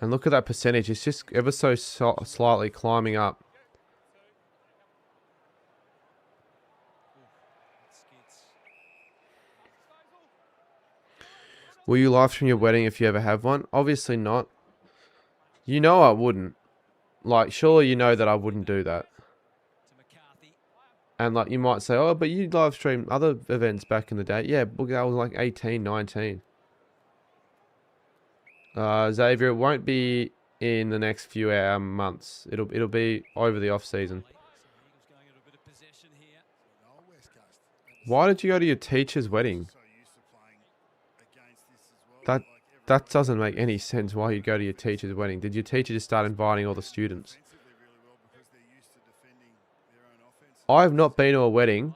And look at that percentage. It's just ever so slightly climbing up. Will you live stream your wedding if you ever have one? Obviously not. You know I wouldn't. Like, surely you know that I wouldn't do that. And like, you might say, oh, but you live stream other events back in the day. Yeah, but I was like 18, 19. Xavier, it won't be in the next few months. It'll be over the off season. Why did you go to your teacher's wedding? That doesn't make any sense. Why you'd go to your teacher's wedding? Did your teacher just start inviting all the students? I have not been to a wedding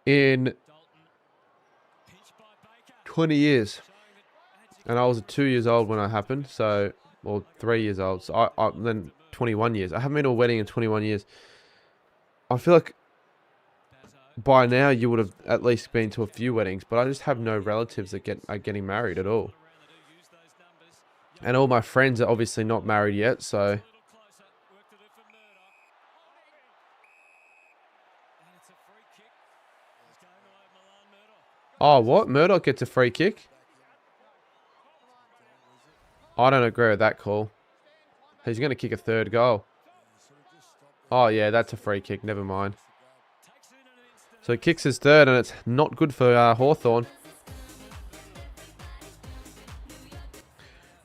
in 20 years. And I was 2 years old when it happened, so, or 3 years old. So then 21 years. I haven't been to a wedding in 21 years. I feel like by now you would have at least been to a few weddings, but I just have no relatives that are getting married at all. And all my friends are obviously not married yet, so. Oh, what? Murdoch gets a free kick? I don't agree with that call. He's going to kick a third goal. Oh, yeah, that's a free kick. Never mind. So he kicks his third, and it's not good for Hawthorn.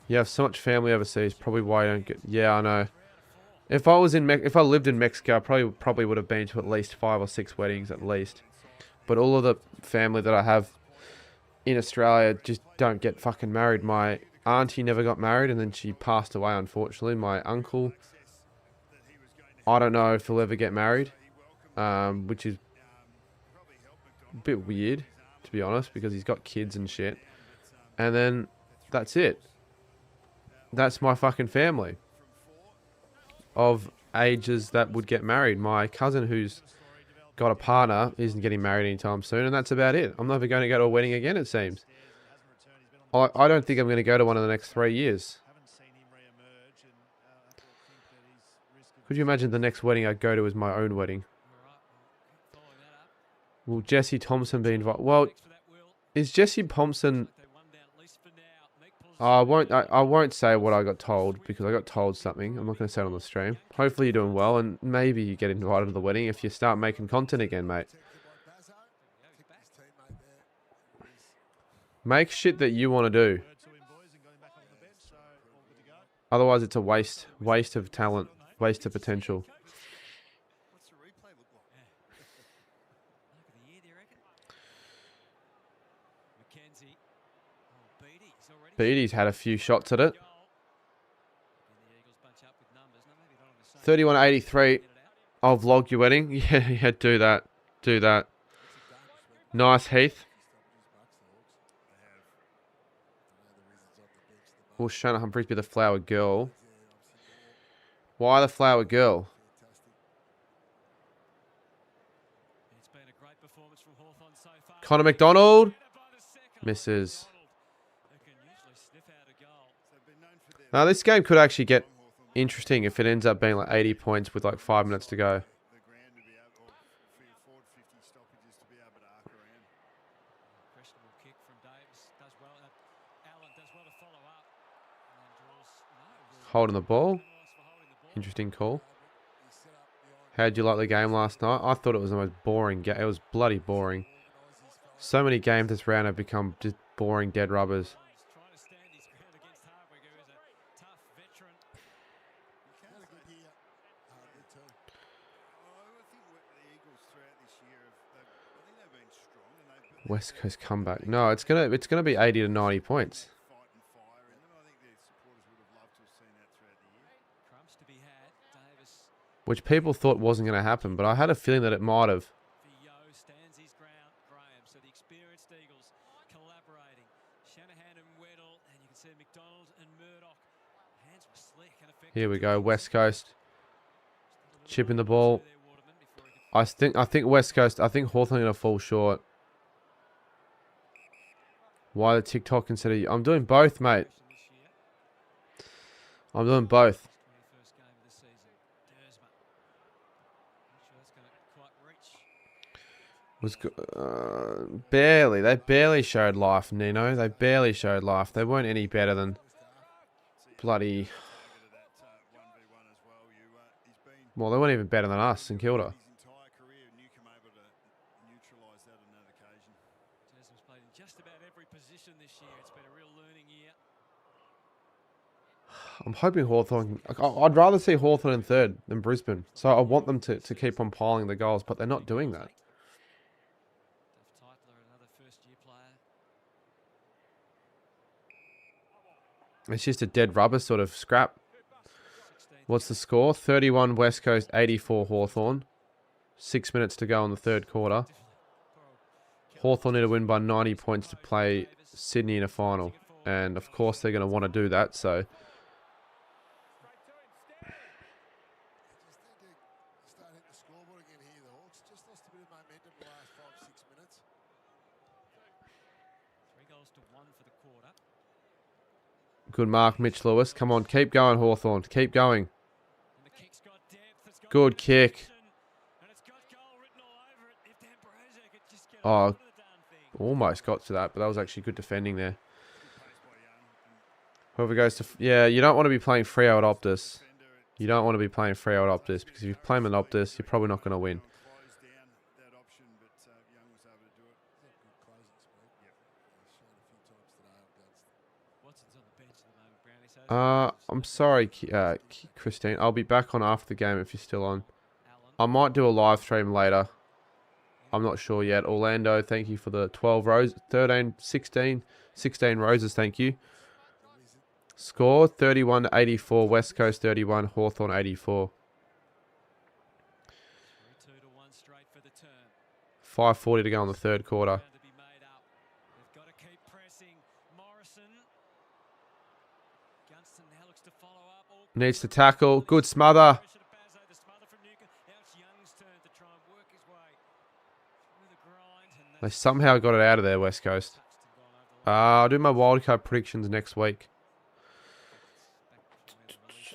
You have so much family overseas. Probably why you don't get... Yeah, I know. If I lived in Mexico, I probably would have been to at least 5 or 6 weddings at least. But all of the family that I have in Australia just don't get fucking married. My auntie never got married, and then she passed away, unfortunately. My uncle, I don't know if he'll ever get married, which is a bit weird, to be honest, because he's got kids and shit. And then that's it. That's my fucking family of ages that would get married. My cousin, who's got a partner, isn't getting married anytime soon, and that's about it. I'm never going to go to a wedding again, it seems. I don't think I'm going to go to one in the next 3 years. Could you imagine the next wedding I go to is my own wedding? Will Jesse Thompson be invited? Well, is Jesse Thompson... I won't say what I got told, because I got told something. I'm not going to say it on the stream. Hopefully you're doing well, and maybe you get invited to the wedding if you start making content again, mate. Make shit that you want to do. Otherwise it's a waste of talent, waste of potential. Beatty's had a few shots at it. 31.83. I'll vlog your wedding. Yeah, do that. Do that. Nice, Heath. Will Shanna Humphries be the flower girl? Why the flower girl? Connor McDonald. Misses. Now this game could actually get interesting if it ends up being like 80 points with like 5 minutes to go. Holding the ball. Interesting call. How'd you like the game last night? I thought it was the most boring game. It was bloody boring. So many games this round have become just boring dead rubbers. West Coast comeback. No, it's gonna be 80 to 90 points. Which people thought wasn't going to happen, but I had a feeling that it might have. Here we go, West Coast. Chipping the ball. I think West Coast, I think Hawthorn going to fall short. Why the TikTok instead of you? I'm doing both, mate. I'm doing both. Was barely. They barely showed life, Nino. They barely showed life. They weren't any better than bloody. Well, they weren't even better than us in Kilda. Jasmine's played in just about every position this year. It's been a real learning year. I'm hoping Hawthorn. I'd rather see Hawthorn in third than Brisbane. So I want them to keep on piling the goals, but they're not doing that. Another first-year player. It's just a dead rubber sort of scrap. What's the score? 31 West Coast, 84 Hawthorn. 6 minutes to go in the third quarter. Hawthorn need to win by 90 points to play Sydney in a final. And of course they're going to want to do that, so... Good mark, Mitch Lewis. Come on, keep going, Hawthorn. Keep going. Good kick. Oh, almost got to that, but that was actually good defending there. Whoever goes to... Yeah, you don't want to be playing Freo at Optus. You don't want to be playing Freo at Optus, because if you play them at Optus, you're probably not going to win. I'm sorry, Christine. I'll be back on after the game if you're still on. I might do a live stream later. I'm not sure yet. Orlando, thank you for the 12 roses. 13, 16 roses, thank you. Score, 31-84. West Coast 31, Hawthorn 84. 5:40 to go in the third quarter. Needs to tackle. Good smother. They somehow got it out of there, West Coast. I'll do my wildcard predictions next week.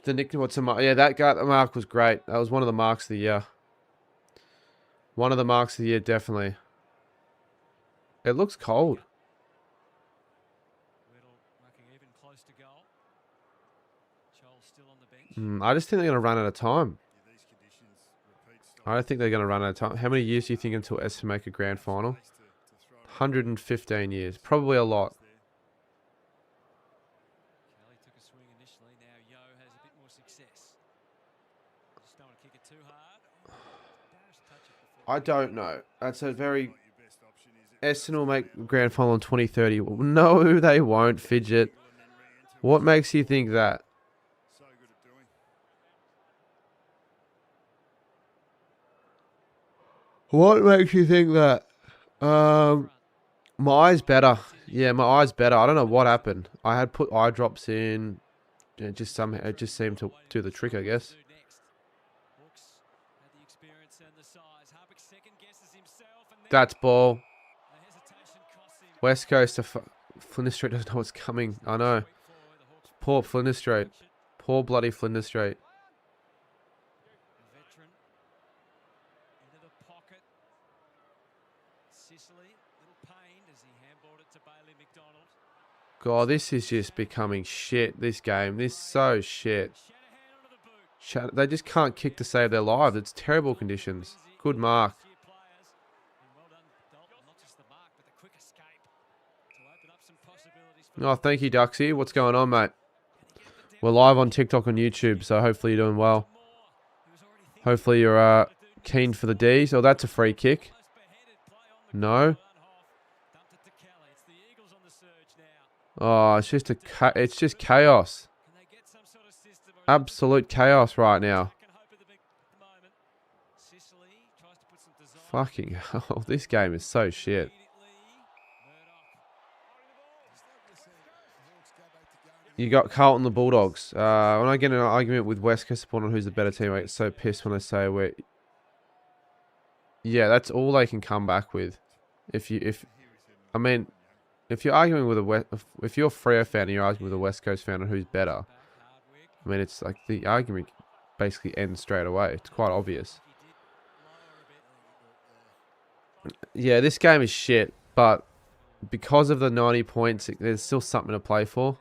The nickname, what's the mark? Yeah, that mark was great. That was one of the marks of the year. One of the marks of the year, definitely. It looks cold. I just think they're going to run out of time. I don't think they're going to run out of time. How many years do you think until Essendon make a grand final? 115 years. Probably a lot. Kelly took a swing initially. Now Yo has a bit more success. Just don't want to kick it too hard. I don't know. That's a very... Essendon will make the grand final in 2030. No, they won't, Fidget. What makes you think that? What makes you think that? My eye's better. Yeah, my eye's better. I don't know what happened. I had put eye drops in. It just somehow it just seemed to do the trick, I guess. That's ball. West Coast to Flinders Street doesn't know what's coming. I know. Poor Flinders Street. Poor bloody Flinders Street. God, this is just becoming shit, this game. This is so shit. They just can't kick to save their lives. It's terrible conditions. Good mark. Oh, thank you, Duxie. What's going on, mate? We're live on TikTok and YouTube, so hopefully you're doing well. Hopefully you're keen for the Ds. Oh, that's a free kick. No. Oh, it's just chaos. Absolute chaos right now. Fucking hell, this game is so shit. You got Carlton the Bulldogs. When I get in an argument with West Coast support on who's the better team, I get so pissed when they say we're... Yeah, that's all they can come back with. If you're arguing with if you're a Freo fan and you're arguing with a West Coast fan on who's better, I mean, it's like the argument basically ends straight away. It's quite obvious. Yeah, this game is shit, but because of the 90 points, there's still something to play for.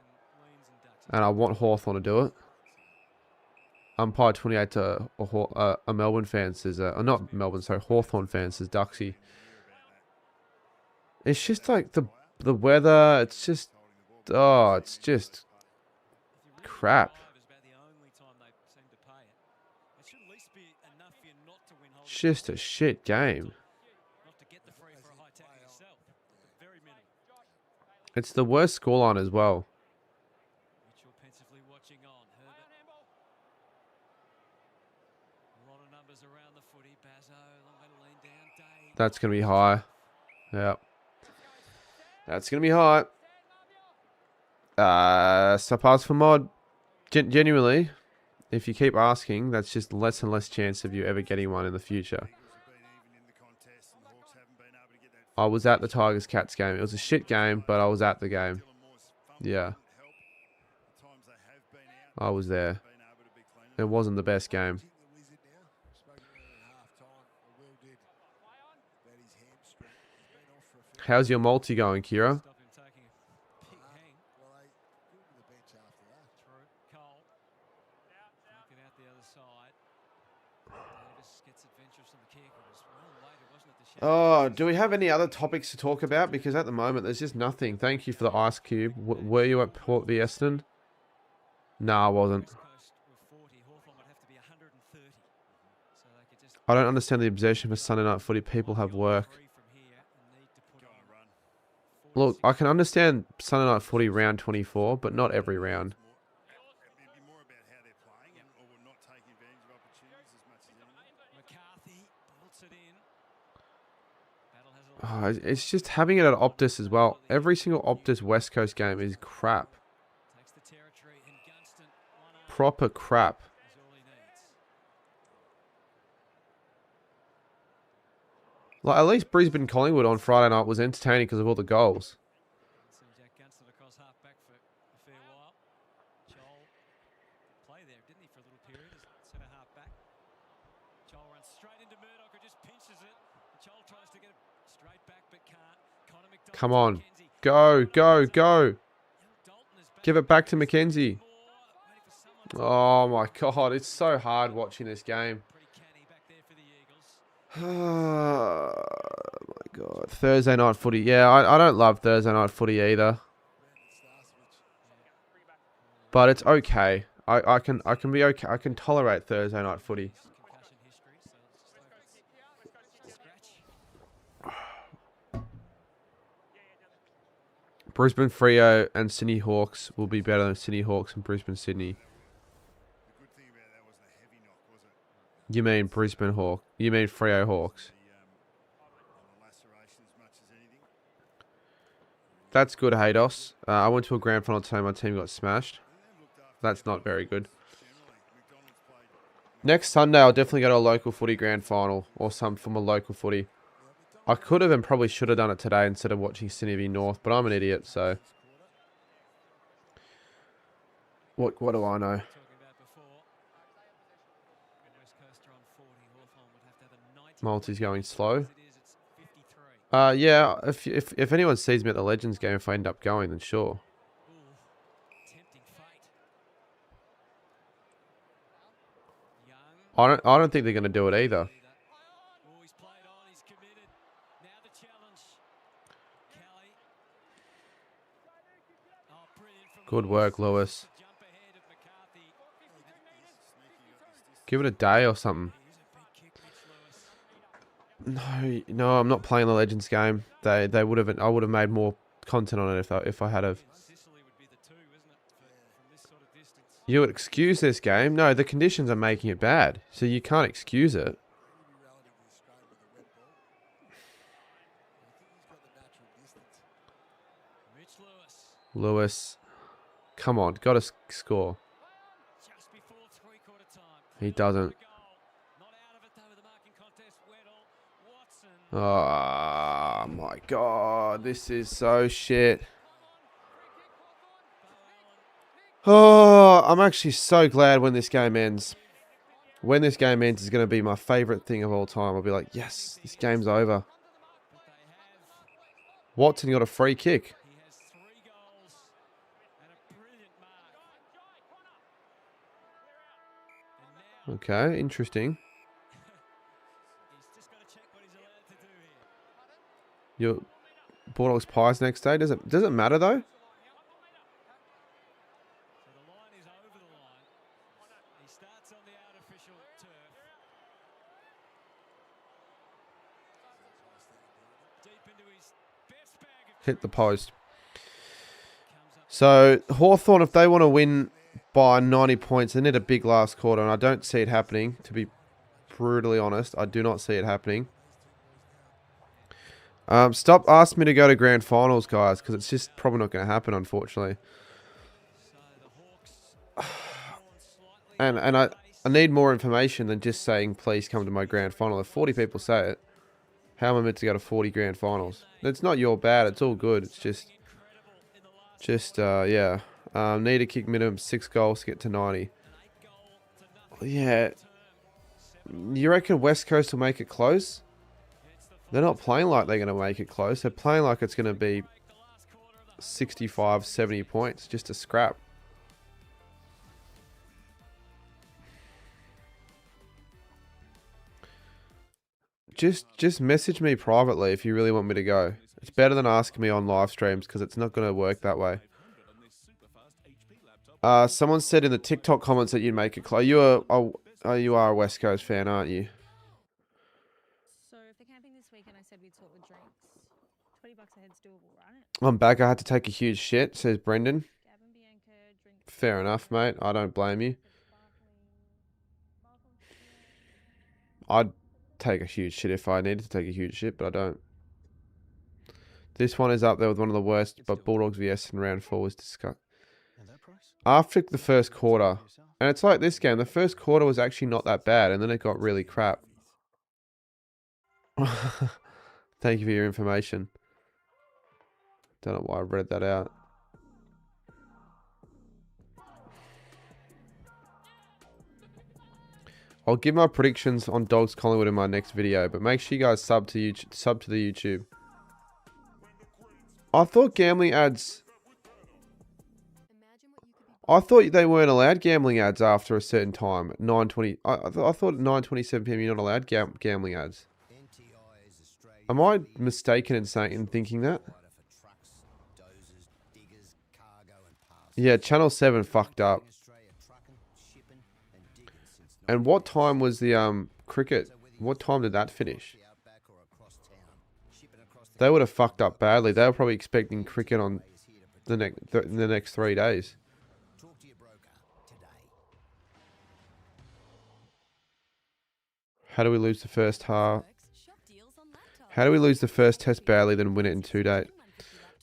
And I want Hawthorn to do it. Umpire 28 to a Melbourne fan says, not Melbourne, sorry, Hawthorn fan says Duxie. It's just like the weather, it's just, oh, it's just crap. It's just a shit game. It's the worst scoreline as well. That's going to be high. Yeah. That's going to be high. So pass for mod. Genuinely, if you keep asking, that's just less and less chance of you ever getting one in the future. I was at the Tigers Cats game. It was a shit game, but I was at the game. Yeah. I was there. It wasn't the best game. How's your multi going, Kira? Oh, do we have any other topics to talk about? Because at the moment, there's just nothing. Thank you for the ice cube. Were you at Port Vieston? No, I wasn't. I don't understand the obsession for Sunday night footy. People have work. Look, I can understand Sunday night footy round 24, but not every round. Oh, it's just having it at Optus as well. Every single Optus West Coast game is crap. Proper crap. Like, at least Brisbane Collingwood on Friday night was entertaining because of all the goals. Come on. Go, go, go. Give it back to Mackenzie. Oh my god, it's so hard watching this game. Oh my god. Thursday night footy. Yeah, I don't love Thursday night footy either. But it's okay. I can be okay. I can tolerate Thursday night footy. Brisbane Freo and Sydney Hawks will be better than Sydney Hawks and Brisbane Sydney. You mean Brisbane Hawk? You mean Freo Hawks? That's good, Haydos. I went to a grand final today. My team got smashed. That's not very good. Next Sunday, I'll definitely go to a local footy grand final or some from a local footy. I could have and probably should have done it today instead of watching Sydney v North, but I'm an idiot, so what do I know? Multi's going slow. Yeah, if anyone sees me at the Legends game, if I end up going, then sure. I don't think they're going to do it either. Good work, Lewis. Give it a day or something. No, I'm not playing the Legends game. They would have. I would have made more content on it if I had have. You would excuse this game? No, the conditions are making it bad, so you can't excuse it. Lewis, come on, got to score. He doesn't. Oh my god, this is so shit. Oh, I'm actually so glad when this game ends. When this game ends is going to be my favourite thing of all time. I'll be like, yes, this game's over. Watson got a free kick. He has 3 goals and a brilliant mark. And now Okay, interesting. he's just got to check what he's allowed to do here. Your Bulldogs Pies next day. Does it matter though? So the line is over the line. He starts on the artificial turf. Deep into his best bag of Hit the post. So Hawthorn, if they want to win by 90 points, they need a big last quarter, and I don't see it happening. To be brutally honest, I do not see it happening. Stop asking me to go to grand finals, guys, because it's just probably not going to happen, unfortunately. And I need more information than just saying, please come to my grand final. If 40 people say it, how am I meant to go to 40 grand finals? It's not your bad. It's all good. It's yeah. Need to kick minimum 6 goals to get to 90. Yeah. You reckon West Coast will make it close? They're not playing like they're going to make it close. They're playing like it's going to be 65, 70 points. Just a scrap. Just message me privately if you really want me to go. It's better than asking me on live streams because it's not going to work that way. Someone said in the TikTok comments that you'd make it close. You are a West Coast fan, aren't you? So if they're camping this weekend, I said we'd sort the drinks. $20 a head's doable, right? I'm back. I had to take a huge shit, says Brendan. Fair enough, mate. I don't blame you. I'd take a huge shit if I needed to take a huge shit, but I don't. This one is up there with one of the worst, but Bulldogs vs in round 4 was discussed. After the first quarter, and it's like this game, the first quarter was actually not that bad, and then it got really crap. Thank you for your information. Don't know why I read that out. I'll give my predictions on Dogs Collingwood in my next video, but make sure you guys sub to the YouTube. I thought gambling ads... I thought they weren't allowed gambling ads after a certain time. At 9:20. I thought at 9:27 PM you're not allowed gambling ads. Am I mistaken in thinking that? Yeah, Channel 7 fucked up. And what time was the cricket? What time did that finish? They would have fucked up badly. They were probably expecting cricket on the next 3 days. How do we lose the first half? How do we lose the first test badly, then win it in 2 days?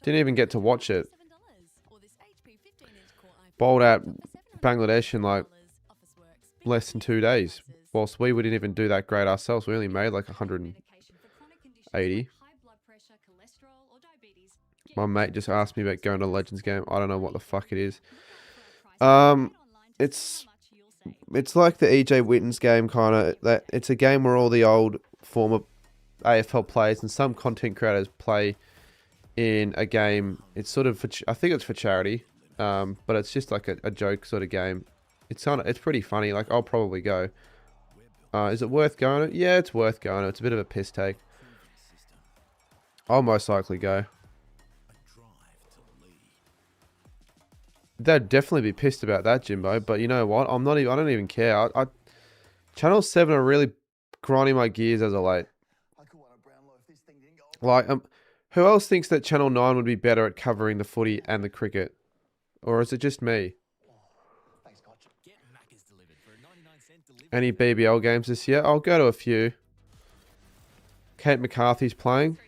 Didn't even get to watch it. Bowled out Bangladesh in like less than 2 days. Whilst we didn't even do that great ourselves. We only made like 180. My mate just asked me about going to a Legends game. I don't know what the fuck it is. It's like the EJ Witten's game, kind of. That it's a game where all the old former AFL players and some content creators play in a game. It's sort of I think it's for charity, but it's just like a joke sort of game. It's pretty funny. Like, I'll probably go. Is it worth going? Yeah, it's worth going. It's a bit of a piss take. I'll most likely go. They'd definitely be pissed about that, Jimbo. But you know what? I don't even care. Channel 7 are really grinding my gears as of late. Like, who else thinks that Channel 9 would be better at covering the footy and the cricket? Or is it just me? Any BBL games this year? I'll go to a few. Kate McCarthy's playing.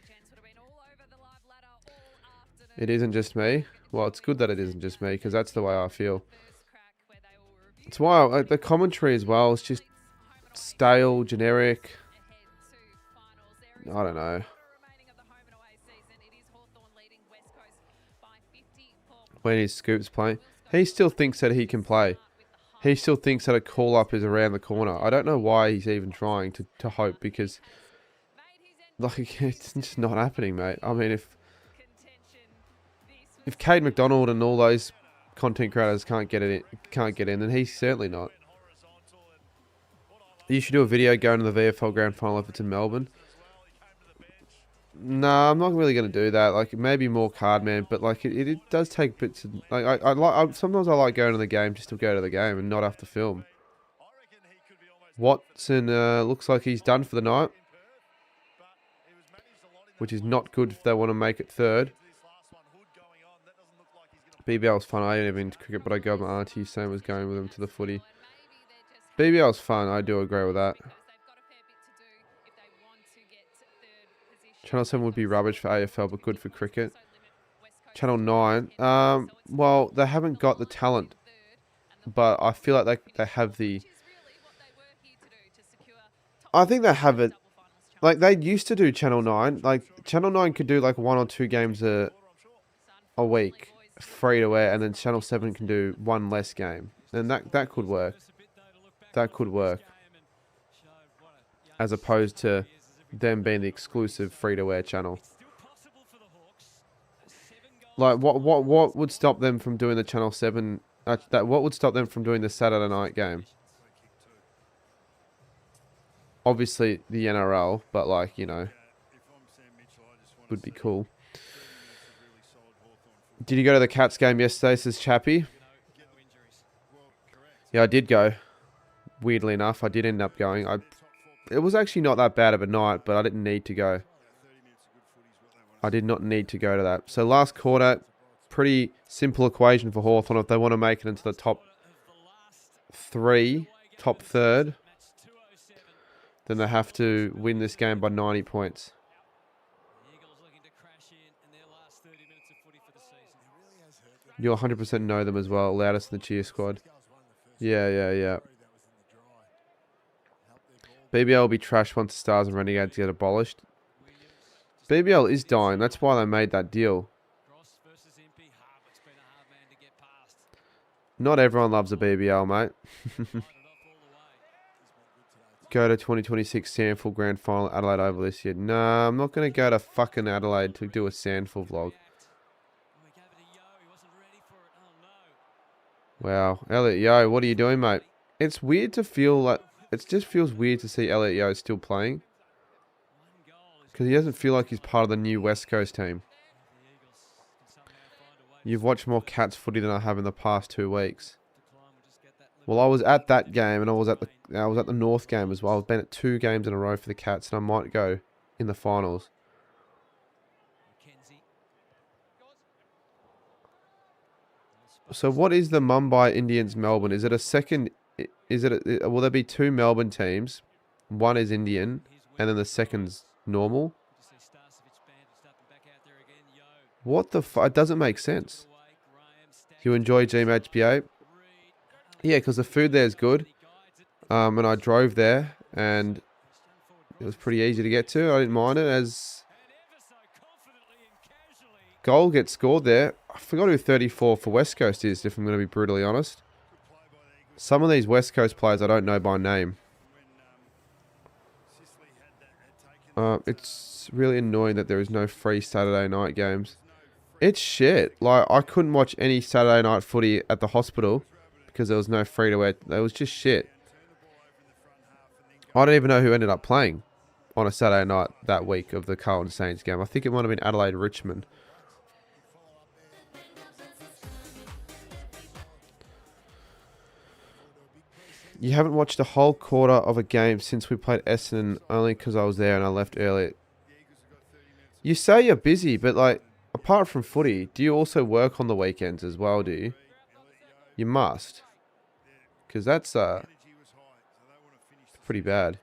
It isn't just me. Well, it's good that it isn't just me, because that's the way I feel. It's why the commentary as well is just stale, generic. I don't know. When his Scoop's playing, he still thinks that he can play. He still thinks that a call-up is around the corner. I don't know why he's even trying to hope, because like, it's just not happening, mate. I mean, if If Cade McDonald and all those content creators can't get in, then he's certainly not. You should do a video going to the VFL Grand Final if it's in Melbourne. Nah, I'm not really going to do that. Like, maybe more Cardman, but like it does take bits of, like sometimes I like going to the game just to go to the game and not have to film. Watson looks like he's done for the night, which is not good if they want to make it third. BBL's fun. I ain't even into cricket, but I go with my auntie. Same as going with them to the footy. BBL's fun. I do agree with that. Channel 7 would be rubbish for AFL, but good for cricket. Channel 9. Well, they haven't got the talent, but I feel like they have the... I think they have it. Like, they used to do Channel 9. Like, Channel 9 could do like 1 or 2 games a week, free to air, and then Channel 7 can do 1 less game. And that could work. That could work. As opposed to them being the exclusive free-to-air channel. Like, what would stop them from doing the Channel 7... what would stop them from doing the Saturday night game? Obviously, the NRL, but like, you know, would be cool. Did you go to the Cats game yesterday, says Chappie? Yeah, I did go. Weirdly enough, I did end up going. It was actually not that bad of a night, but I didn't need to go. I did not need to go to that. So last quarter, pretty simple equation for Hawthorn. If they want to make it into the top 3, top third, then they have to win this game by 90 points. You'll 100% know them as well. Loudest in the cheer squad. Yeah. BBL will be trash once the Stars and Renegades get abolished. BBL is dying. That's why they made that deal. Not everyone loves a BBL, mate. Go to 2026 Sandful Grand Final Adelaide Oval this year. Nah, I'm not going to go to fucking Adelaide to do a Sandful vlog. Wow. Elliot Yeo, what are you doing, mate? It's weird to feel like... It just feels weird to see Elliot Yeo still playing. Because he doesn't feel like he's part of the new West Coast team. You've watched more Cats footy than I have in the past 2 weeks. Well, I was at that game and I was at the North game as well. I've been at 2 games in a row for the Cats and I might go in the finals. So what is the Mumbai Indians Melbourne? Is it a second... will there be 2 Melbourne teams? One is Indian, and then the second's normal? What the fuck? It doesn't make sense. You enjoy GMHBA? Yeah, because the food there is good. And I drove there, and it was pretty easy to get to. I didn't mind it, as... Goal gets scored there. I forgot who 34 for West Coast is, if I'm going to be brutally honest. Some of these West Coast players I don't know by name. It's really annoying that there is no free Saturday night games. It's shit. Like, I couldn't watch any Saturday night footy at the hospital because there was no free to air. It was just shit. I don't even know who ended up playing on a Saturday night that week of the Carlton Saints game. I think it might have been Adelaide Richmond. You haven't watched a whole quarter of a game since we played Essendon, only because I was there and I left early. You say you're busy, but like, apart from footy, do you also work on the weekends as well, do you? You must. Because that's pretty bad.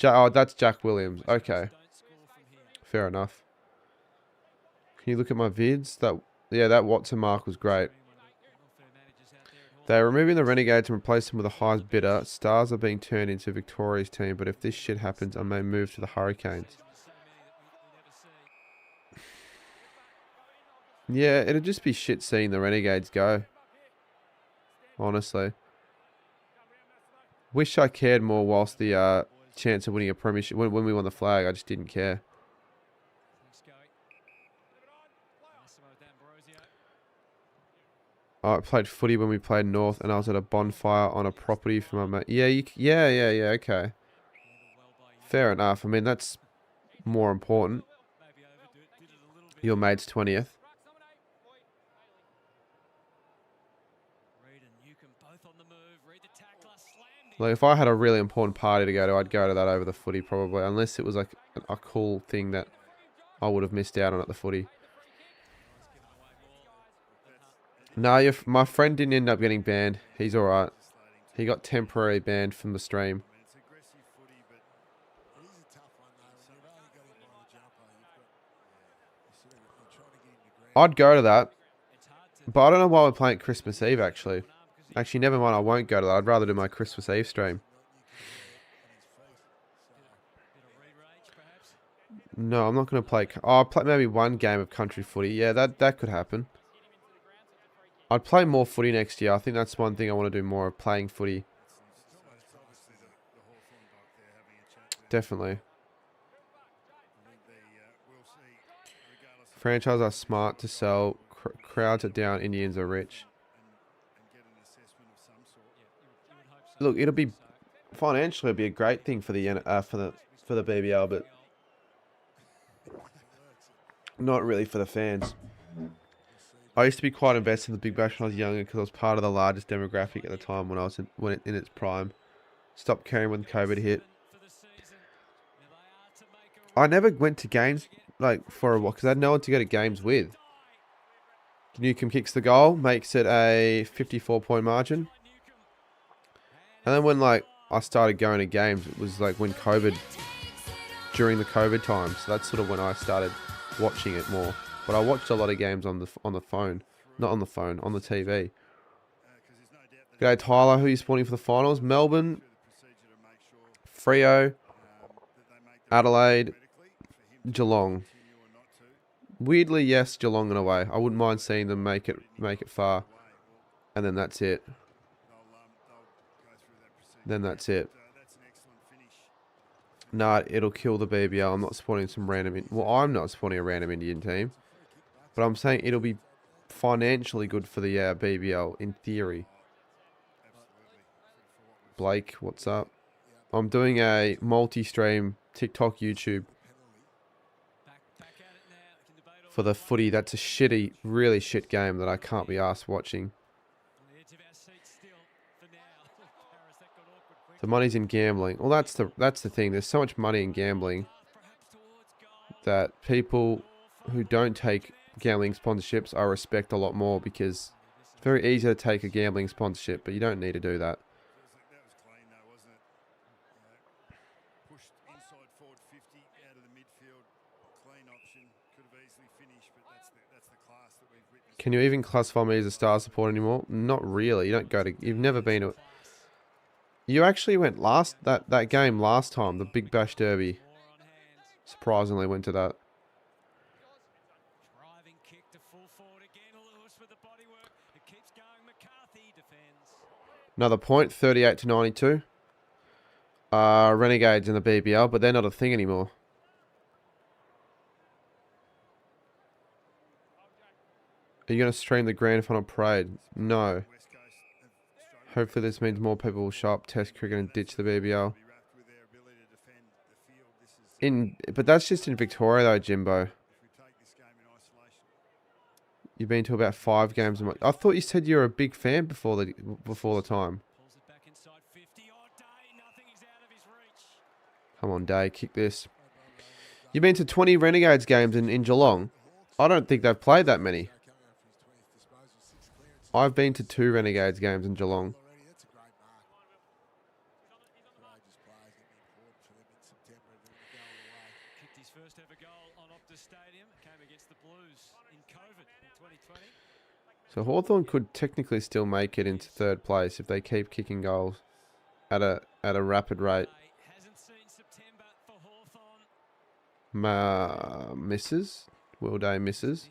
Oh, that's Jack Williams. Okay. Fair enough. Can you look at my vids? That Watson mark was great. They're removing the Renegades and replacing them with the highest bidder. Stars are being turned into Victoria's team, but if this shit happens, I may move to the Hurricanes. Yeah, it'd just be shit seeing the Renegades go. Honestly. Wish I cared more whilst the chance of winning a premiership... When we won the flag, I just didn't care. I played footy when we played North, and I was at a bonfire on a property for my mate. Yeah, yeah, okay. Fair enough. I mean, that's more important. Your mate's 20th. Like, if I had a really important party to go to, I'd go to that over the footy probably, unless it was like a cool thing that I would have missed out on at the footy. No, my friend didn't end up getting banned. He's alright. He got temporarily banned from the stream. I'd go to that. But I don't know why we're playing Christmas Eve, actually. Actually, never mind. I won't go to that. I'd rather do my Christmas Eve stream. No, I'm not going to play... Oh, I'll play maybe one game of country footy. Yeah, that could happen. I'd play more footy next year. I think that's one thing I want to do more of, playing footy. Definitely. Franchises are smart to sell. Crowds are down. Indians are rich. Look, it'll be financially, it'll be a great thing for the BBL, but not really for the fans. I used to be quite invested in the Big Bash when I was younger because I was part of the largest demographic at the time when I was in its prime. Stopped caring when COVID hit. I never went to games like for a while because I had no one to go to games with. Newcombe kicks the goal, makes it a 54-point margin. And then when like I started going to games, it was like when COVID, during the COVID time. So that's sort of when I started watching it more. But I watched a lot of games on the phone, not on the phone, on the TV. G'day Tyler, who are you supporting for the finals? Melbourne, Freo, Adelaide, Geelong. Weirdly, yes, Geelong in a way. I wouldn't mind seeing them make it far, and then that's it. Then that's it. Nah, it'll kill the BBL. I'm not supporting some random... Well, I'm not supporting a random Indian team. But I'm saying it'll be financially good for the BBL, in theory. Blake, what's up? I'm doing a multi-stream TikTok, YouTube for the footy. That's a shitty, really shit game that I can't be arsed watching. The money's in gambling. Well, that's the thing. There's so much money in gambling that people who don't take gambling sponsorships I respect a lot more, because it's very easy to take a gambling sponsorship, but you don't need to do that. Can you even classify me as a Star supporter anymore? Not really. You don't go to... You've never been to... You actually went that game last time, the Big Bash Derby. Surprisingly went to that. Another point, 38-92. Renegades in the BBL, but they're not a thing anymore. Are you going to stream the grand final parade? No. Hopefully this means more people will show up, test cricket and ditch the BBL. But that's just in Victoria though, Jimbo. You've been to about 5 games a month. I thought you said you were a big fan before the time. Come on, Day, kick this. You've been to 20 Renegades games in Geelong. I don't think they've played that many. I've been to 2 Renegades games in Geelong. Kicked his first ever goal on Optus Stadium. Came against the Blues in COVID in 2020. So Hawthorn could technically still make it into 3rd place if they keep kicking goals at a rapid rate. Misses. Will Day misses.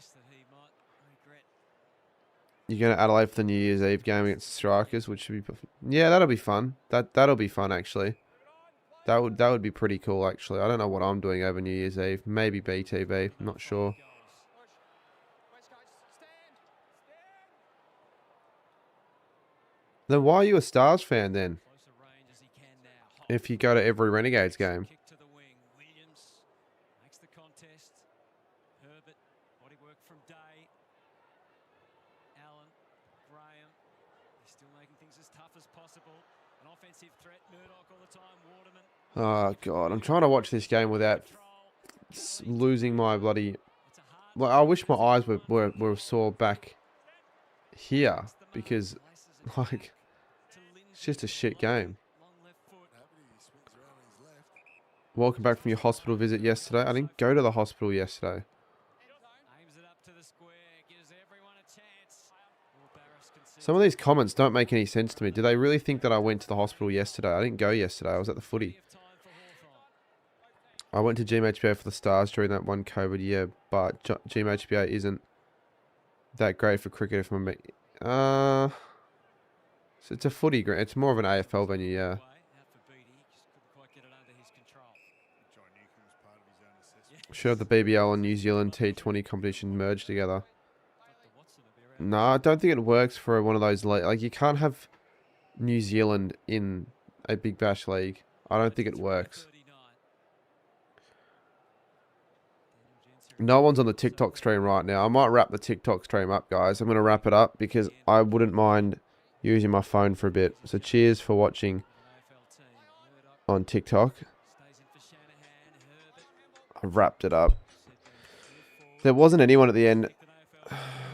You're going to Adelaide for the New Year's Eve game against the Strikers, which should be... Yeah, that'll be fun. That'll be fun, actually. That would be pretty cool, actually. I don't know what I'm doing over New Year's Eve. Maybe BTB. I'm not sure. Then why are you a Stars fan then? If you go to every Renegades game. Kick to the wing. Williams makes the contest. Herbert, body work from Day. Allen, Graham. They're still making things as tough as possible. An offensive threat. Murdoch all the time. Waterman. Oh, God. I'm trying to watch this game without losing my bloody... Well, I wish my eyes were sore back here. Because, like, it's just a shit game. Welcome back from your hospital visit yesterday. I didn't go to the hospital yesterday. Some of these comments don't make any sense to me. Do they really think that I went to the hospital yesterday? I didn't go yesterday. I was at the footy. I went to GMHBA for the Stars during that one COVID year, but GMHBA isn't that great for cricket if I'm... so it's a footy ground. It's more of an AFL venue, yeah. Should have the BBL and New Zealand T20 competition merged together. No, I don't think it works for one of those... Like, you can't have New Zealand in a Big Bash league. I don't think it works. No one's on the TikTok stream right now. I might wrap the TikTok stream up, guys. I'm going to wrap it up because I wouldn't mind using my phone for a bit. So cheers for watching on TikTok. I wrapped it up. There wasn't anyone at the end.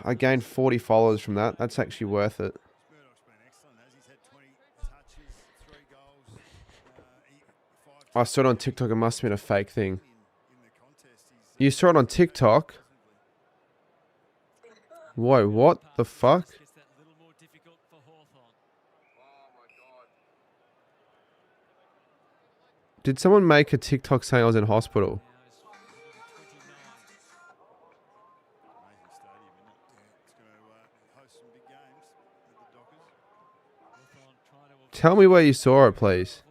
I gained 40 followers from that. That's actually worth it. I saw it on TikTok. It must have been a fake thing. You saw it on TikTok? Whoa, what the fuck? Did someone make a TikTok saying I was in hospital? Tell me where you saw it, please.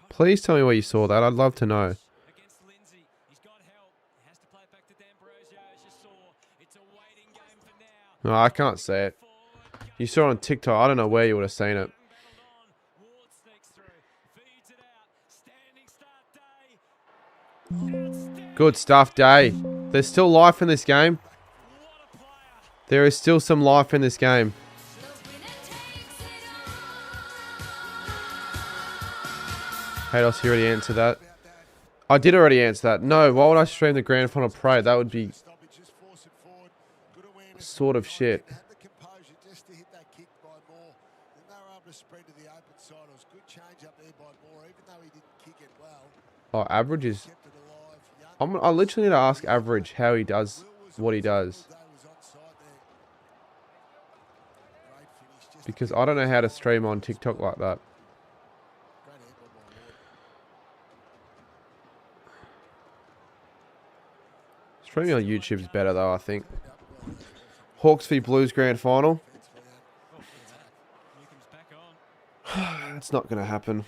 Please tell me where you saw that. I'd love to know. No, I can't say it. You saw it on TikTok. I don't know where you would have seen it. Good stuff, Day. There's still life in this game. There is still some life in this game. Hados, you already answered that. I did already answer that. No, why would I stream the grand final parade? That would be sort of shit. Oh, Average is... I literally need to ask Average how he does what he does. Because I don't know how to stream on TikTok like that. Streaming on YouTube is better though, I think. Hawks v Blues grand final. It's not going to happen.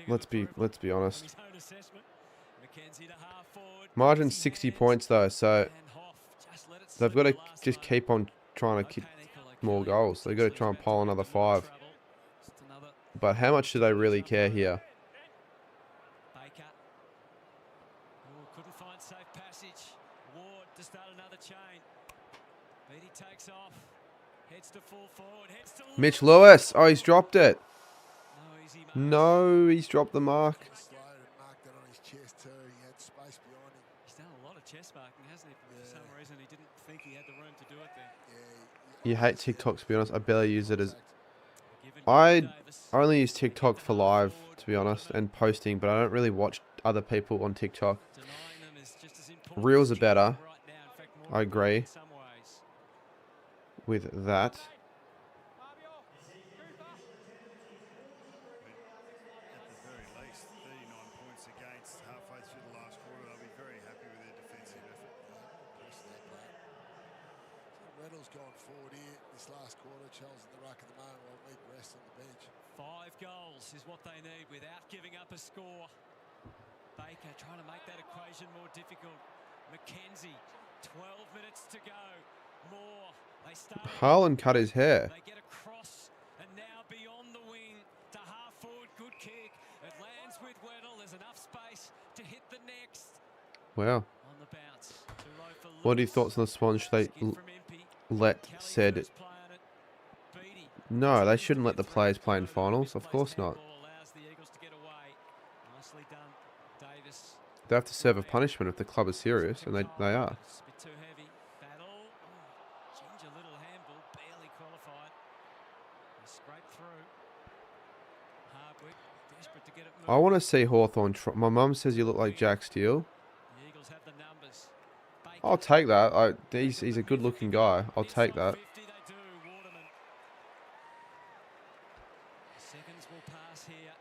Let's be honest. Margin's 60 points though, so they've got to just keep on trying to kick more goals. They've got to try and pile another 5. But how much do they really care here? Mitch Lewis. Oh, he's dropped it. No, he's dropped the mark. He's done a lot of chest marking, hasn't he? For some reason, he didn't think he had the room to do it there. You hate TikTok, to be honest. I barely use it as... I only use TikTok for live, to be honest, and posting, but I don't really watch other people on TikTok. Reels are better. I agree with that. Gone forward here this last quarter. Charles at the ruck at the moment while Meek rests on the bench. 5 goals is what they need without giving up a score. Baker trying to make that equation more difficult. McKenzie, 12 minutes to go. Moore, they start. Haaland cut his hair. They get across and now beyond the wing to half forward. Good kick. It lands with Weddle. There's enough space to hit the next. Wow. On the bounce. Too low for What are your Lewis. thoughts on the Swans? Should they Skid from Impey. let Kelly said? first play on it. Beattie. No, they shouldn't let the players play in finals. Of course not. Ball allows the Eagles to get away. Nicely done, Davis. They have to serve a punishment if the club is serious, and they are. It's a bit too heavy. Battle. Oh, ginger little handball, barely qualified. They scrape through. Hardwick, desperate to get it moving. I want to see Hawthorn. My mum says you look like Jack Steele. The Eagles have the numbers. I'll take that. He's a good-looking guy. I'll take that. 50 they do, Waterman. Seconds will pass here.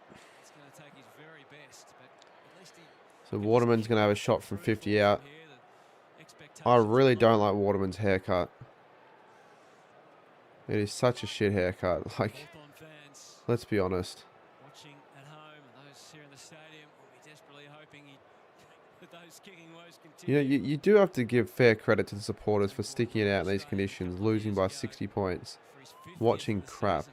It's going to take his very best, but at least he. So Waterman's going to have a shot from 50 out. I really don't like Waterman's haircut. It is such a shit haircut. Like, let's be honest. Watching at home, and those here in the stadium will be desperately hoping that those kicking woes You continue. know, you do have to give fair credit to the supporters for sticking it out in these conditions, losing by 60 points, watching crap. Is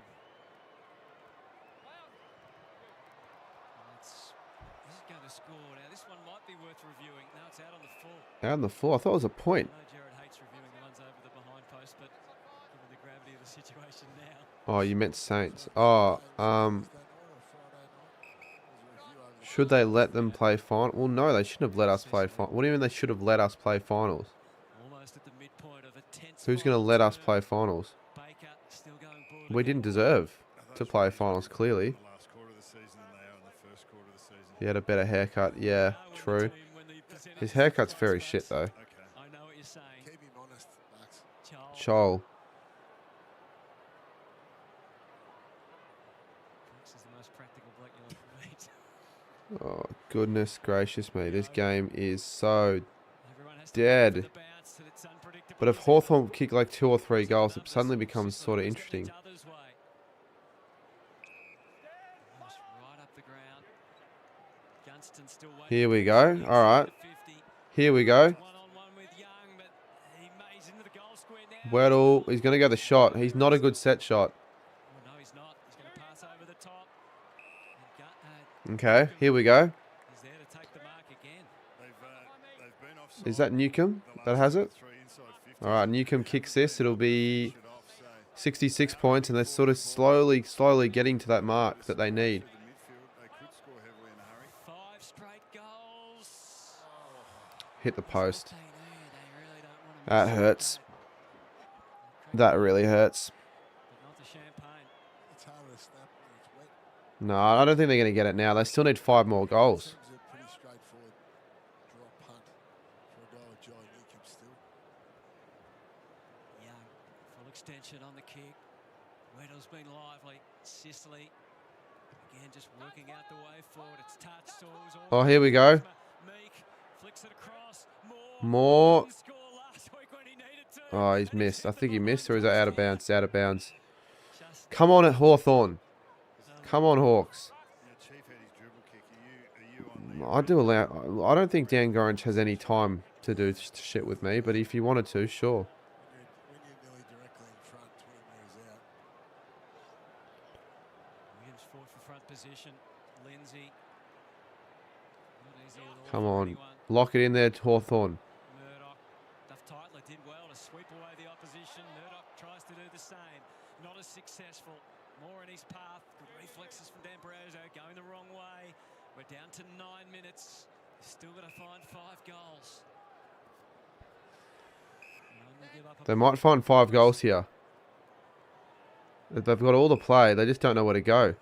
it going to score? Now this one might be worth reviewing. Now it's out on the full. Out on the floor, I thought it was a point. I know Jared hates reviewing the ones over the behind post, but given the gravity of the situation now. Oh, you meant Saints. Oh, should they let them play final? Well, no, they shouldn't have let us play final. What do you mean they should have let us play finals? Almost at the midpoint of a tense. Who's going to let us play finals? Baker still going forward. We didn't deserve to play finals, clearly. The last quarter of the season than they are in the first quarter of the season. He had a better haircut. Yeah, true. His haircut's very shit, though. I know what you're saying. Keep him honest, Max. Chol. Brooks is the most practical bloke you'll ever meet. Oh, goodness gracious me. This game is so Everyone has to wait for dead. the bounce, and it's unpredictable. But if Hawthorn kick like 2 or 3 goals, it suddenly becomes sort of interesting. Others way. Almost right up the ground. Gunston still waiting. Here we go. All right. Here we go. One-on-one with Young, but he's into the goal square now. Weddle, he's going to go the shot. He's not a good set shot. Oh, no, he's not. He's going to pass over the top. And Okay, here we go. he's there to take the mark again. They've been offside. Is that Newcomb that has it? Three inside 50. All right, Newcomb kicks this. It'll be 66 points, and they're sort of slowly getting to that mark that they need. The midfield, they could score heavily in a hurry. 5 straight goals. Hit the post. They really don't want to That miss hurts. that. That really hurts. But not the champagne. It's harder to snap when it's wet. No, I don't think they're going to get it now. They still need 5 more goals. Seems a pretty straightforward drop punt for a guy with Joe Newcomb still. Young, full extension on the kick. Weddle's been lively. Sicily, again, just working out the way forward. It's touched. Oh, here we go. Meek flicks it across. More. Didn't score last week when he needed to. Oh, he's missed. I think he missed, or is that out of bounds? It's out of bounds. Come on at Hawthorn. Come on, Hawks. Yeah, Chief had his dribble kick. Are you on the I do allow. I don't think Dan Gorringe has any time to do shit with me, but if he wanted to, sure. When you're nearly directly in front, 20 metres out. Williams fought for front position. Lindsay. Not easy at all Come for on. anyone. Lock it in there, Hawthorn. Murdoch. Duff Tightler did well to sweep away the opposition. Murdoch tries to do the same. Not as successful. More in his path. Good reflexes from D'Ambrosio. Going the wrong way. We're down to 9 minutes. Still got to find 5 goals. Only give up a They might find 5 goals here. They've got all the play. They just don't know where to go.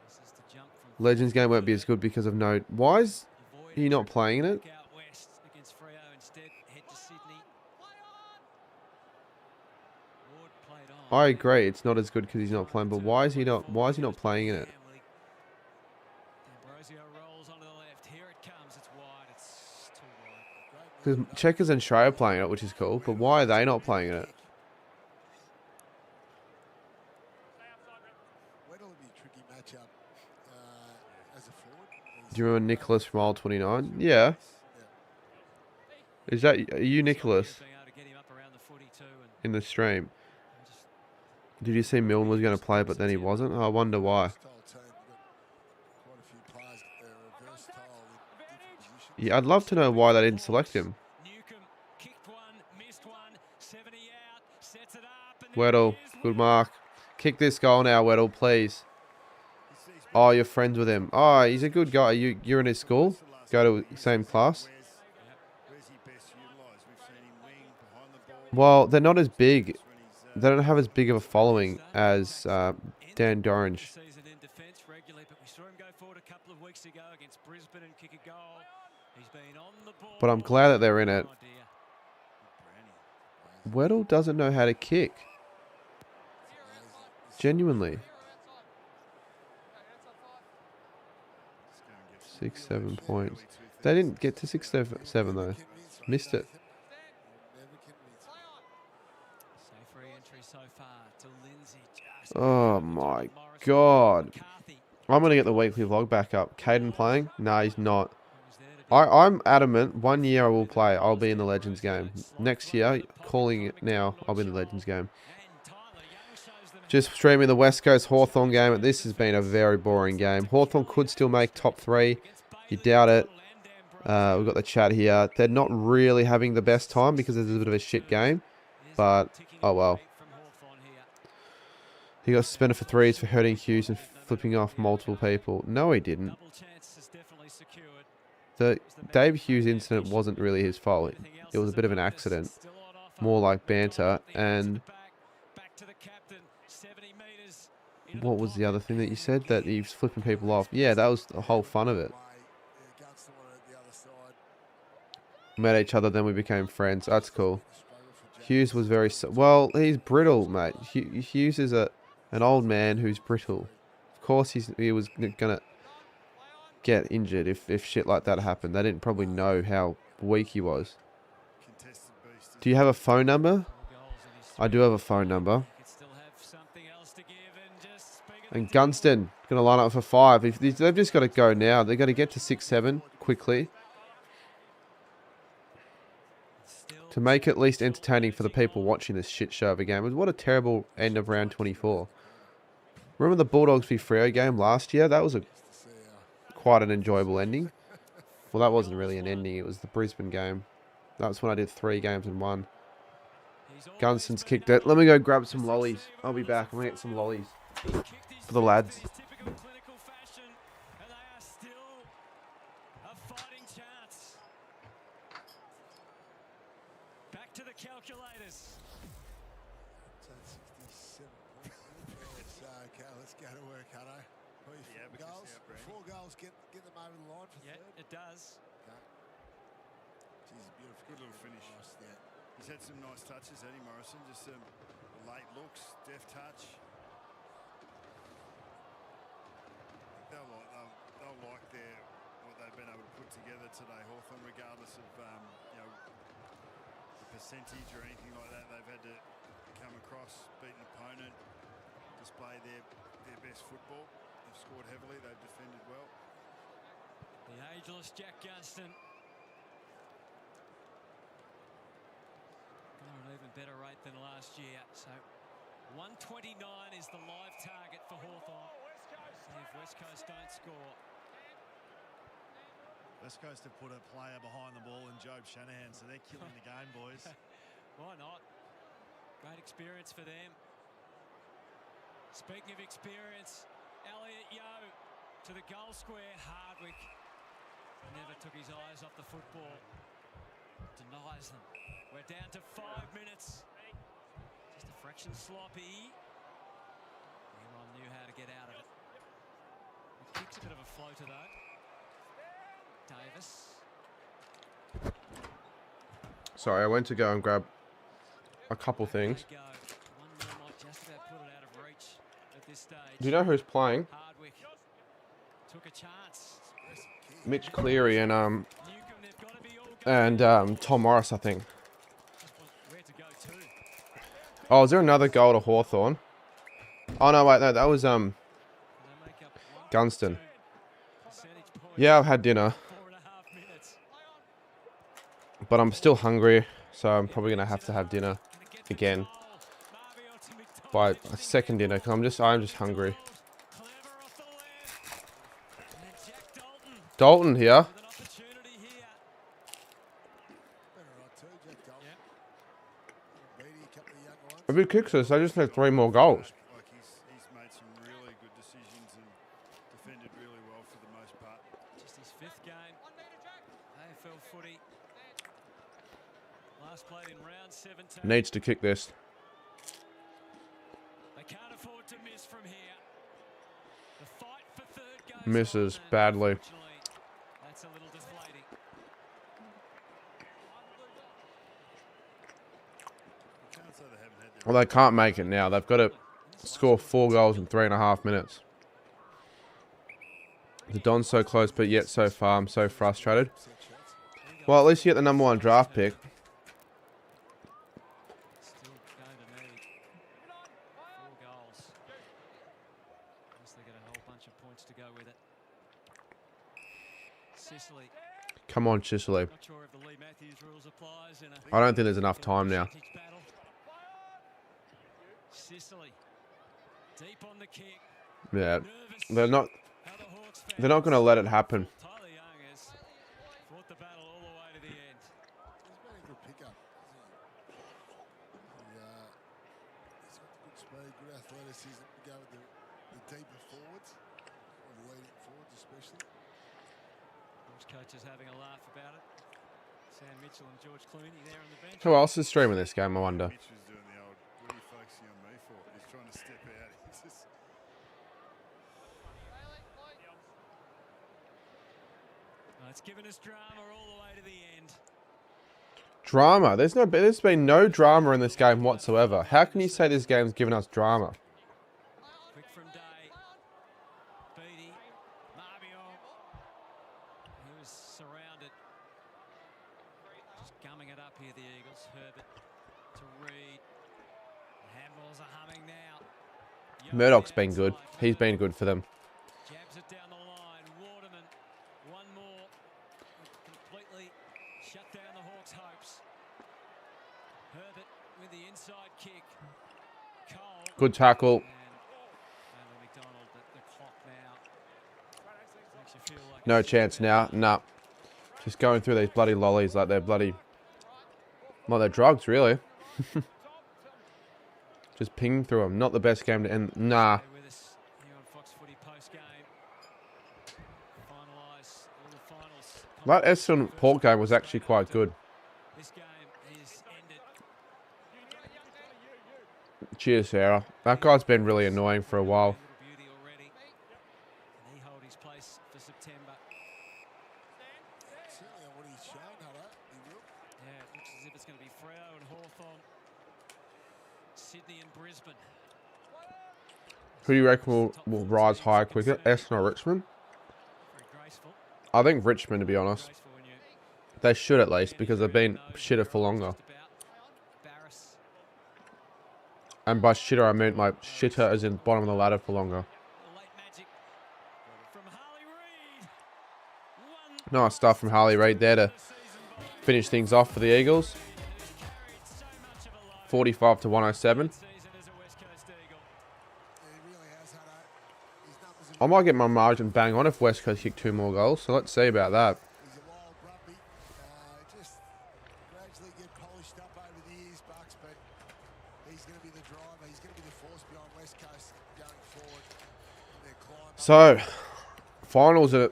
This is the jump from Legends game won't be as good because of no. Why is he not playing in it? out west against Freo. Instead, head to Sydney. Ward played on. I agree. It's not as good because he's not playing. But why is he not? Why is he not playing in it? D'Ambrosio rolls onto the left. Here it comes. It's wide. It's too wide. Because Checkers and Shrey are playing it, which is cool. But why are they not playing in it? Weddle will be a tricky matchup as a forward. Do you remember Nicholas from Aisle 29? Yeah. Is that are you Nicholas in the stream? Did you see Milne was going to play, but then he wasn't? Oh, I wonder why. Yeah, I'd love to know why they didn't select him. Weddle, good mark. Kick this goal now, Weddle, please. Oh, you're friends with him. Oh, he's a good guy. You're in his school? Go to the same class? Well, they're not as big. They don't have as big of a following as Dan Dorange. But I'm glad that they're in it. Weddle doesn't know how to kick. Genuinely. 6, 7 points. They didn't get to 6, 7 though. Missed it. Oh my god. I'm going to get the weekly vlog back up. Caden playing? No, he's not. I'm adamant. 1 year I will play. I'll be in the Legends game. Next year, calling it now, I'll be in the Legends game. Just streaming the West Coast Hawthorn game. This has been a very boring game. Hawthorn could still make top 3. You doubt it. We've got the chat here. They're not really having the best time because it's a bit of a shit game. But, oh well. He got suspended for 3s for hurting Hughes and flipping off multiple people. No, he didn't. The Dave Hughes incident wasn't really his fault. It was a bit of an accident. More like banter. And what was the other thing that you said? That he was flipping people off. Yeah, that was the whole fun of it. Met each other, then we became friends. That's cool. Hughes was very... Well, he's brittle, mate. Hughes is an old man who's brittle. Of course he was going to get injured if shit like that happened. They didn't probably know how weak he was. Do you have a phone number? I do have a phone number. And Gunston going to line up for 5. They've just got to go now. They've got to get to 6, 7 quickly. To make it at least entertaining for the people watching this shit show of a game. What a terrible end of round 24. Remember the Bulldogs v Freo game last year? That was quite an enjoyable ending. Well, that wasn't really an ending. It was the Brisbane game. That was when I did 3 games in 1. Gunston's kicked it. Let me go grab some lollies. I'll be back. I'm going to get some lollies for the lads. Get them over the line for third. It does. Okay. Jeez, beautiful. Good little finish. Yeah. He's had some nice touches, Eddie Morrison. Just some late looks, deft touch. They'll like what they've been able to put together today, Hawthorn, regardless of the percentage or anything like that. They've had to come across, beat an opponent, display their best football. They've scored heavily. They've defended well. The ageless Jack Gunston. Got an even better rate than last year. So 129 is the live target for Hawthorn. See if West Coast don't score. West Coast have put a player behind the ball in Job Shanahan, so they're killing the game, boys. Why not? Great experience for them. Speaking of experience, Elliot Yeo to the goal square. Hardwick never took his eyes off the football. Denies them. We're down to 5 minutes. Just a fraction sloppy. Anyone knew how to get out of it. The kick's a bit of a floater though. Davis. Sorry, I went to go and grab a couple things. Do you know who's playing? Mitch Cleary and Tom Morris, I think. Oh, is there another goal to Hawthorn? Oh no, wait, no, that was Gunston. Yeah, I've had dinner. But I'm still hungry, so I'm probably going to have dinner again. By a second dinner, because I'm just hungry. Dalton here. If he kicks us, I just need 3 more goals. Like he's made some really good decisions and defended really well for the most part. Just his 5th game. AFL footy. Last played in round 17. Needs to kick this. They can't afford to miss from here. The fight for third goes Misses on, badly. unfortunately, that's a little deflating. Well, they can't make it now. They've got to score 4 goals in 3.5 minutes. The Don's so close, but yet so far. I'm so frustrated. Well, at least you get the number 1 draft pick. Still going to need 4 goals. Unless they get a whole bunch of points to go with it. Sicily. Come on, Sicily. Not sure if the Lee Matthews rules applies in I don't think there's enough time now. battle. Sicily. Deep on the kick. Yeah, they're not going to let it happen. Tyler Young has fought the battle all the way to the end. He's been a good pickup, isn't he? He's got good speed, good athleticism to go with the deeper forwards, or the leading forwards especially. Coach is having a laugh about it. Sam Mitchell and George Clooney there on the bench. Who else is streaming this game, I wonder? Mitch was doing the old, what are you focusing on me for? He's trying to step out. He's just... It's given us drama all the way to the end. Drama. There's been no drama in this game whatsoever. How can you say this game's given us drama? Quick from Day. Beattie. Marbion. He was surrounded. Just gumming it up here, the Eagles. Herbert to Reed. Handballs are humming now. Murdoch's been good. He's been good for them. Jabs it down the line. Waterman. One more. Completely shut down the Hawks' hopes. Herbert with the inside kick. Cole. Good tackle. And McDonald at the clock now. Makes you feel like No chance now. Nah. Just going through these bloody lollies like they're bloody... Like they're drugs, really. Just pinging through them. Not the best game to end. Nah. with us here on Fox Footy post-game. Finalise all the finals. That Essendon Port game was actually quite good. This game is ended. Cheers, Sarah. That guy's been really annoying for a while. Beauty already. Can he hold his place for September? Certainly on what he's shown, Hutto, he will. Yeah, it looks as if it's going to be Freo and Hawthorn. Sydney and Brisbane. Who do you reckon will rise higher quicker? Essendon or Richmond? Very graceful. I think Richmond, to be honest. They should at least, because they've been shitter for longer. Barris. And by shitter, I mean like shitter as in bottom of the ladder for longer. Late magic from Harley Reid. Nice stuff from Harley Reid there to finish things off for the Eagles. 45 to 107. I might get my margin bang on if West Coast kick 2 more goals, so let's see about that. He's a wild rugby. Just gradually get polished up over the years, Bucks, but he's going to be the driver. He's going to be the force behind West Coast going forward. Their climb. So, finals are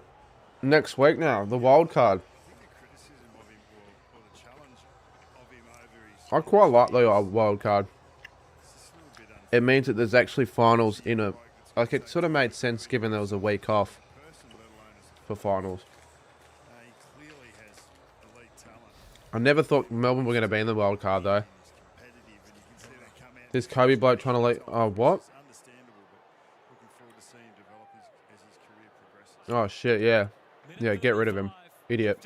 next week now, the wild card. I quite like the wild card. It means that there's actually finals in a... Like, it sort of made sense given there was a week off for finals. I never thought Melbourne were going to be in the wild card, though. This Kobe bloke trying to leave... Oh, what? Oh, shit, yeah. Yeah, get rid of him. Idiot.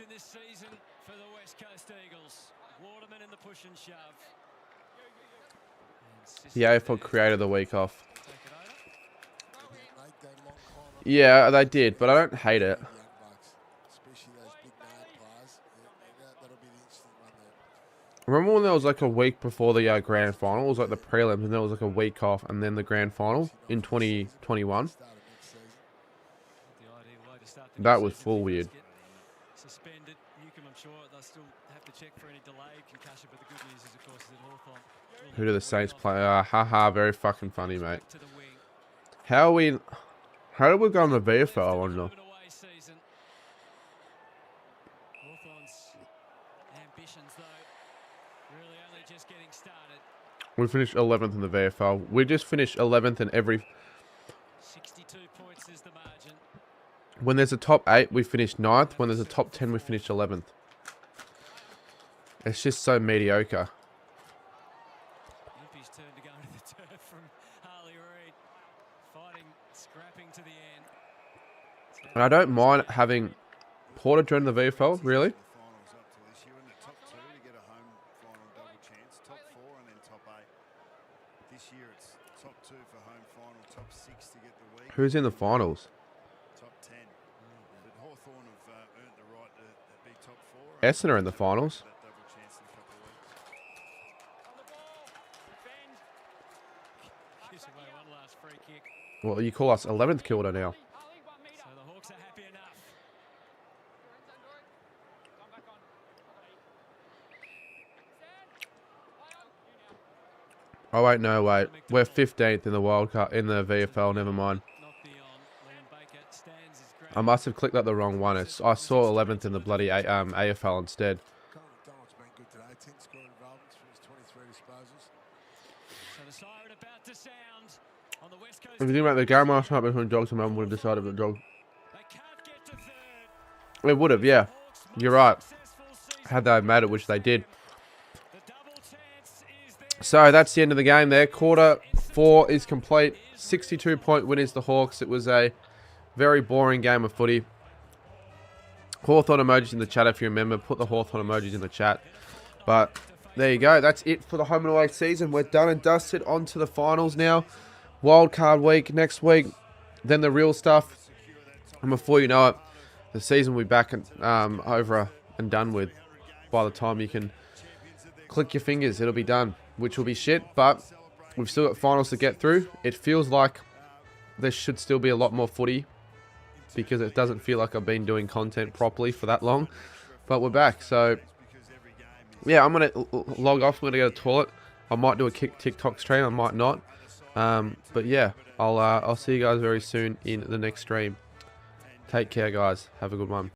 The AFL created the week off. Yeah, they did, but I don't hate it. Remember when there was like a week before the grand final? It was like the prelims, and there was like a week off, and then the grand final in 2021. That was full weird. Suspended. Newcombe, I'm sure they'll still have to check for any delayed concussion, but the good news is, of course, that Hawthorn. Who do the Saints play? Haha, very fucking funny, mate. How did we go on the VFL, I wonder? Hawthorn's ambitions, though, really only just getting started. We finished 11th in the VFL. We just finished 11th in every... 62 points is the margin. When there's a top 8, we finish 9th. When there's a top 10, we finish 11th. It's just so mediocre. Limpy's turn to go into the turf from Harley Reid. Fighting, scrapping to the end. And I don't mind having Porter join the VFL, really. Who's in the finals? Essendon are in the finals. Well, you call us 11th Kilda now. So the Hawks are happy enough. Oh wait, no wait. We're 15th in the World Cup in the VFL. Never mind. I must have clicked up the wrong one. I saw 11th in the bloody AFL instead. If you think about the game last night between Dogs and Melbourne, would have decided that Dogs. It would have, yeah. You're right. Had they made it, which they did. So that's the end of the game there. Quarter 4 is complete. 62-point win is the Hawks. It was a very boring game of footy. Hawthorn emojis in the chat if you remember. Put the Hawthorn emojis in the chat. But there you go. That's it for the home and away season. We're done and dusted. On to the finals now. Wildcard week next week. Then the real stuff. And before you know it, the season will be back and over and done with. By the time you can click your fingers, it'll be done. Which will be shit. But we've still got finals to get through. It feels like there should still be a lot more footy, because it doesn't feel like I've been doing content properly for that long. But we're back. So, yeah, I'm going to log off. I'm going to go to the toilet. I might do a TikTok stream. I might not. But, yeah, I'll see you guys very soon in the next stream. Take care, guys. Have a good one.